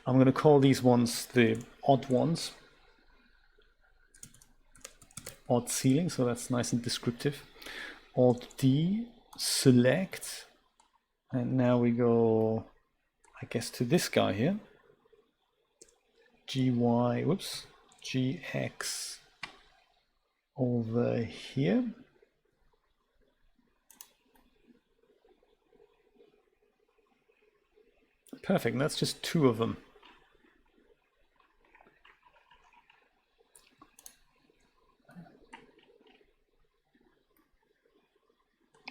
I'm going to call these ones the odd ones. Odd ceiling, so that's nice and descriptive. Alt D, select, and now we go, I guess, to this guy here. GY, whoops, GX over here. Perfect, and that's just two of them.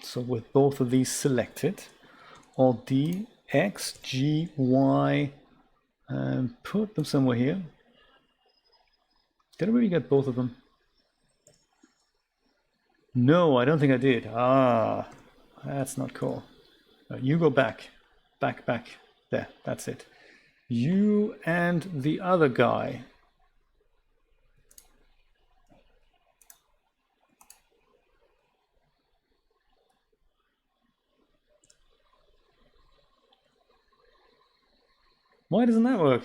So with both of these selected, Alt D, X, G, Y, and put them somewhere here. Did I really get both of them? No, I don't think I did. Ah, that's not cool. You go back, back. There, that's it. You and the other guy. Why doesn't that work?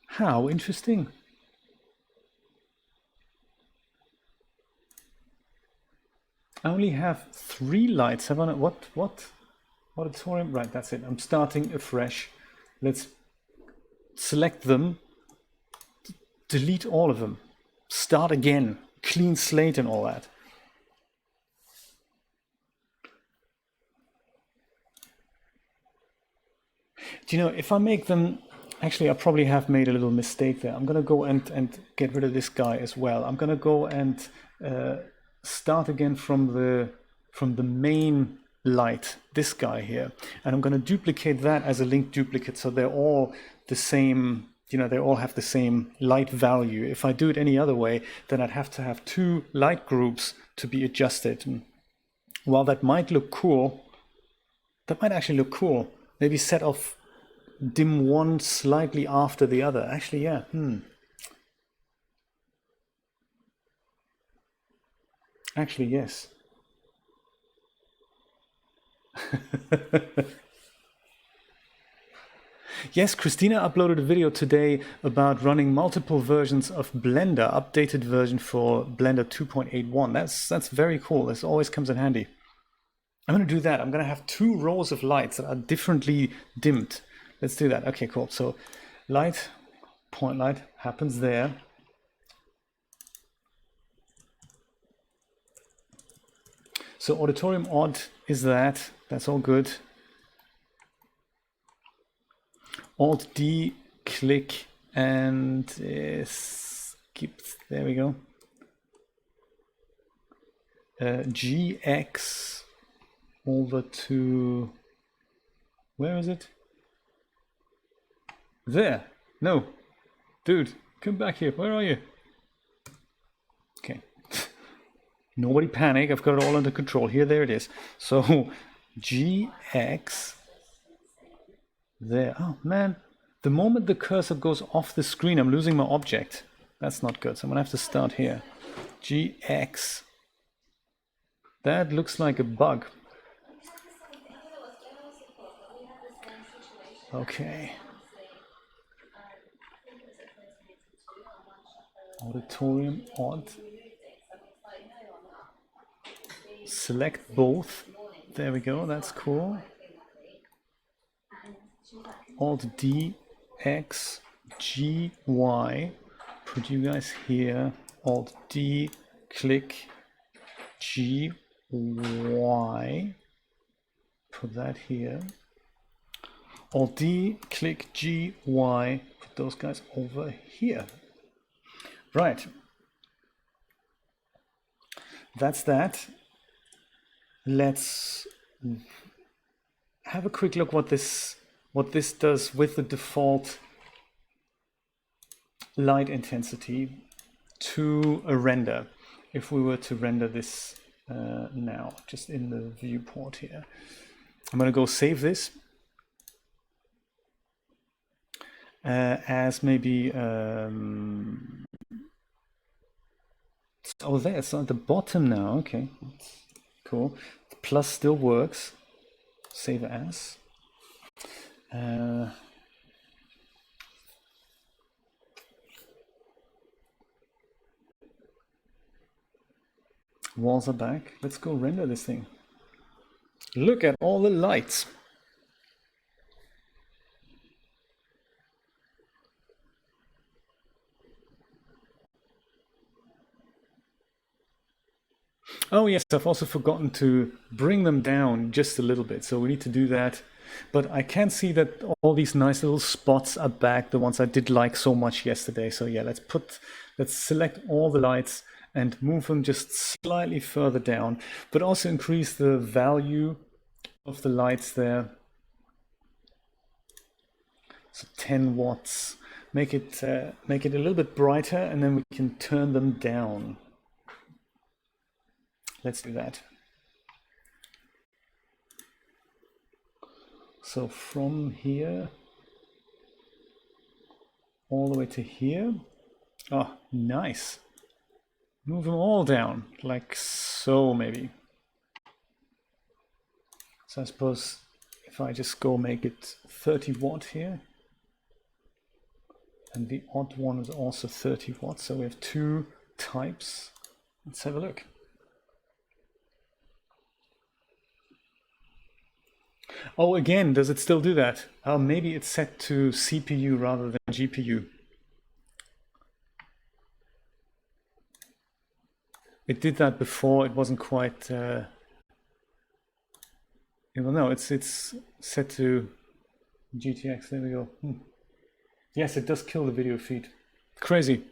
How interesting. I only have 3 lights. Have I not? What? Auditorium? Right, that's it. I'm starting afresh. Let's select them. Delete all of them. Start again. Clean slate and all that. Do you know, if I make them, actually I probably have made a little mistake there. I'm going to go and get rid of this guy as well. I'm going to go and start again from the main light, this guy here, and I'm going to duplicate that as a linked duplicate, so they're all the same, you know, they all have the same light value. If I do it any other way, then I'd have to have 2 light groups to be adjusted. And while that might look cool, that might actually look cool. Maybe set off dim one slightly after the other. Actually, yeah. Actually, yes. Yes, Christina uploaded a video today about running multiple versions of Blender, updated version for Blender 2.81. That's very cool. This always comes in handy. I'm going to do that. I'm going to have 2 rows of lights that are differently dimmed. Let's do that. Okay, cool. So light, point light happens there. So auditorium odd is that. That's all good. Alt D, click, and skip. There we go. GX over to, where is it? There. No, dude, come back here. Where are you? Okay. Nobody panic. I've got it all under control. Here, there it is. So GX. There. Oh man, the moment the cursor goes off the screen, I'm losing my object. That's not good. So I'm gonna have to start here. GX. That looks like a bug. Okay. Auditorium odd. Select both. There we go. That's cool. Alt D, X, G, Y. Put you guys here. Alt D, click, G, Y. Put that here. Alt D, click, G, Y. Put those guys over here. Right. That's that. Let's have a quick look what this does with the default light intensity to a render. If we were to render this now, just in the viewport here, I'm going to go save this as maybe, oh, there, it's at the bottom now. Okay, that's cool. The plus still works. Save as. Walls are back. Let's go render this thing. Look at all the lights. Oh yes, I've also forgotten to bring them down just a little bit, so we need to do that. But I can see that all these nice little spots are back, the ones I did like so much yesterday. So yeah, let's select all the lights and move them just slightly further down, but also increase the value of the lights there. So 10 watts. Make it a little bit brighter, and then we can turn them down. Let's do that. So from here all the way to here. Oh, nice. Move them all down, like so maybe. So I suppose if I just go make it 30 watt here, and the odd one is also 30 watts, so we have two types. Let's have a look. Oh, again, does it still do that? Oh, maybe it's set to CPU rather than GPU. It did that before. It wasn't quite. Well, no, it's set to GTX. There we go. Yes, it does kill the video feed. Crazy.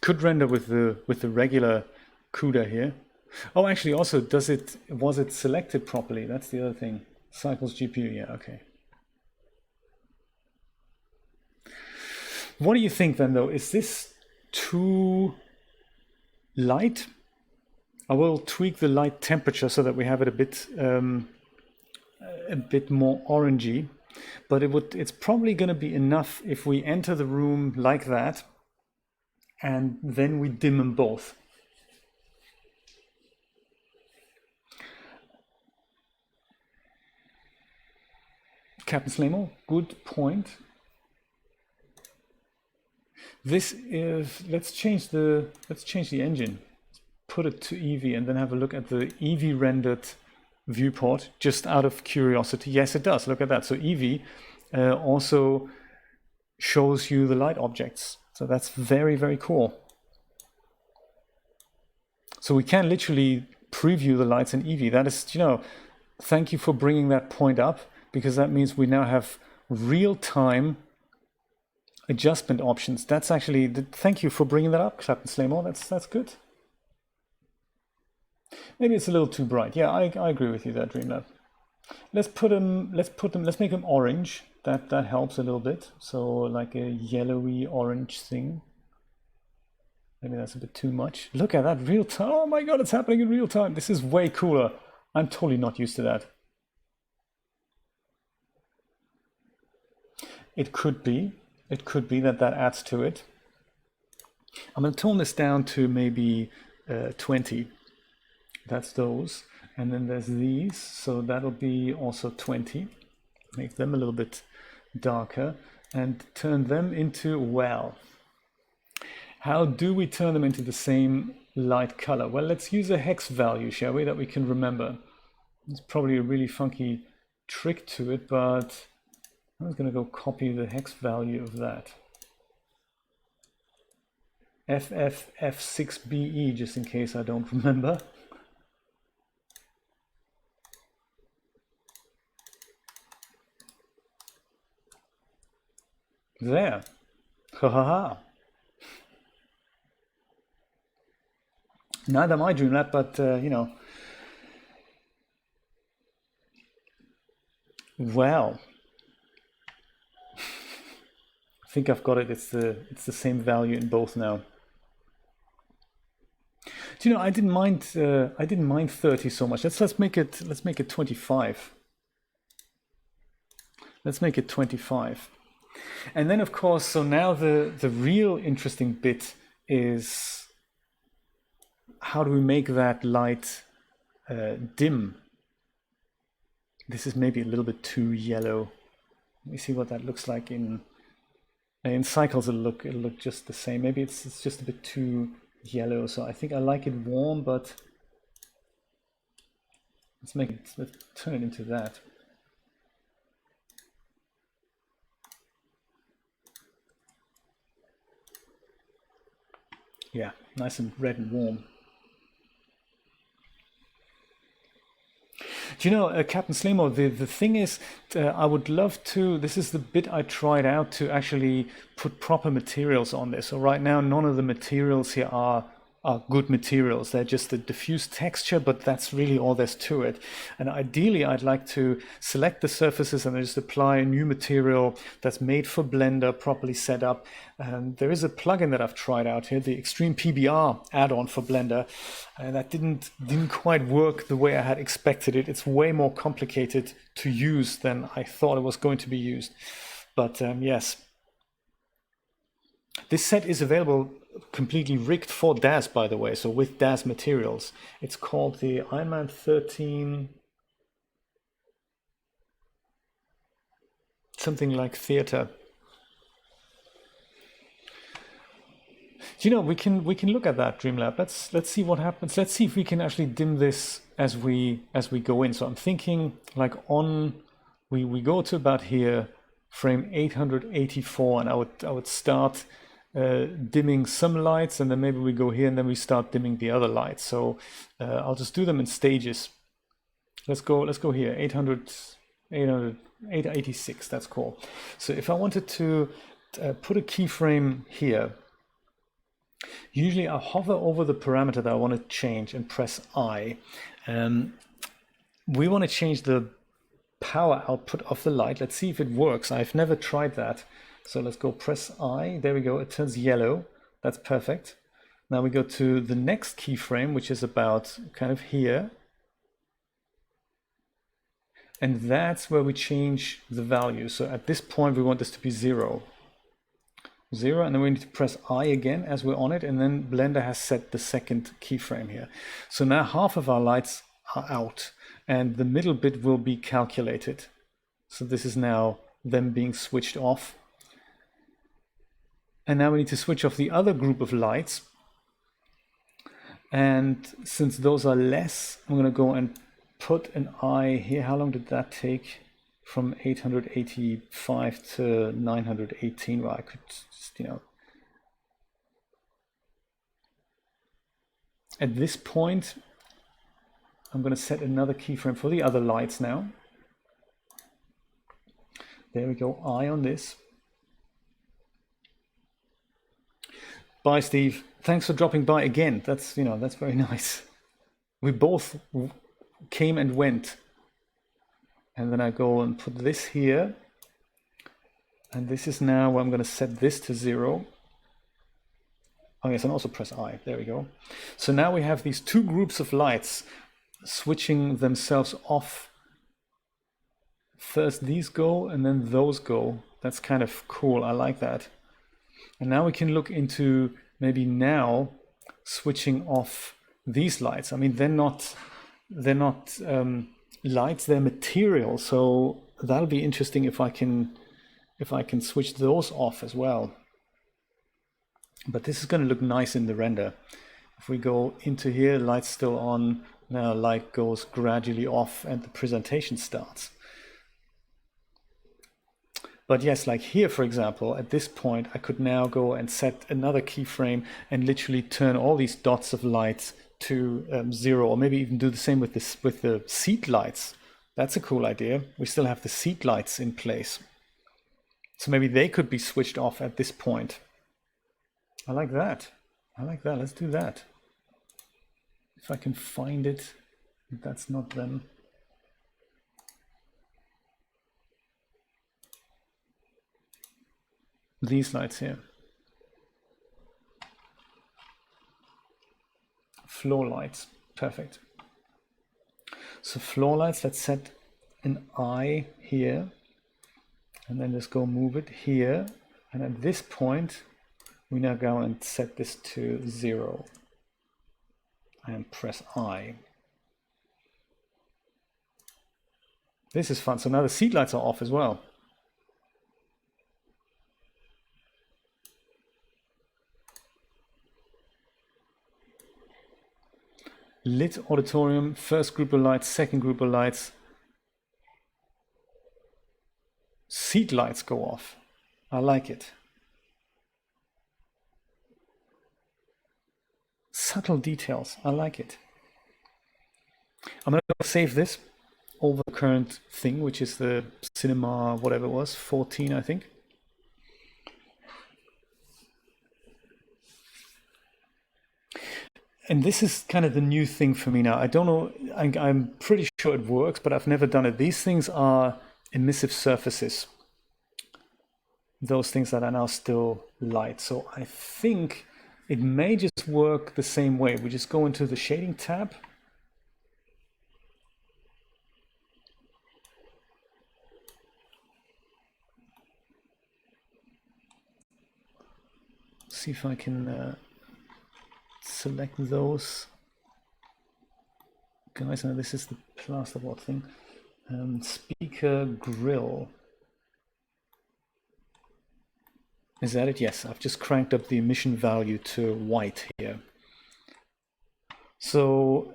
Could render with the regular CUDA here. Oh, actually, also, was it selected properly? That's the other thing. Cycles GPU, yeah, okay. What do you think then, though? Is this too light? I will tweak the light temperature so that we have it a bit more orangey, but it's probably going to be enough if we enter the room like that, and then we dim them both. Captain Slamo, good point. This is, let's change the engine. Put it to Eevee and then have a look at the Eevee rendered viewport, just out of curiosity. Yes, it does. Look at that. So Eevee also shows you the light objects. So that's very, very cool. So we can literally preview the lights in Eevee. That is, thank you for bringing that point up, because that means we now have real-time adjustment options. That's actually, thank you for bringing that up, Captain Slaymore. That's good. Maybe it's a little too bright. Yeah, I agree with you there, Dreamlab. Let's make them orange. That helps a little bit. So like a yellowy orange thing. Maybe that's a bit too much. Look at that, real time. Oh my God, it's happening in real time. This is way cooler. I'm totally not used to that. It could be that adds to it. I'm going to tone this down to maybe 20. That's those. And then there's these. So that'll be also 20. Make them a little bit darker and turn them into, well, how do we turn them into the same light color? Well, let's use a hex value, shall we, that we can remember. It's probably a really funky trick to it, but I'm just going to go copy the hex value of that. FFF6BE, just in case I don't remember. There. Ha ha ha. Neither am I doing that, but well. think I've got it. It's the same value in both now. Do you know, I didn't mind 30 so much. Let's make it 25. Let's make it 25. And then of course, so now the real interesting bit is how do we make that light dim? This is maybe a little bit too yellow. Let me see what that looks like in cycles. It'll look just the same. Maybe it's just a bit too yellow. So I think I like it warm, but let's turn it into that. Yeah, nice and red and warm. Do you know, Captain Slimo, the thing is, I would love to, this is the bit I tried out to actually put proper materials on this. So right now, none of the materials here are good materials. They're just the diffuse texture, but that's really all there's to it. And ideally, I'd like to select the surfaces and just apply a new material that's made for Blender, properly set up. And there is a plugin that I've tried out here, the Extreme PBR add-on for Blender, and that didn't quite work the way I had expected it. It's way more complicated to use than I thought it was going to be used. But yes, this set is available completely rigged for DAZ, by the way, so with DAZ materials. It's called the Iron Man 13 something like theater. Do you know, we can look at that, Dreamlab. Let's see what happens. Let's see if we can actually dim this as we go in. So I'm thinking like we go to about here, frame 884, and I would start dimming some lights, and then maybe we go here and then we start dimming the other lights. So I'll just do them in stages. Let's go here, 886, that's cool. So if I wanted to put a keyframe here, usually I hover over the parameter that I want to change and press I. We want to change the power output of the light. Let's see if it works. I've never tried that. So let's go press I. There we go. It turns yellow. That's perfect. Now we go to the next keyframe, which is about kind of here. And that's where we change the value. So at this point, we want this to be 0. 0, and then we need to press I again as we're on it, and then Blender has set the second keyframe here. So now half of our lights are out, and the middle bit will be calculated. So this is now them being switched off. And now we need to switch off the other group of lights. And since those are less, I'm going to go and put an I here. How long did that take? From 885 to 918. Well, I could just, you know. At this point, I'm going to set another keyframe for the other lights now. There we go, I on this. Bye, Steve. Thanks for dropping by again. That's very nice. We both came and went. And then I go and put this here. And this is now where I'm going to set this to 0. Oh yes, and also press I. There we go. So now we have these two groups of lights switching themselves off. First these go and then those go. That's kind of cool. I like that. And now we can look into maybe now switching off these lights. I mean, they're not lights, they're material. So that'll be interesting if I can switch those off as well. But this is going to look nice in the render. If we go into here, light's still on. Now light goes gradually off and the presentation starts. But yes, like here, for example, at this point, I could now go and set another keyframe and literally turn all these dots of light to 0, or maybe even do the same with this, with the seat lights. That's a cool idea. We still have the seat lights in place. So maybe they could be switched off at this point. I like that. I like that. Let's do that. If I can find it, that's not them. these lights here. Floor lights, perfect. So floor lights, let's set an eye here, and then just go move it here. And at this point, we now go and set this to 0 and press I. This is fun. So now the seat lights are off as well. Lit auditorium, first group of lights, second group of lights. Seat lights go off. I like it. Subtle details. I like it. I'm going to save this over the current thing, which is the Cinema, whatever it was, 14, I think. And this is kind of the new thing for me now. I don't know, I'm pretty sure it works, but I've never done it. These things are emissive surfaces. Those things that are now still light. So I think it may just work the same way. We just go into the shading tab. See if I can select those guys. Now this is the plasterboard thing. Speaker grill. Is that it? Yes, I've just cranked up the emission value to white here. So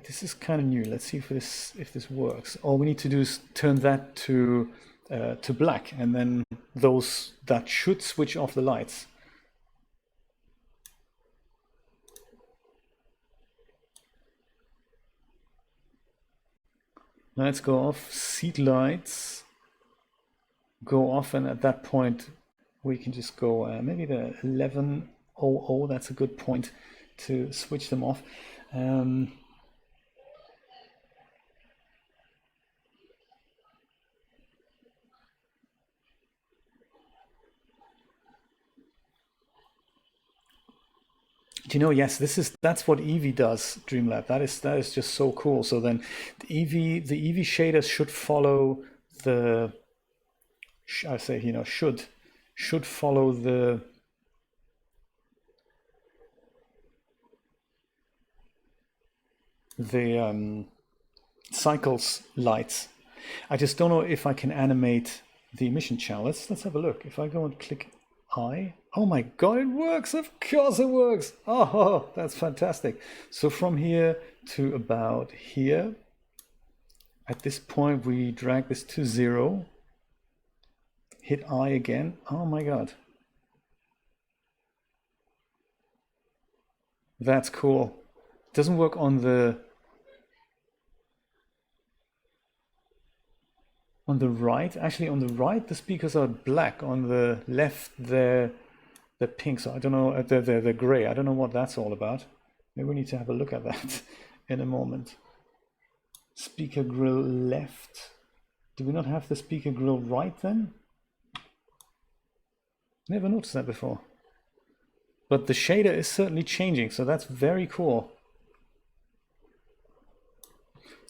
this is kind of new. Let's see if this works. All we need to do is turn that to black, and then that should switch off the lights. Lights go off, seat lights go off, and at that point we can just go maybe the 1100. That's a good point to switch them off. Do you know, yes, that's what Eevee does, Dreamlab. That is just so cool. So then the Eevee shaders should follow the, I say, you know, should follow the cycles lights. I just don't know if I can animate the emission channel. Let's have a look. If I go and click I, oh my God, it works. Of course it works. Oh, that's fantastic. So from here to about here, at this point, we drag this to 0, hit I again. Oh my God. That's cool. It doesn't work on the right. Actually, on the right, the speakers are black. On the left, they're pink. So I don't know, they're gray. I don't know what that's all about. Maybe we need to have a look at that in a moment. Speaker grill left. Do we not have the speaker grill right then? Never noticed that before. But the shader is certainly changing, so that's very cool.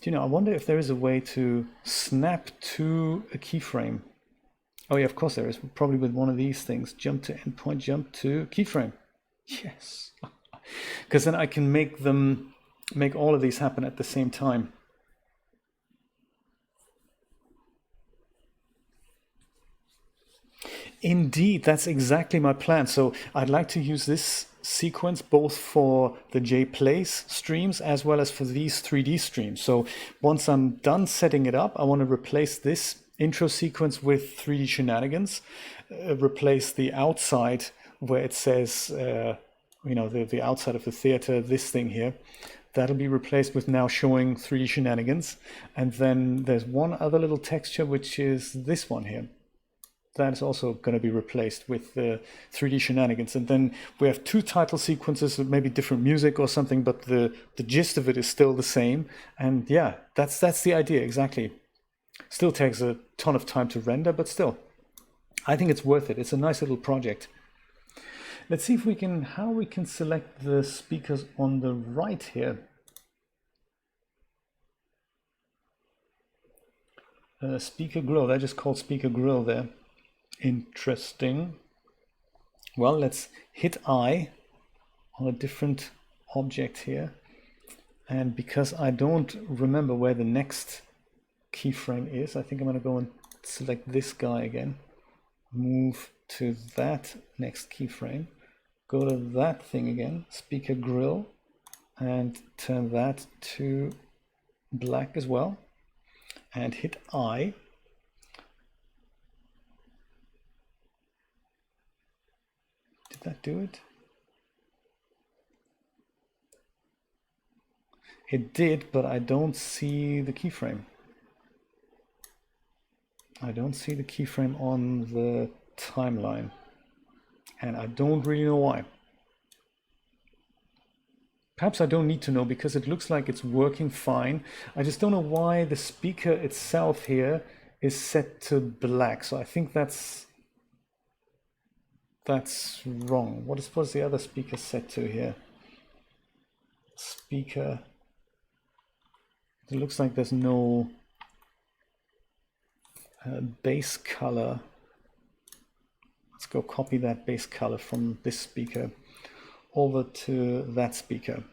Do you know, I wonder if there is a way to snap to a keyframe. Oh yeah, of course there is. Probably with one of these things. Jump to endpoint, jump to keyframe. Yes. Because then I can make all of these happen at the same time. Indeed, that's exactly my plan. So I'd like to use this sequence both for the JPlays streams as well as for these 3D streams. So once I'm done setting it up, I want to replace this intro sequence with 3D Shenanigans, replace the outside where it says, you know, the outside of the theater, this thing here. That'll be replaced with now showing 3D Shenanigans. And then there's one other little texture, which is this one here. That is also going to be replaced with 3D Shenanigans. And then we have two title sequences with maybe different music or something, but the gist of it is still the same. And yeah, that's the idea, exactly. Still takes a ton of time to render, but still. I think it's worth it. It's a nice little project. Let's see if we can, how we can select the speakers on the right here. Speaker grill, I just called speaker grill there. Interesting. Well, let's hit I on a different object here. And because I don't remember where the next keyframe is, I think I'm going to go and select this guy again. Move to that next keyframe. Go to that thing again, speaker grill, and turn that to black as well. And hit I. Did that do it? It did, but I don't see the keyframe. I don't see the keyframe on the timeline. And I don't really know why. Perhaps I don't need to know because it looks like it's working fine. I just don't know why the speaker itself here is set to black. So I think that's wrong. What is the other speaker set to here? Speaker. It looks like there's no base color. Let's go copy that base color from this speaker over to that speaker.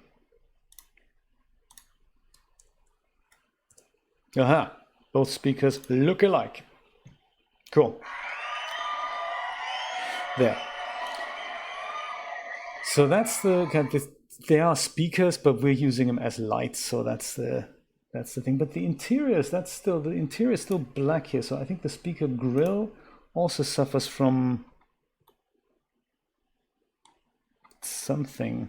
Aha, both speakers look alike. Cool. There. So that's the, they are speakers, but we're using them as lights, so that's the thing. But the interiors, the interior is still black here, so I think the speaker grill also suffers from something.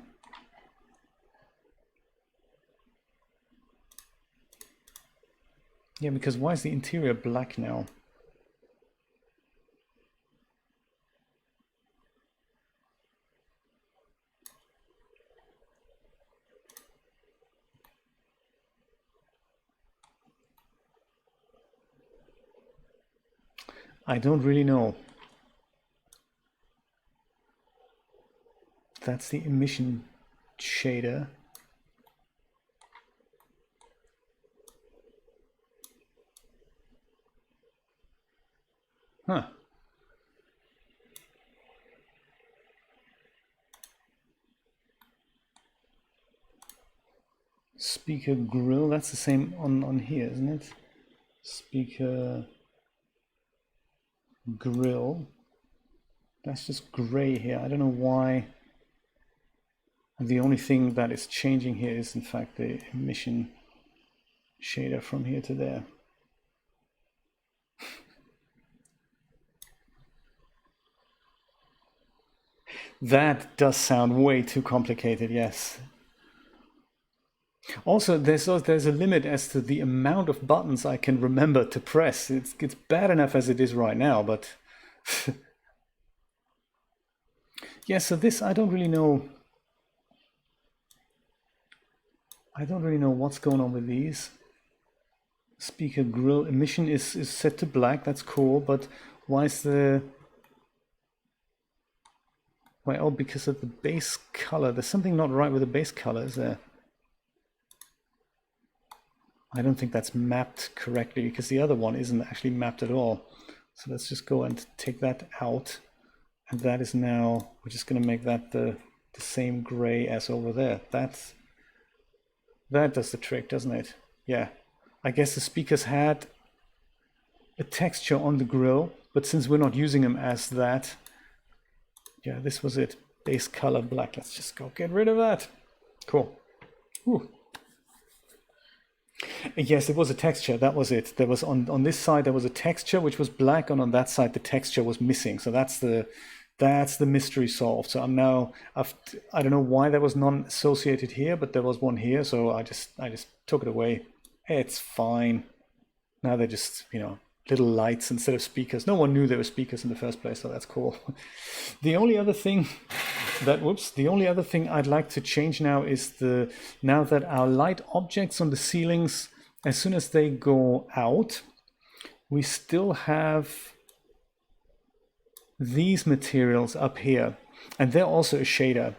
Yeah, because why is the interior black now? I don't really know. That's the emission shader. Huh. Speaker grill, that's the same on here, isn't it? Speaker grill. That's just gray here. I don't know why. The only thing that is changing here is in fact the emission shader from here to there. That does sound way too complicated, yes. Also, there's a limit as to the amount of buttons I can remember to press. It's bad enough as it is right now, but yeah, so this, I don't really know. I don't really know what's going on with these. Speaker grill emission is set to black, that's cool, but why is the... Why, oh, because of the base color. There's something not right with the base color, is there? I don't think that's mapped correctly because the other one isn't actually mapped at all. So let's just go and take that out. And that is now, we're just going to make that the same gray as over there. That does the trick, doesn't it? Yeah. I guess the speakers had a texture on the grill, but since we're not using them as that, yeah, this was it. Base color black. Let's just go get rid of that. Cool. Ooh. Yes, it was a texture. That was it. There was on this side there was a texture which was black, and on that side the texture was missing. So that's the mystery solved. So I'm now I don't know why there was none associated here, but there was one here. So I just took it away. It's fine. Now they're just, you know, little lights instead of speakers. No one knew they were speakers in the first place, so that's cool. The only other thing I'd like to change now is now that our light objects on the ceilings, as soon as they go out, we still have these materials up here, and they're also a shader.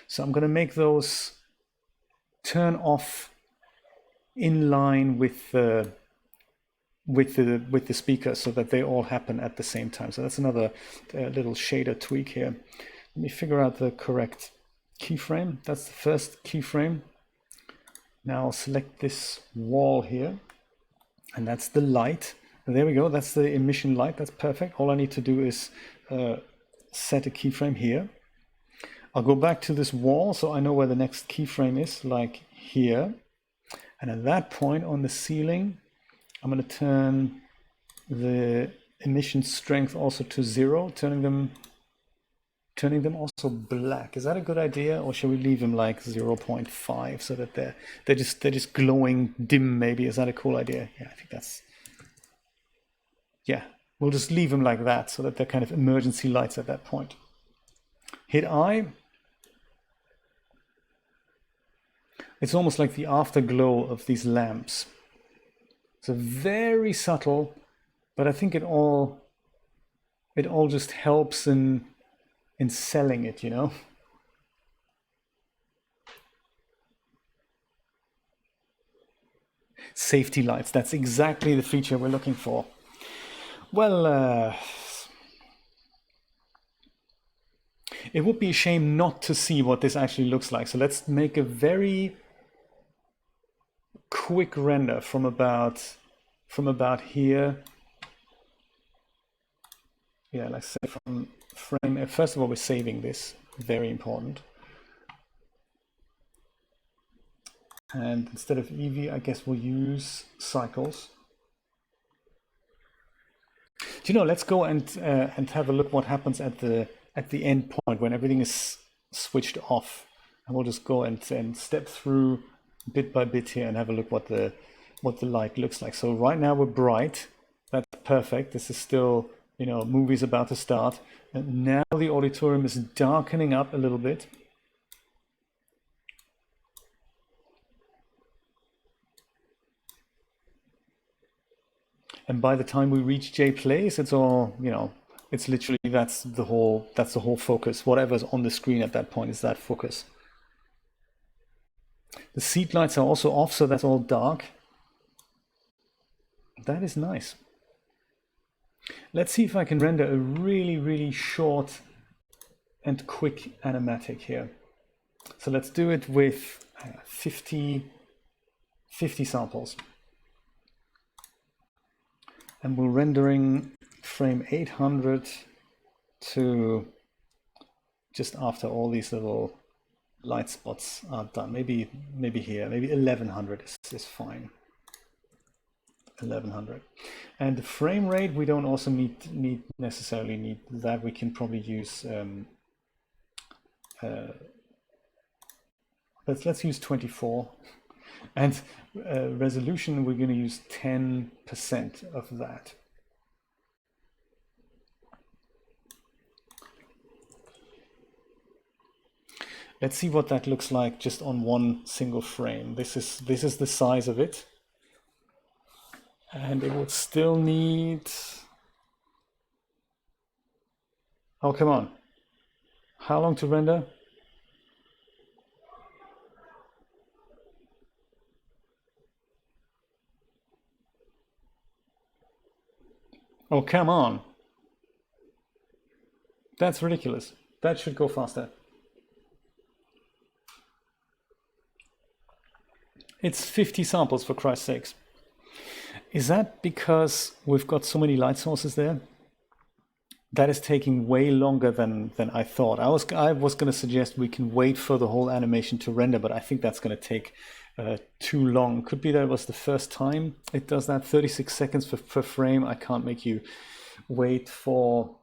So I'm going to make those turn off in line with the speaker, so that they all happen at the same time. So that's another little shader tweak here. Let me figure out the correct keyframe. That's the first keyframe. Now I'll select this wall here, and that's the light. And there we go. That's the emission light. That's perfect. All I need to do is set a keyframe here. I'll go back to this wall so I know where the next keyframe is, like here. And at that point on the ceiling, I'm going to turn the emission strength also to 0, turning them also black. Is that a good idea, or should we leave them like 0.5 so that they're just glowing dim? Maybe is that a cool idea? Yeah, I think that's. Yeah, we'll just leave them like that so that they're kind of emergency lights at that point. Hit I. It's almost like the afterglow of these lamps. So very subtle, but I think it all just helps in selling it, you know. Safety lights, that's exactly the feature we're looking for. Well, it would be a shame not to see what this actually looks like. So let's make a very quick render from about here. Yeah, let's say from frame. First of all, we're saving this. Very important. And instead of EV, I guess we'll use cycles. Do you know? Let's go and have a look what happens at the end point when everything is switched off, and we'll just go and step through bit by bit here and have a look what the light looks like. So right now we're bright. That's perfect. This is still, you know, movie's about to start, and now the auditorium is darkening up a little bit. And by the time we reach J Place, it's all, you know, it's literally that's the whole focus. Whatever's on the screen at that point is that focus. The seat lights are also off, so that's all dark. That is nice. Let's see if I can render a really, really short and quick animatic here. So let's do it with 50 samples. And we're rendering frame 800 to just after all these little light spots are done. Maybe here, maybe 1100 is fine. 1100. And the frame rate, we don't also necessarily need that. We can probably use let's use 24. And resolution, we're going to use 10% of that. Let's see what that looks like just on one single frame. This is the size of it. And it would still need... Oh, come on. How long to render? Oh, come on. That's ridiculous. That should go faster. It's 50 samples, for Christ's sakes. Is that because we've got so many light sources there? That is taking way longer than I thought. I was going to suggest we can wait for the whole animation to render, but I think that's going to take too long. Could be that it was the first time it does that. 36 seconds per frame. I can't make you wait for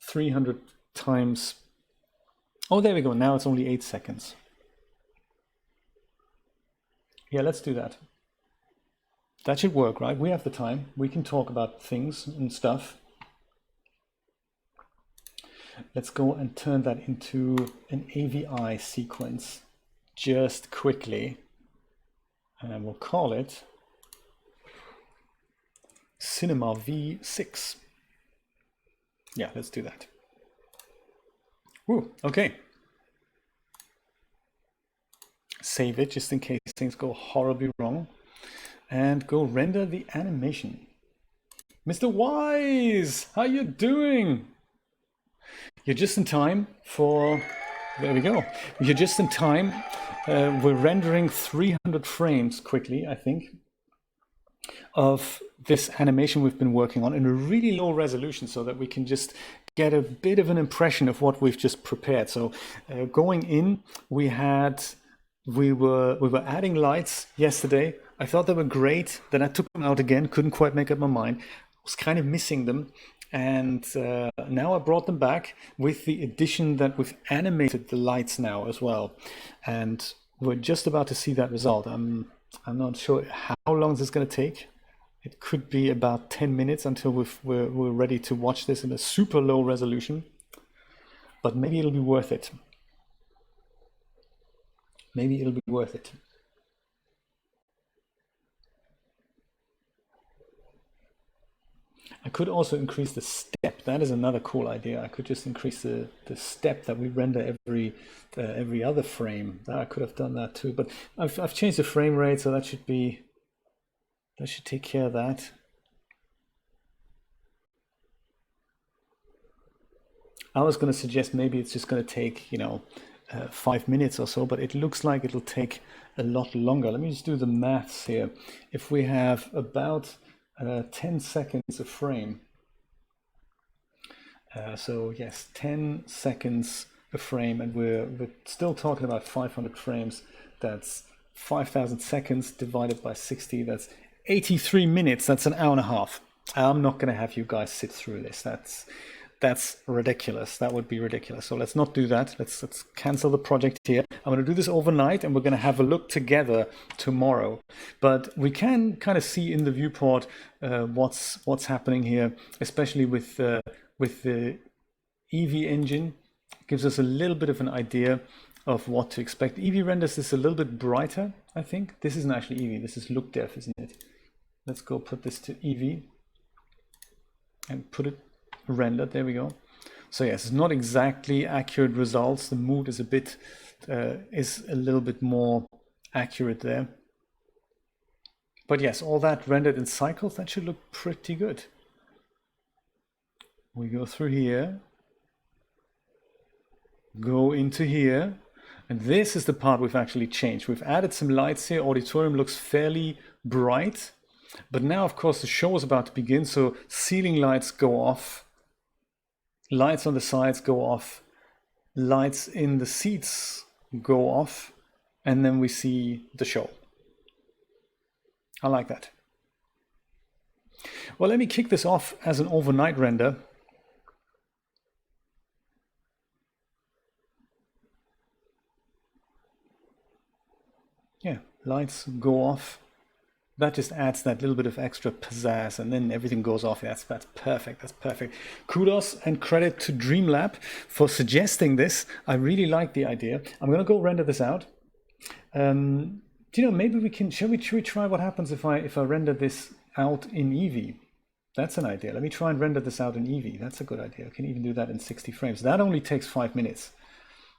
300 times. Oh, there we go. Now it's only 8 seconds. Yeah, let's do that. That should work, right? We have the time. We can talk about things and stuff. Let's go and turn that into an AVI sequence just quickly. And we'll call it Cinema V6. Yeah, let's do that. Woo, okay. Save it just in case things go horribly wrong. And go render the animation. Mr. Wise, how you doing? You're just in time for, there we go. You're just in time. We're rendering 300 frames quickly, I think, of this animation we've been working on in a really low resolution so that we can just get a bit of an impression of what we've just prepared. So going in, we were adding lights yesterday. I thought they were great. Then I took them out again, couldn't quite make up my mind. I was kind of missing them. And now I brought them back with the addition that we've animated the lights now as well. And we're just about to see that result. I'm not sure how long this is going to take. It could be about 10 minutes until we're ready to watch this in a super low resolution. But maybe it'll be worth it. Maybe it'll be worth it. I could also increase the step. That is another cool idea. I could just increase the step that we render every other frame. I could have done that too, but I've changed the frame rate, so that should take care of that. I was going to suggest maybe it's just going to take 5 minutes or so, but it looks like it'll take a lot longer. Let me just do the maths here. If we have about 10 seconds a frame. So yes, 10 seconds a frame, and we're still talking about 500 frames. That's 5,000 seconds divided by 60. That's 83 minutes. That's an hour and a half. I'm not going to have you guys sit through this. That's ridiculous. That would be ridiculous. So let's not do that. Let's cancel the project here. I'm going to do this overnight, and we're going to have a look together tomorrow. But we can kind of see in the viewport what's happening here, especially with the Eevee engine. It gives us a little bit of an idea of what to expect. Eevee renders this a little bit brighter, I think. This isn't actually Eevee. This is LookDev, isn't it? Let's go put this to Eevee and put it rendered. There we go. So yes, it's not exactly accurate results. The mood is a little bit more accurate there. But yes, all that rendered in cycles, that should look pretty good. We go through here, go into here, and this is the part we've actually changed. We've added some lights here. Auditorium looks fairly bright, but now of course the show is about to begin, so ceiling lights go off. Lights on the sides go off, lights in the seats go off, and then we see the show. I like that. Well, let me kick this off as an overnight render. Yeah, lights go off. That just adds that little bit of extra pizzazz, and then everything goes off. That's perfect. That's perfect. Kudos and credit to Dreamlab for suggesting this. I really like the idea. I'm going to go render this out. Maybe we can. Should we try what happens if I render this out in Eevee? That's an idea. Let me try and render this out in Eevee. That's a good idea. I can even do that in 60 frames. That only takes 5 minutes.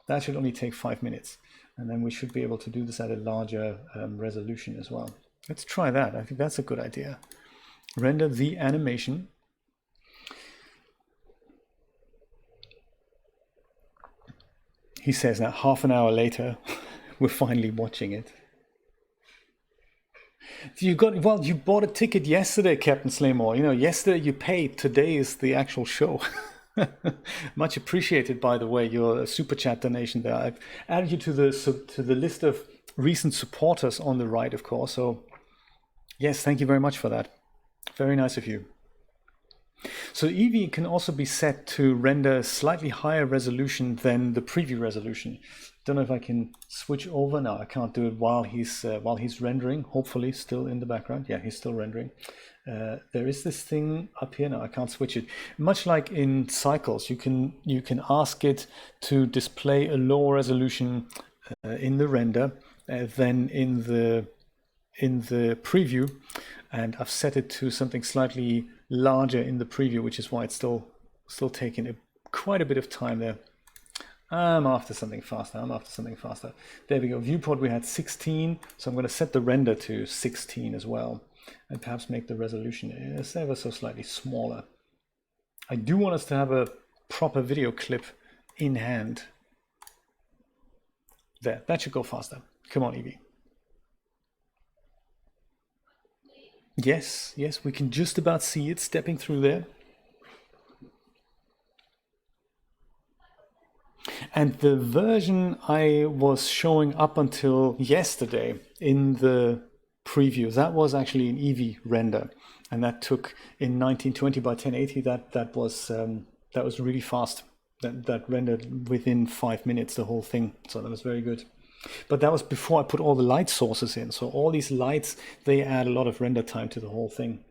That should only take 5 minutes, and then we should be able to do this at a larger resolution as well. Let's try that. I think that's a good idea. Render the animation. He says that half an hour later, we're finally watching it. You bought a ticket yesterday, Captain Slaymore. Yesterday you paid. Today is the actual show. Much appreciated, by the way, your super chat donation there. I've added you to the list of recent supporters on the right, of course. So yes, thank you very much for that. Very nice of you. So Eevee can also be set to render slightly higher resolution than the preview resolution. Don't know if I can switch over now. I can't do it while he's rendering. Hopefully, still in the background. Yeah, he's still rendering. There is this thing up here now. I can't switch it. Much like in Cycles, you can ask it to display a lower resolution in the render than in the preview, and I've set it to something slightly larger in the preview, which is why it's still Still taking quite a bit of time there. I'm after something faster. I'm after something faster. There we go. Viewport, we had 16. So I'm going to set the render to 16 as well. And perhaps make the resolution ever so slightly smaller. I do want us to have a proper video clip in hand. There, that should go faster. Come on, Evie. Yes, yes, we can just about see it stepping through there. And the version I was showing up until yesterday in the preview, that was actually an Eevee render, and that took in 1920 by 1080. That was really fast. That rendered within 5 minutes the whole thing, so that was very good. But that was before I put all the light sources in. So all these lights, they add a lot of render time to the whole thing.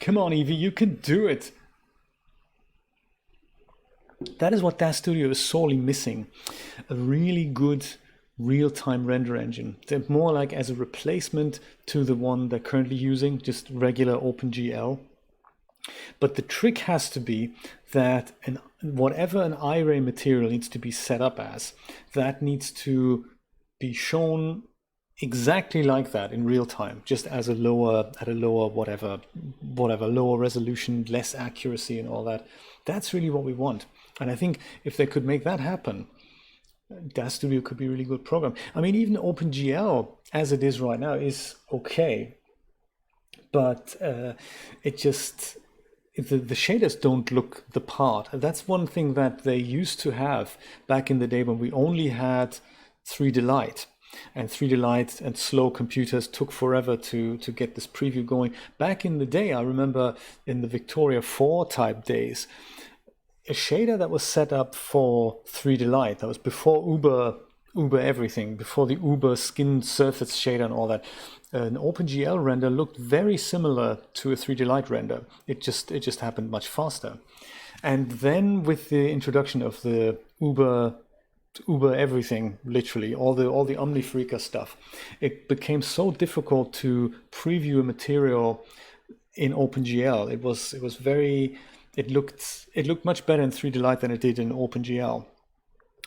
Come on, Eevee, you can do it. That is what DAZ Studio is sorely missing. A really good real-time render engine. They're more like as a replacement to the one they're currently using, just regular OpenGL. But the trick has to be that whatever an iRay material needs to be set up as, that needs to be shown exactly like that in real time, just as a lower whatever lower resolution, less accuracy and all that. That's really what we want. And I think if they could make that happen, DAZ Studio could be a really good program. I mean, even OpenGL as it is right now is okay, but the shaders don't look the part. That's one thing that they used to have back in the day when we only had 3D Light. And 3D Light and slow computers took forever to get this preview going. Back in the day, I remember in the Victoria 4 type days, a shader that was set up for 3D Light, that was before Uber everything, before the Uber skin surface shader and all that. An OpenGL render looked very similar to a 3D Light render. It just happened much faster. And then with the introduction of the Uber everything, literally all the OmniFreaker stuff, it became so difficult to preview a material in OpenGL. It looked much better in 3D Light than it did in OpenGL.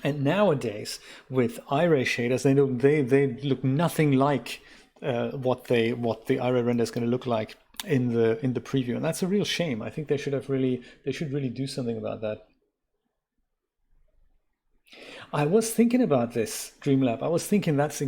And nowadays with iRay shaders, they look nothing like what the iRay render is going to look like in the preview, and that's a real shame. I think they should really do something about that. I was thinking about this, Dreamlab. I was thinking that was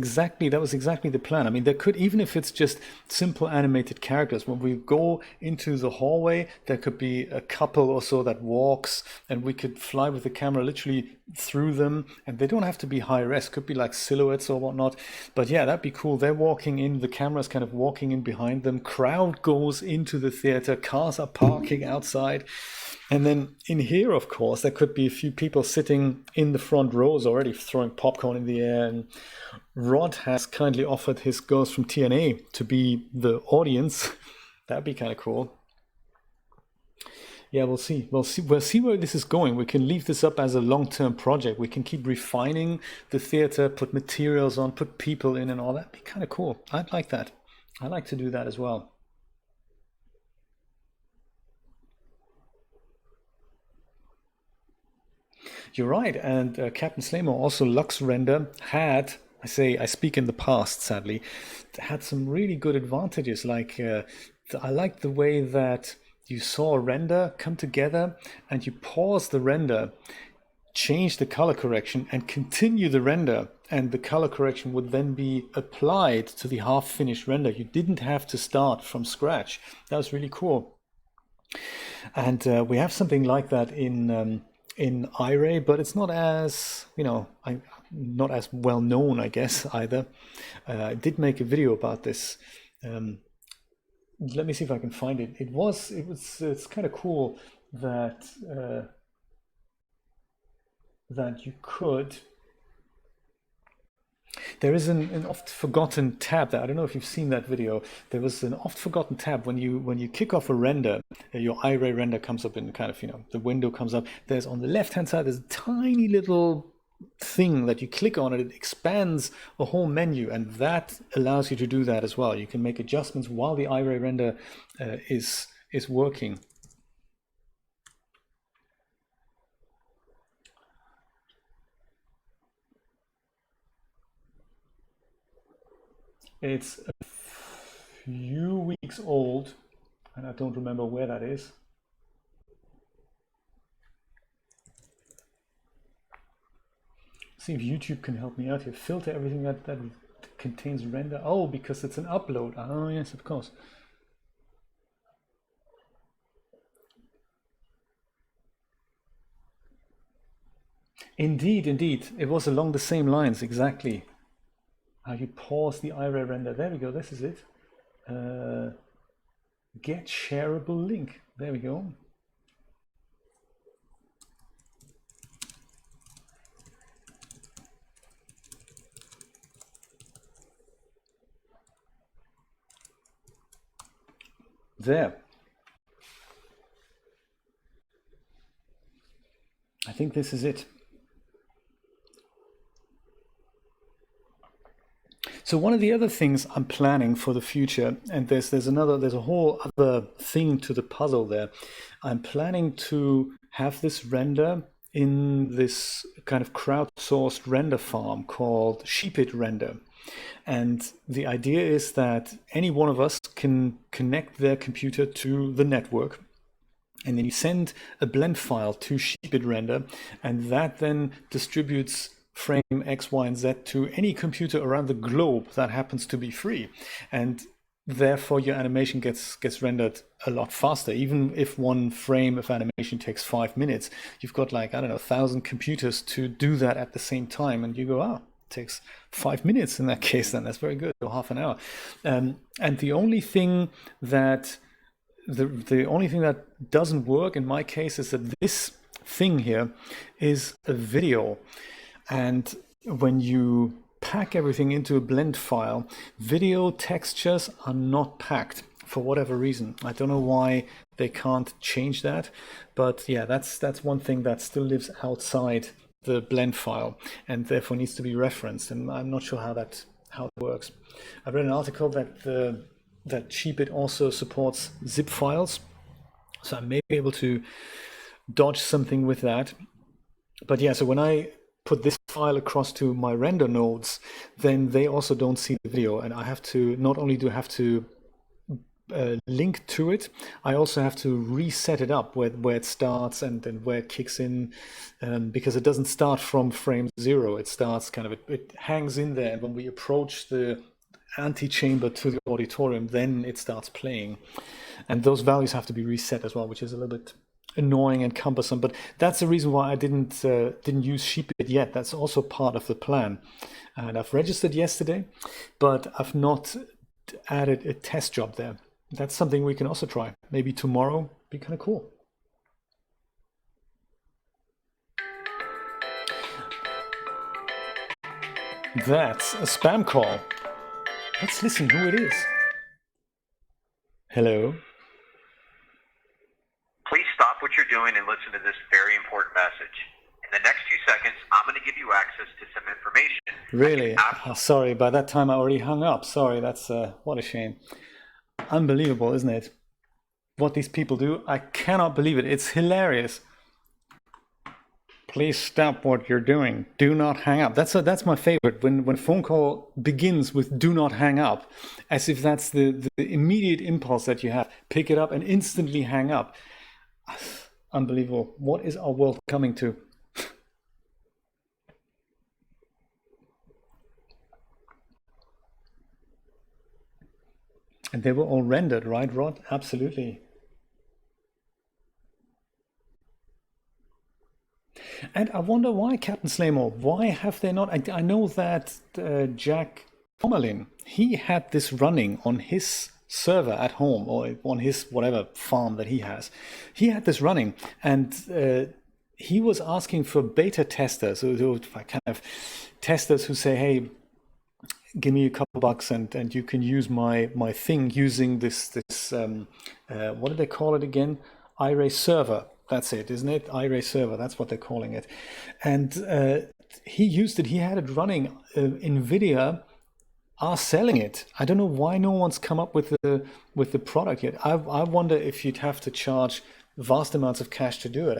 exactly the plan. I mean, there could, even if it's just simple animated characters, when we go into the hallway, there could be a couple or so that walks, and we could fly with the camera literally through them, and they don't have to be high res, could be like silhouettes or whatnot. But yeah, that'd be cool. They're walking in, the camera's kind of walking in behind them, crowd goes into the theater, cars are parking outside. And then in here, of course, there could be a few people sitting in the front rows already throwing popcorn in the air. And Rod has kindly offered his girls from TNA to be the audience. That'd be kind of cool. Yeah, we'll see. We'll see where this is going. We can leave this up as a long-term project. We can keep refining the theater, put materials on, put people in and all that. That'd be kind of cool. I'd like that. I'd like to do that as well. You're right, and Captain Slamer, also Lux Render, had, I speak in the past, sadly, had some really good advantages. Like, I liked the way that you saw a render come together and you pause the render, change the color correction and continue the render, and the color correction would then be applied to the half-finished render. You didn't have to start from scratch. That was really cool. And we have something like that in iRay, but it's not as, not as well known, I guess, either. I did make a video about this. Let me see if I can find it. It's kind of cool that that you could. There is an oft forgotten tab there. I don't know if you've seen that video. There was an oft forgotten tab when you kick off a render, your iRay render comes up in kind of, the window comes up. There's on the left hand side, there's a tiny little thing that you click on and it expands a whole menu, and that allows you to do that as well. You can make adjustments while the iRay render is is working. It's a few weeks old, and I don't remember where that is. See if YouTube can help me out here. Filter everything that contains render. Oh, because it's an upload. Oh, yes, of course. Indeed, indeed. It was along the same lines, exactly. How you pause the iRay render. There we go. This is it. Get shareable link. There we go. There. I think this is it. So one of the other things I'm planning for the future, and there's a whole other thing to the puzzle there. I'm planning to have this render in this kind of crowdsourced render farm called Sheepit Render. And the idea is that any one of us can connect their computer to the network, and then you send a blend file to Sheepit Render, and that then distributes frame X, Y, and Z to any computer around the globe that happens to be free. And therefore your animation gets rendered a lot faster. Even if one frame of animation takes 5 minutes, you've got like, I don't know, 1,000 computers to do that at the same time. And you go, it takes 5 minutes in that case, then that's very good, or half an hour. And the only thing that doesn't work in my case is that this thing here is a video. And when you pack everything into a blend file, video textures are not packed for whatever reason. I don't know why they can't change that, but yeah, that's one thing that still lives outside the blend file and therefore needs to be referenced. And I'm not sure how it works. I read an article that that Sheepit also supports zip files, so I may be able to dodge something with that. But yeah, so when I put this file across to my render nodes, then they also don't see the video, and I have to not only do I have to link to it, I also have to reset it up where it starts and then where it kicks in, because it doesn't start from frame 0. It starts kind of it hangs in there, and when we approach the antechamber to the auditorium, then it starts playing, and those values have to be reset as well, which is a little bit annoying and cumbersome. But that's the reason why I didn't use Sheepit yet. That's also part of the plan, and I've registered yesterday, but I've not added a test job there. That's something we can also try. Maybe tomorrow. Be kind of cool. That's a spam call. Let's listen who it is. Hello. Please stop what you're doing and listen to this very important message. In the next few seconds, I'm going to give you access to some information. Really? Oh, sorry, by that time I already hung up. Sorry, that's what a shame. Unbelievable, isn't it? What these people do, I cannot believe it. It's hilarious. Please stop what you're doing. Do not hang up. That's my favorite. When a phone call begins with "do not hang up," as if that's the immediate impulse that you have. Pick it up and instantly hang up. Unbelievable. What is our world coming to? And they were all rendered, right, Rod? Absolutely. And I wonder why, Captain Slaymore, why have they not? I know that Jack Tomerlin, he had this running on his server at home, or on his whatever farm that he has. He had this running, and he was asking for beta testers, who kind of testers who say, hey, give me a couple bucks and you can use my thing using this what do they call it again? iRay server. That's it, isn't it? iRay server, that's what they're calling it. And he used it, he had it running NVIDIA are selling it. I don't know why no one's come up with the product yet. I wonder if you'd have to charge vast amounts of cash to do it.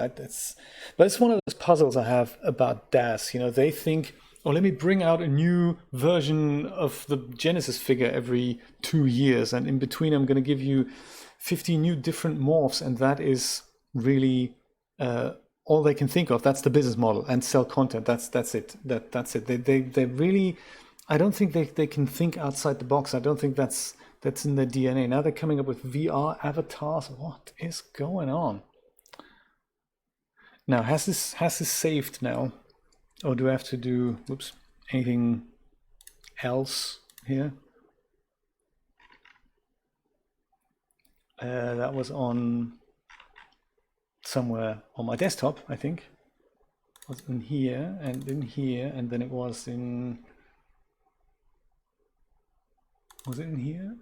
But it's one of those puzzles I have about DAZ. You know, they think, oh, let me bring out a new version of the Genesis figure every 2 years, and in between I'm going to give you 50 new different morphs, and that is really all they can think of. That's the business model, and sell content. That's it. That's it. They really, I don't think they can think outside the box. I don't think that's in their DNA. Now they're coming up with VR avatars. What is going on? Now has this saved now, or do I have to do anything else here? That was on somewhere on my desktop, I think. It was in here, and then it was in. Was it in here?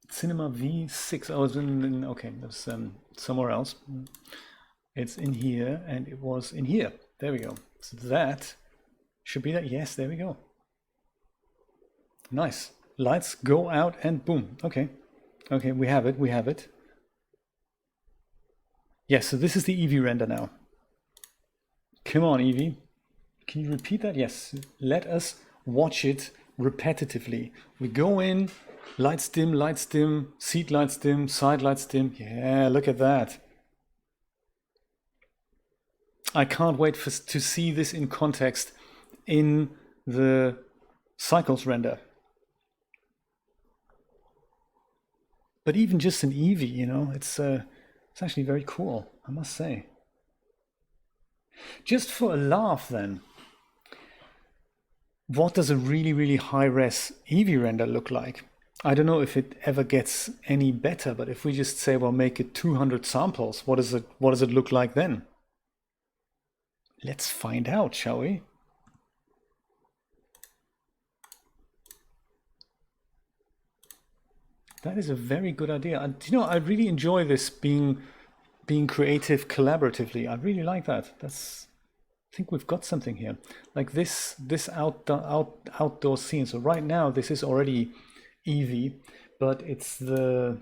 Cinema V6. I was in okay, that's somewhere else. It's in here, and it was in here. There we go. So that should be that. Yes, there we go. Nice. Lights go out and boom. Okay. Okay, we have it. We have it. Yes, so this is the Eevee render now. Come on, Eevee. Can you repeat that? Yes. Let us watch it repetitively. We go in, lights dim, seat lights dim, side lights dim. Yeah, look at that. I can't wait to see this in context in the cycles render. But even just an Eevee, you know, it's actually very cool, I must say. Just for a laugh then, what does a really, really high-res Eevee render look like? I don't know if it ever gets any better, but if we just say, well, make it 200 samples, what does it look like then? Let's find out, shall we? That is a very good idea. And you know, I really enjoy this being creative collaboratively. I really like that. I think we've got something here. Like this outdoor scene. So right now this is already Eevee, but it's the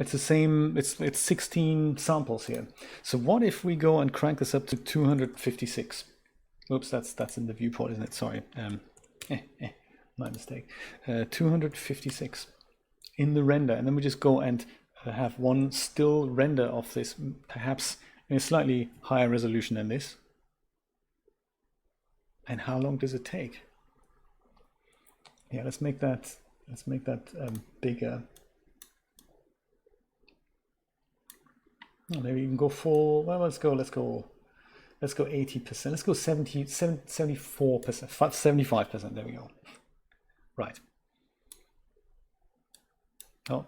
same. It's 16 samples here. So what if we go and crank this up to 256? Oops, that's in the viewport, isn't it? Sorry, my mistake. 256 in the render, and then we just go and have one still render of this, perhaps in a slightly higher resolution than this. And how long does it take? Yeah, let's make that bigger. Oh, maybe even go for, well, let's go 80%. Let's go 74%, 75%. There we go. Right. Oh,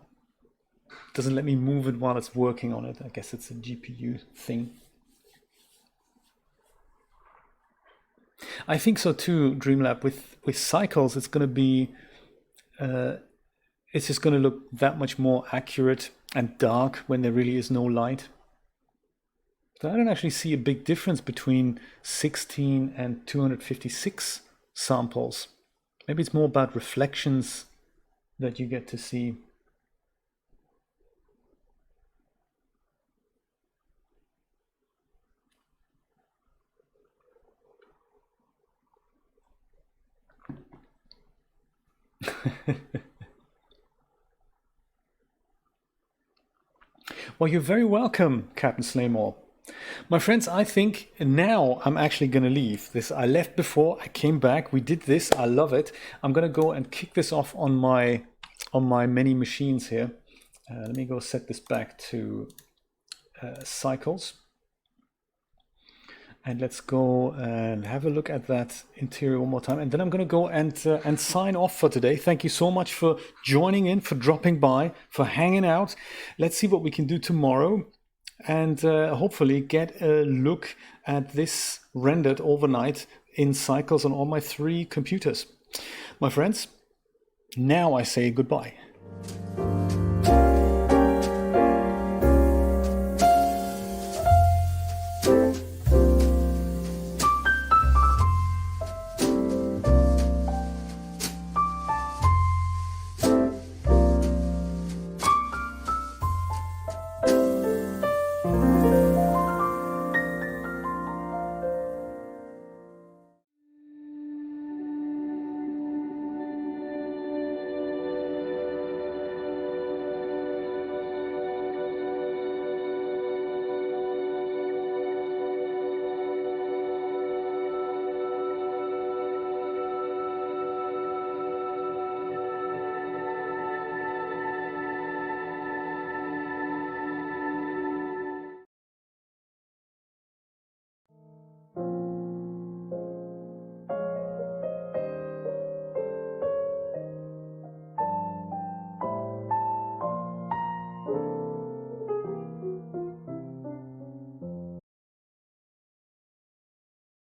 doesn't let me move it while it's working on it. I guess it's a GPU thing. I think so too, Dreamlab. With cycles, it's going to be, it's just going to look that much more accurate and dark when there really is no light. So I don't actually see a big difference between 16 and 256 samples. Maybe it's more about reflections that you get to see. Well, you're very welcome, Captain Slaymore. My friends, I think now I'm actually going to leave this. I left before, I came back, we did this, I love it. I'm going to go and kick this off on my many machines here. Let me go set this back to cycles. And let's go and have a look at that interior one more time. And then I'm going to go and sign off for today. Thank you so much for joining in, for dropping by, for hanging out. Let's see what we can do tomorrow. And hopefully get a look at this rendered overnight in cycles on all my 3 computers. My friends, now I say goodbye.